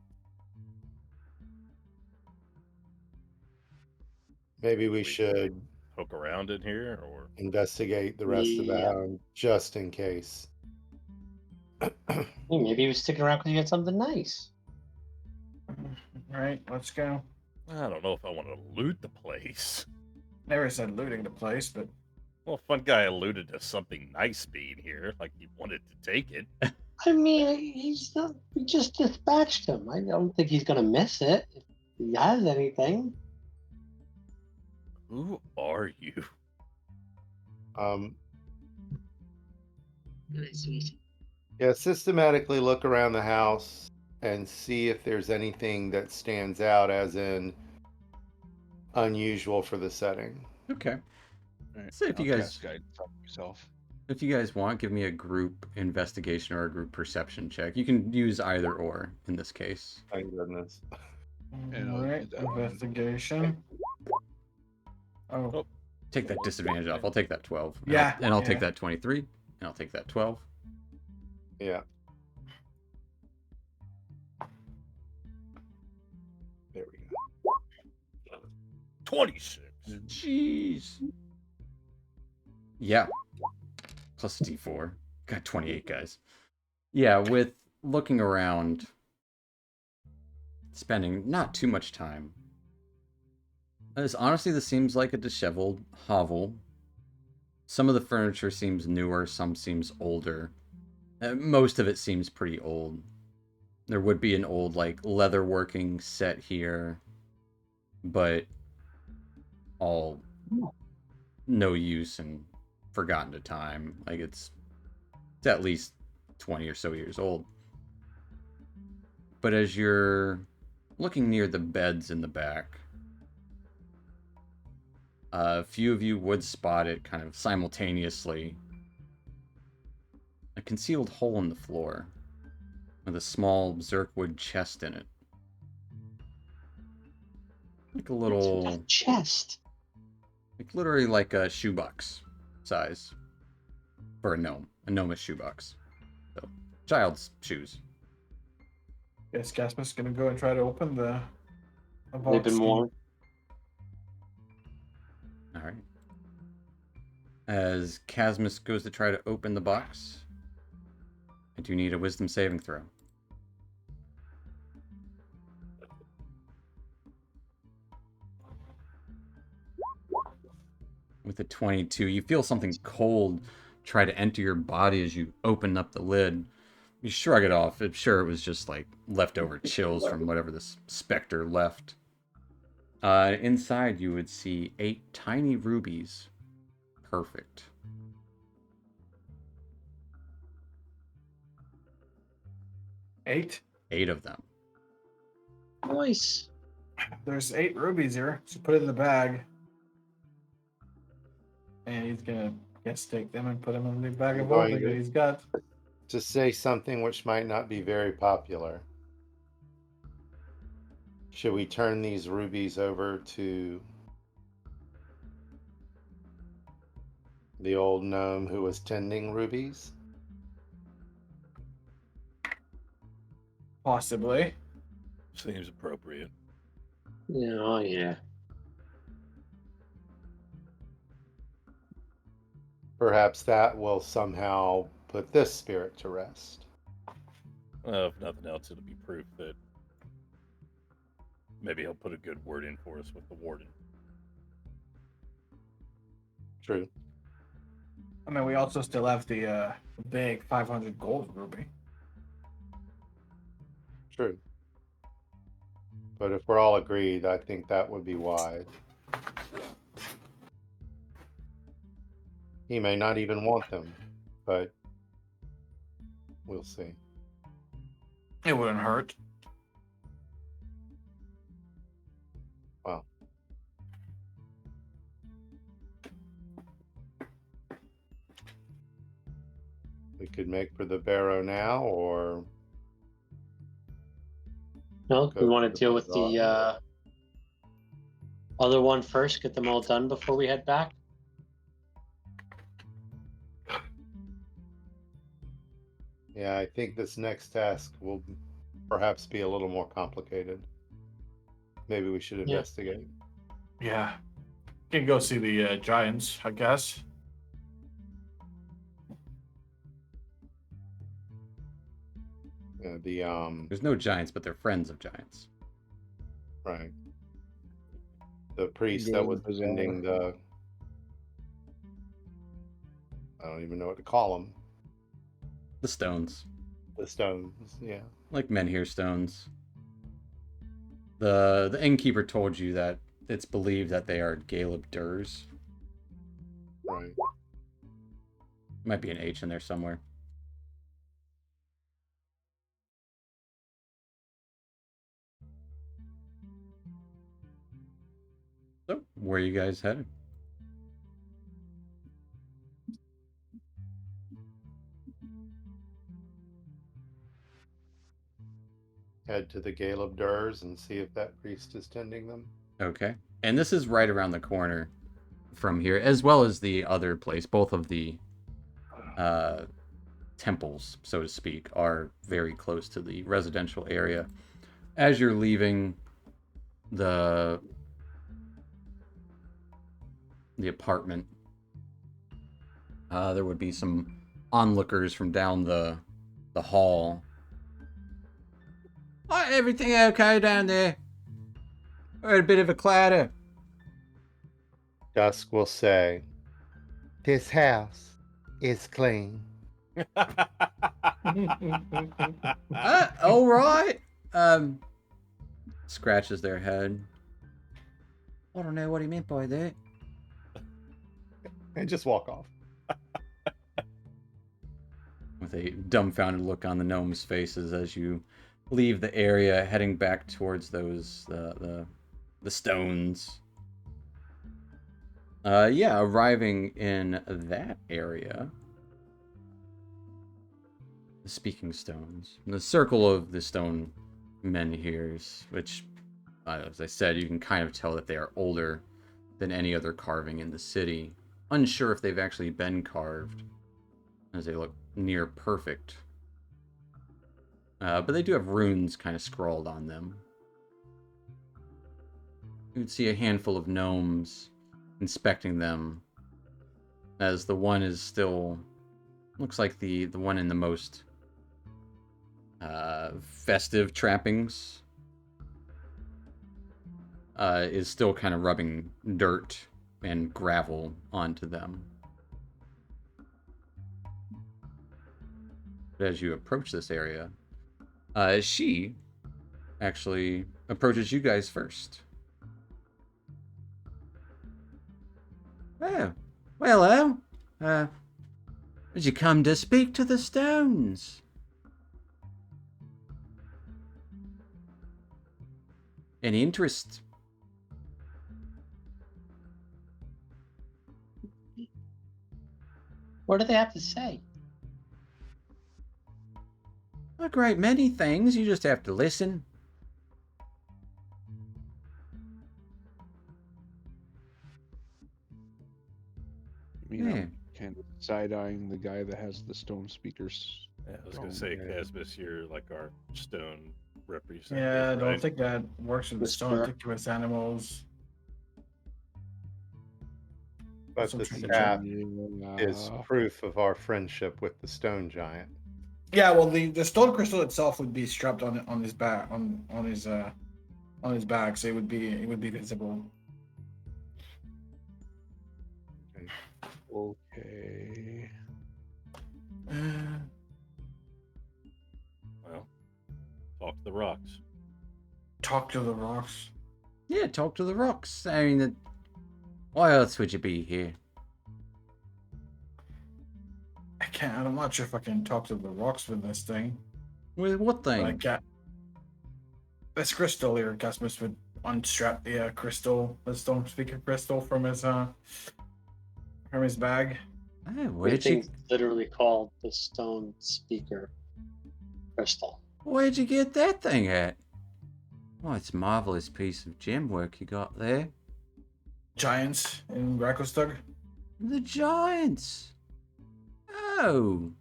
Maybe we should Poke around in here, or investigate the rest of the Yeah. hound just in case. Hey, maybe he was sticking around because he had something nice. All right, let's go. I don't know if I want to loot the place. Never said looting the place, but Well, fun guy alluded to something nice being here, like he wanted to take it. I mean, he's not. We just dispatched him. I don't think he's gonna miss it if he has anything. Who are you? Yeah, systematically look around the house and see if there's anything that stands out as in unusual for the setting. Okay. Alright, So if you I'll guys- cast guidance on yourself. If you guys want, give me a group investigation or a group perception check. You can use either or in this case. Thank goodness. And all I'll right, do that one. investigation. Oh, Take that disadvantage off. I'll take that 12. And Yeah, I'll take yeah. that 23. And I'll take that 12. Yeah. There we go. 26. Jeez. Yeah. Plus a D4. Got 28, guys. Yeah, with looking around, spending not too much time. As honestly, this seems like a disheveled hovel. Some of the furniture seems newer, some seems older. Most of it seems pretty old. There would be an old, like, leatherworking set here, but all no use and forgotten to time. Like, it's at least 20 or so years old. But as you're looking near the beds in the back, A few of you would spot it kind of simultaneously. A concealed hole in the floor with a small Zerkwood chest in it. Like a little, chest. like literally like a shoebox size for a gnome. A gnomish shoebox. So, child's shoes. Guess Casmus gonna go and try to open the They've box. been warned. All right. As Casmus goes to try to open the box, I do need a wisdom saving throw. With a 22, you feel something cold try to enter your body as you open up the lid. You shrug it off. I'm sure it was just like leftover chills from whatever this specter left. Inside, you would see 8 tiny rubies. Perfect. Eight. 8 of them. Nice. There's 8 rubies here. So put it in the bag. And he's gonna guess take them and put them in the bag of Going holding to- that he's got. To say something which might not be very popular. Should we turn these rubies over to the old gnome who was tending rubies? Possibly. Seems appropriate. Yeah, oh yeah. Perhaps that will somehow put this spirit to rest. If nothing else, it'll be proof that maybe he'll put a good word in for us with the warden. True. I mean, we also still have the big 500 gold ruby. True. But if we're all agreed, I think that would be wise. He may not even want them, but we'll see. It wouldn't hurt. Well, we could make for the barrow now, or No, Go we want to to the deal with the bazaar. other one first. Get them all done before we head back. yeah, I think this next task will perhaps be a little more complicated. Maybe we should investigate. Yeah. Can go see the giants, I guess. There's no giants, but they're friends of giants. Right. The priest Go that to was the bazaar. tending the. I don't even know what to call them. The stones. The stones, yeah. Like menhir stones. The innkeeper told you that it's believed that they are Galeb Durs. Right. Might be an H in there somewhere. So, where are you guys headed? Head to the Galeb Durs and see if that priest is tending them. Okay. And this is right around the corner from here, as well as the other place. Both of the temples, so to speak, are very close to the residential area. As you're leaving the apartment, there would be some onlookers from down the hall. Oh, everything okay down there? We're a bit of a clatter. Dusk will say, "This house is clean." All right. Scratches their head. I don't know what he meant by that. And just walk off. With a dumbfounded look on the gnomes' faces as you leave the area, heading back towards those the stones. Yeah, arriving in that area. The speaking stones. The circle of the stone men here, which, as I said, you can kind of tell that they are older than any other carving in the city. Unsure if they've actually been carved, as they look near perfect. But they do have runes kind of scrawled on them. You can see a handful of gnomes inspecting them, as the one is still, looks like the one in the most festive trappings is still kind of rubbing dirt and gravel onto them. But as you approach this area, she actually approaches you guys first. Oh, well, hello. Did you come to speak to the stones? Any interest? What do they have to say? A great many things. You just have to listen. I mean, I'm kind of side-eyeing the guy that has the stone speakers. Yeah, I was gonna say, Casmus, you're like our stone representative. Yeah, I don't right? think that works with the stone. I Whisper. think with animals. But Some the tradition. staff Yeah. is proof of our friendship with the stone giant. Yeah, well, the stone crystal itself would be strapped on his back on his back, so it would be visible. Okay. Well, talk to the rocks. Talk to the rocks. Yeah, talk to the rocks. I mean, why else would you be here? I can't. I'm not sure if I can talk to the rocks with this thing. With what But I thing? can't. This crystal here, Casmus would unstrap the crystal, the stone speaker crystal from his bag. Oh, The where'd you thing's literally called the stone speaker crystal. where'd you get that thing at? Oh, it's a marvelous piece of gem work you got there. Giants in Grakostug. The giants. Oh,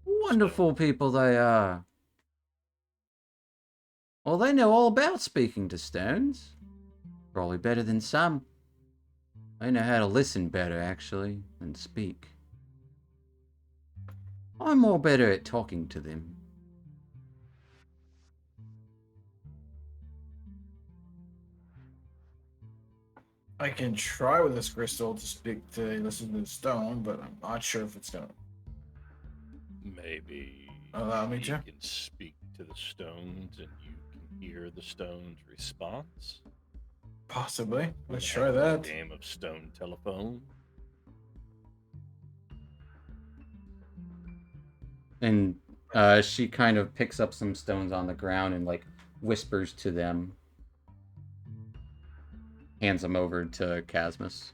wonderful people they are. Well, they know all about speaking to stones. Probably better than some. They know how to listen better, actually, than speak. I'm more better at talking to them. I can try with this crystal to listen to the stone, but I'm not sure if it's gonna. Maybe Allow me you to? can speak to the stones and you can hear the stones' response. Possibly. Let's Have try a little that. game of stone telephone. And she kind of picks up some stones on the ground and like whispers to them. Hands them over to Casmus.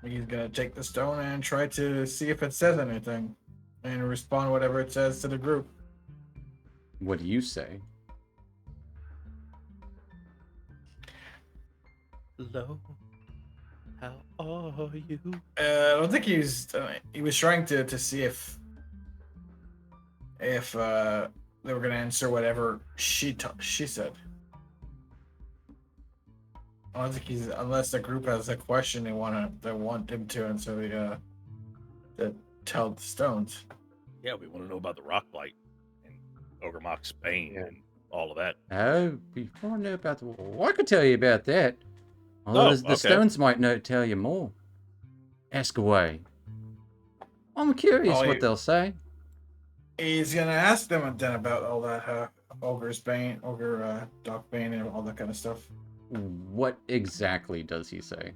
He's gonna take the stone and try to see if it says anything, and respond whatever it says to the group. What do you say? Hello. How are you? I don't think he was trying to see if they were gonna answer whatever she said. I don't think he's, unless the group has a question they want him to answer the tell the stones. Yeah, we want to know about the rock blight and Ogremok's Bane Yeah. and all of that. Oh, before I know about the well, I could tell you about that. Although Oh, the okay. stones might not tell you more. Ask away. I'm curious Oh, what you- they'll say. He's gonna ask them then about all that ogre Doc Bane, and all that kind of stuff. What exactly does he say?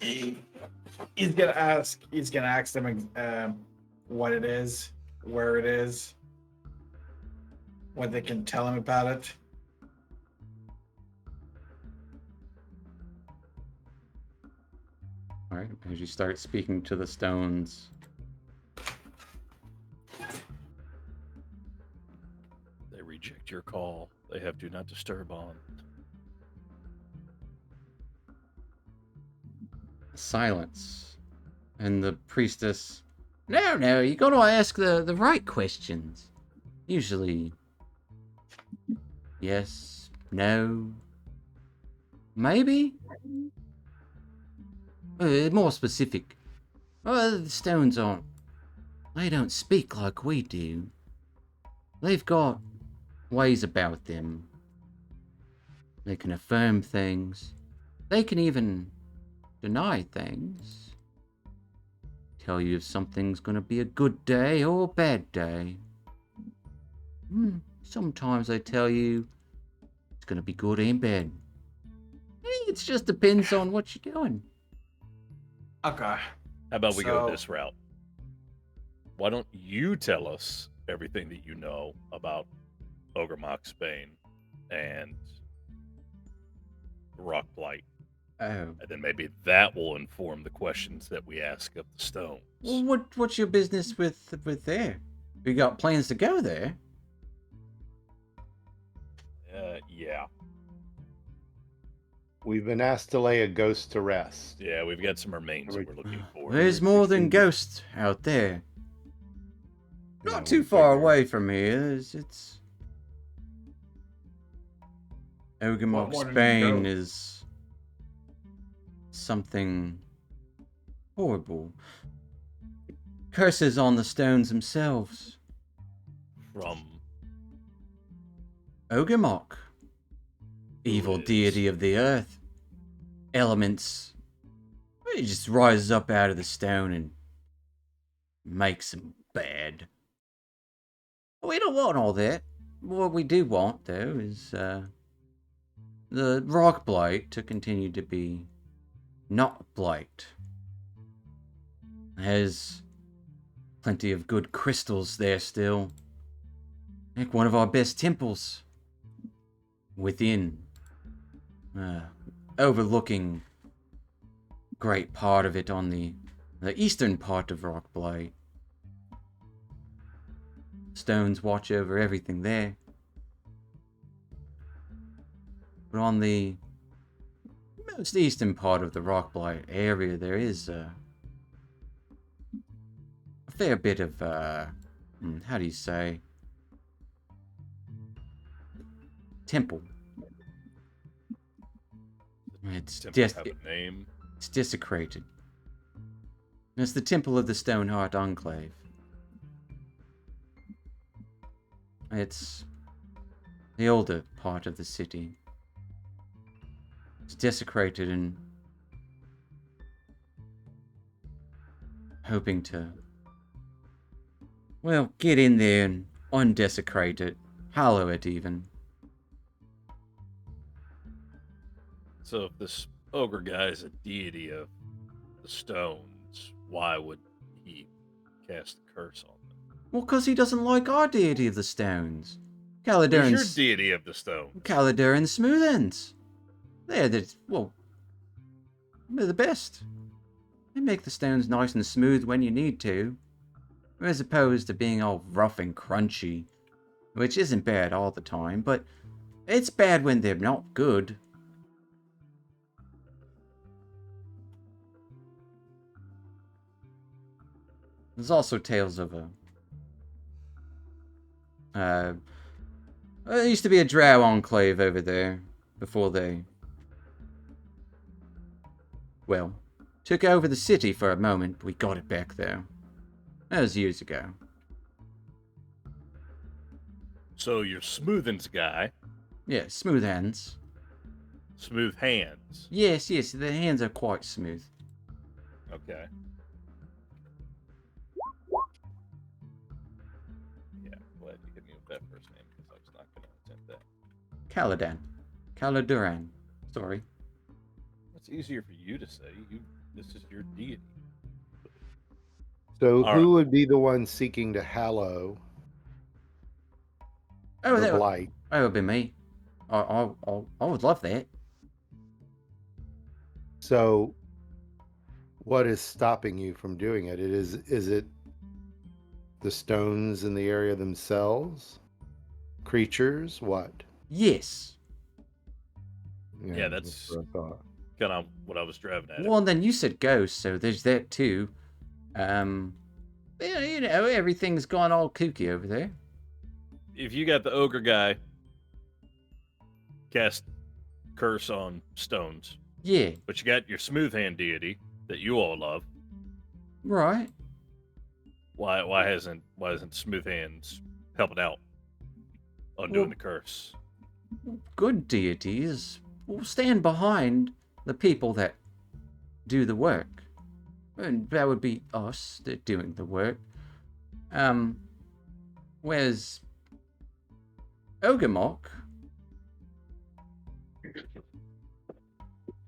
He's gonna ask them what it is, where it is, what they can tell him about it. All right, as you start speaking to the stones, They reject your call. They have do not disturb on. silence, and the priestess. No, you got to ask the right questions. Usually, yes, no, maybe. More specific. The stones aren't. They don't speak like we do. They've got ways about them. They can affirm things. They can even deny things. Tell you if something's gonna be a good day or a bad day. Sometimes they tell you it's gonna be good and bad. It just depends on what you're doing. Okay. How about we go So- this route? Why don't you tell us everything that you know about Ogremok, Spain, and Rock Blight? Oh. And then maybe that will inform the questions that we ask of the stones. Well, what's your business with there? We got plans to go there. Yeah. We've been asked to lay a ghost to rest. Yeah, we've got some remains that we're looking for. There's more than ghosts out there. Yeah, Not we too far figured. away from here. It's Ogamok, more than Spain ghosts? is something horrible. Curses on the stones themselves. From Ogamok, evil is- deity of the earth. Elements. It just rises up out of the stone and makes them bad. We don't want all that. What we do want, though, is the rock blight to continue to be not blight. There's plenty of good crystals there still. Like one of our best temples. Within. Overlooking great part of it on the eastern part of Rock Blight. Stones watch over everything there. But on the most eastern part of the Rock Blight area, there is a fair bit of, how do you say? Temple. It's temple just have a name. it's desecrated. It's the Temple of the Stoneheart Enclave. It's the older part of the city. It's desecrated and hoping to, well, get in there and undesecrate it, hallow it even. So if this ogre guy is a deity of the stones, why would he cast a curse on them? Well, because he doesn't like our deity of the stones. Who's your Caladuran's deity of the stones? Caladuran's smooth ends. They're the best. They make the stones nice and smooth when you need to, as opposed to being all rough and crunchy, which isn't bad all the time, but it's bad when they're not good. There's also tales of there used to be a drow enclave over there before they, well, took over the city for a moment. We got it back though. That was years ago. So your smoothens guy, Yeah, smooth hands. smooth hands. Yes, the hands are quite smooth. Okay. Yeah, glad you hit me with that first name because I was not going to attempt that. Caladan. Caladuran. Sorry. It's easier for you to say. This is your deity. So All who would be the one seeking to hallow Oh, the that blight? would be me. I would love that. So What is stopping you from doing it? Is it the stones in the area themselves? Creatures? What? Yes. Yeah, that's what I thought. kind of what I was driving at. Well, and then you said ghosts, so there's that too. Yeah, you know, everything's gone all kooky over there. If you got the ogre guy cast curse on stones, Yeah, but you got your smooth hand deity that you all love, right. why hasn't smooth hands helping out undoing Well- the curse? Good deities will stand behind the people that do the work. And that would be us that doing the work. Whereas Ogamok,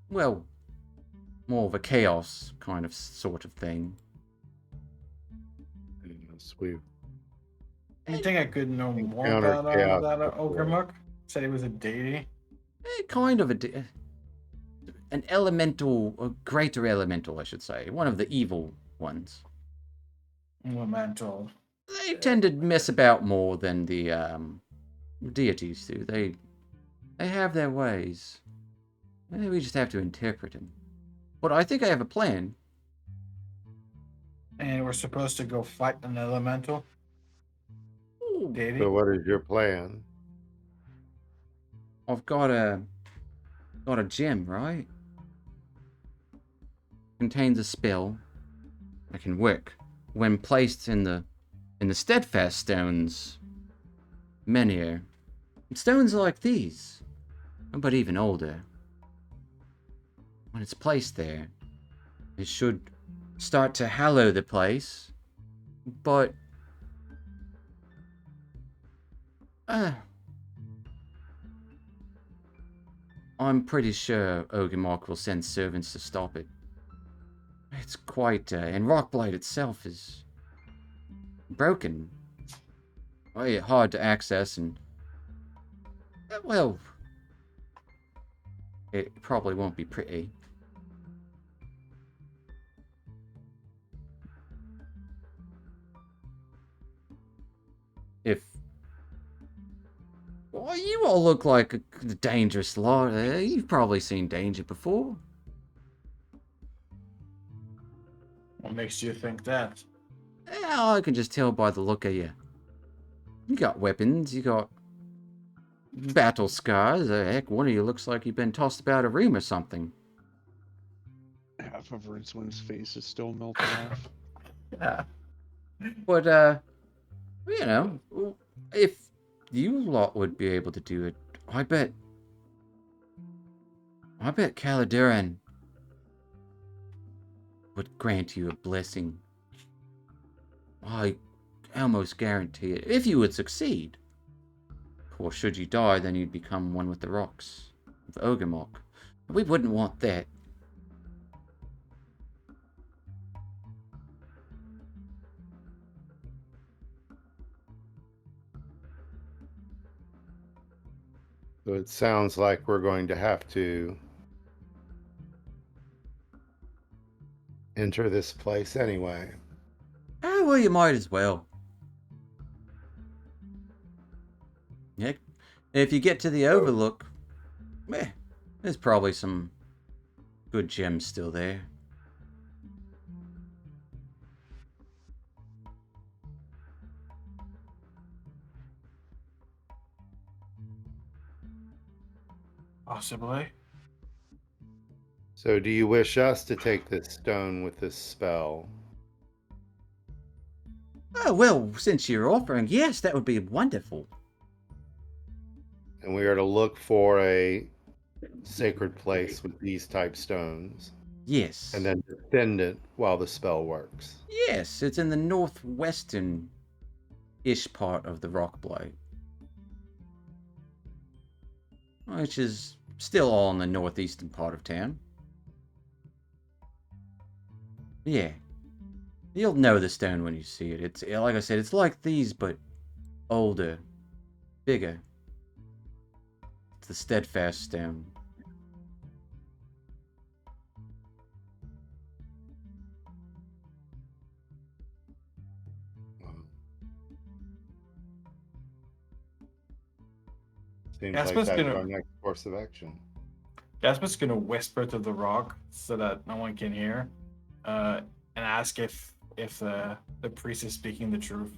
well, more of a chaos kind of sort of thing. Yes, we Anything I could know more Encountered about chaos that before. Ogremuk? Said he was a deity. Kind of an elemental, a greater elemental, I should say. One of the evil ones. Elemental. They tend to mess about more than the deities do. They have their ways. We just have to interpret them. But I think I have a plan. And we're supposed to go fight an elemental deity. So what is your plan? I've got a gem, right? Contains a spell that can work when placed in the steadfast stones menu. Stones like these, but even older. When it's placed there, it should start to hallow the place, but I'm pretty sure Ogamok will send servants to stop it. It's quite, and Rockblight itself is broken. Hard to access, and well, it probably won't be pretty. Well, you all look like a dangerous lot. You've probably seen danger before. What makes you think that? I can just tell by the look of you. You got weapons, you got battle scars. Heck, one of you looks like you've been tossed about a room or something. Half of Rincewind's face is still melted off. Yeah. But, you know, if you lot would be able to do it, I bet Caladuran would grant you a blessing. I almost guarantee it, if you would succeed. Of course, should you die, then you'd become one with the rocks of Ogamok. We wouldn't want that. So it sounds like we're going to have to enter this place anyway. Oh, well, you might as well. Yeah. If you get to the Overlook, there's probably some good gems still there. Possibly. So do you wish us to take this stone with this spell? Oh, well, since you're offering, yes, that would be wonderful. And we are to look for a sacred place with these type stones Yes. and then defend it while the spell works. Yes, it's in the northwestern-ish part of the Rockblight. Which is still all in the northeastern part of town. Yeah. You'll know the stone when you see it. It's, like I said, it's like these, but older. Bigger. It's the steadfast stone. Seems like Jasper's that's gonna our next course of action. Jasper's gonna whisper to the rock so that no one can hear, and ask if the priest is speaking the truth.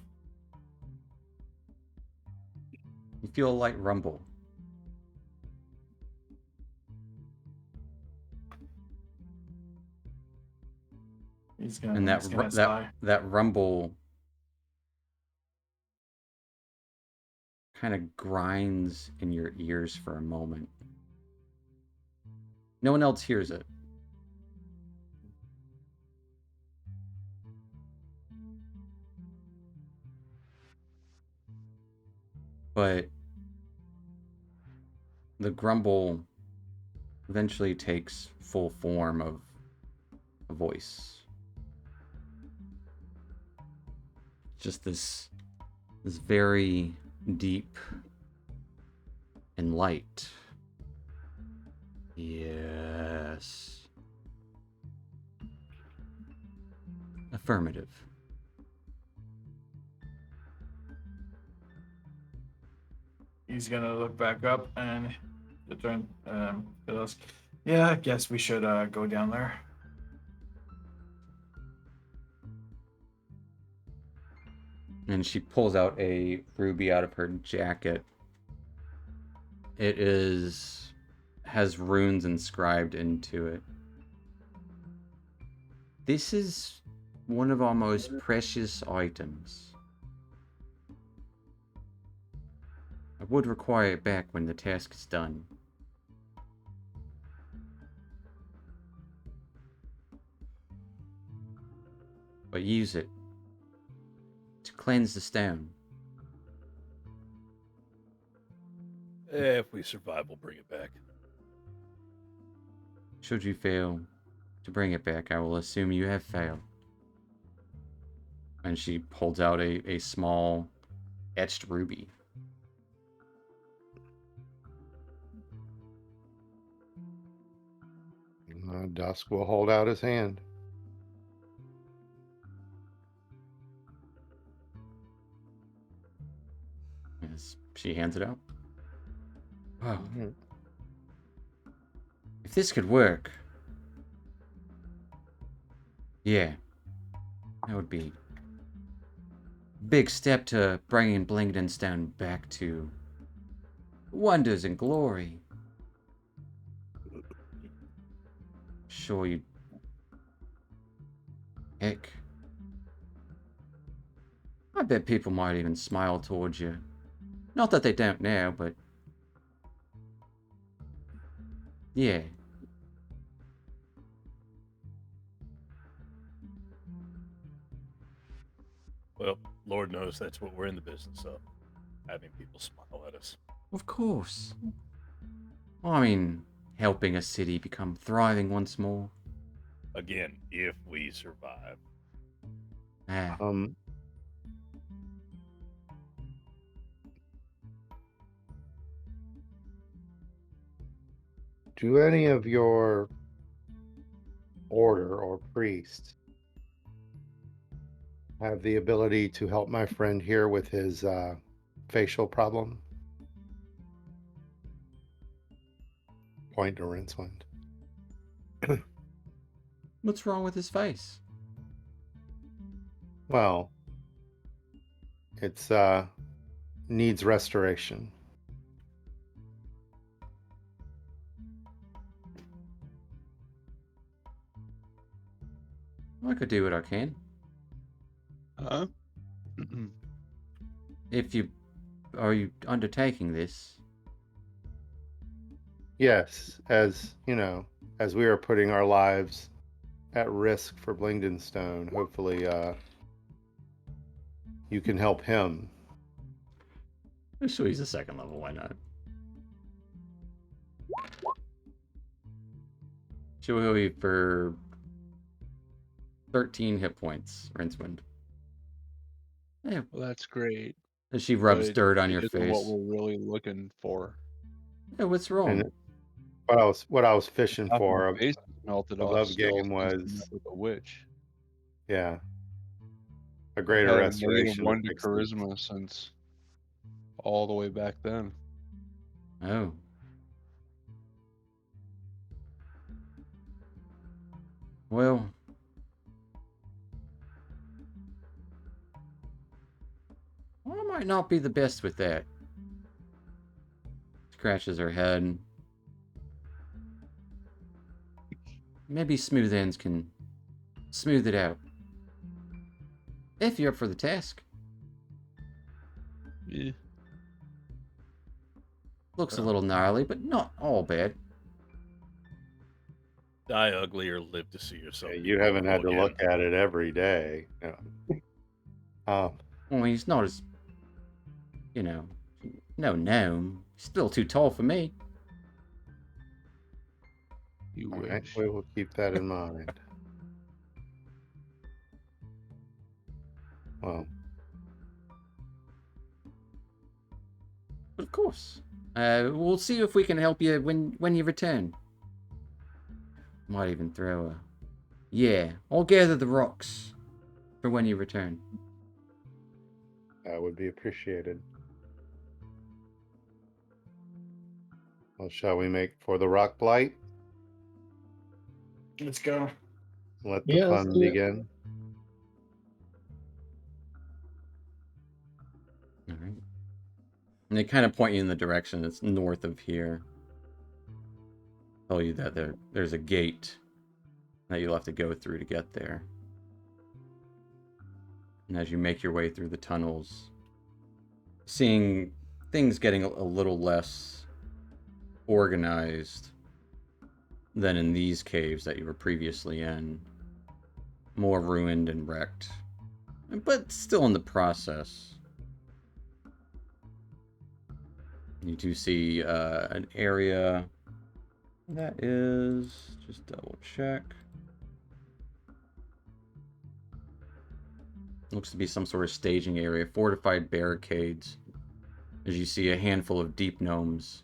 You feel a light rumble. He's gonna, And he's gonna sigh. that rumble kind of grinds in your ears for a moment. No one else hears it. But the grumble eventually takes full form of a voice. Just this very deep and light. Yes. Affirmative. He's gonna look back up and return to us. Yeah, I guess we should go down there. And she pulls out a ruby out of her jacket. It has runes inscribed into it. This is one of our most precious items. I would require it back when the task is done. But use it to cleanse the stone. If we survive, we'll bring it back. Should you fail to bring it back, I will assume you have failed. And she holds out a small etched ruby. Dusk will hold out his hand. As she hands it out. Wow. Mhm. If this could work. Yeah. That would be a big step to bringing Blingdenstone back to wonders and glory. Sure you... Heck. I bet people might even smile towards you. Not that they don't now, but... Yeah. Well, Lord knows that's what we're in the business of. Having people smile at us. Of course. I mean, helping a city become thriving once more. Again, if we survive. Ah, Do any of your order or priests have the ability to help my friend here with his facial problem? Point to Rincewind. what's wrong with his face? Well, it's needs restoration. I could do what I can. Huh? Are you undertaking this? Yes, as you know, as we are putting our lives at risk for Blingdenstone, hopefully you can help him. Sure, he's a second level, why not? She'll heal you for 13 hit points, Rincewind. Yeah, Well, that's great. as she rubs but dirt on it your isn't face. What we're really looking for. Yeah, what's wrong? And what I was fishing Half for my face is melted above off still game since I was- met with a witch. yeah, a I've greater had a restoration. -1 to fix it. charisma since all the way back then. Oh. Well. I might not be the best with that. Scratches her head. Maybe Smooth Ends can smooth it out. If you're up for the task. Yeah. Looks a little gnarly, but not all bad. Die ugly or live to see yourself. Yeah, you haven't had to again. look at it every day. Well, he's not as, no gnome. Still too tall for me. You All right, wish. we will keep that in mind. Well, Of course. We'll see if we can help you when you return. Might even throw a... Yeah, I'll gather the rocks for when you return. that would be appreciated. Well, shall we make for the rock blight? Let's go. Let the Yeah, let's fun do it. begin. All right. And they kind of point you in the direction that's north of here. Tell you that there's a gate that you'll have to go through to get there. And as you make your way through the tunnels, seeing things getting a little less organized than in these caves that you were previously in. More ruined and wrecked, but still in the process. You do see an area that is, just double check. Looks to be some sort of staging area, fortified barricades. As you see a handful of deep gnomes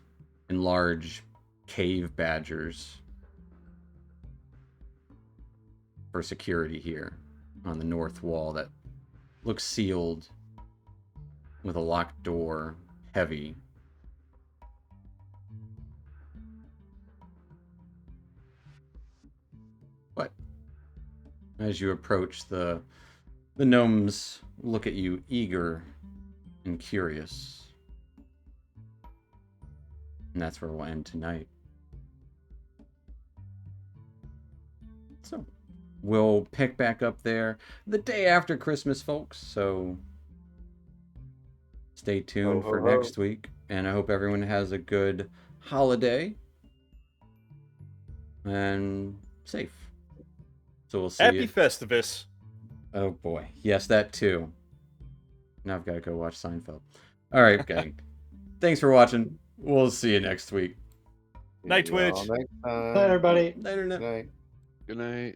and large cave badgers for security here on the north wall that looks sealed with a locked door, heavy. But as you approach, the gnomes look at you eager and curious. And that's where we'll end tonight. So, we'll pick back up there the day after Christmas, folks. So, stay tuned Ho, ho, for ho. next week. And I hope everyone has a good holiday. And safe. So, we'll see Happy you. Festivus. Oh, boy. Yes, that too. Now I've got to go watch Seinfeld. All right, gang. Thanks for watching. We'll see you next week. Night, See y'all Twitch. next time. Bye, everybody. Later now. Good night. Good night.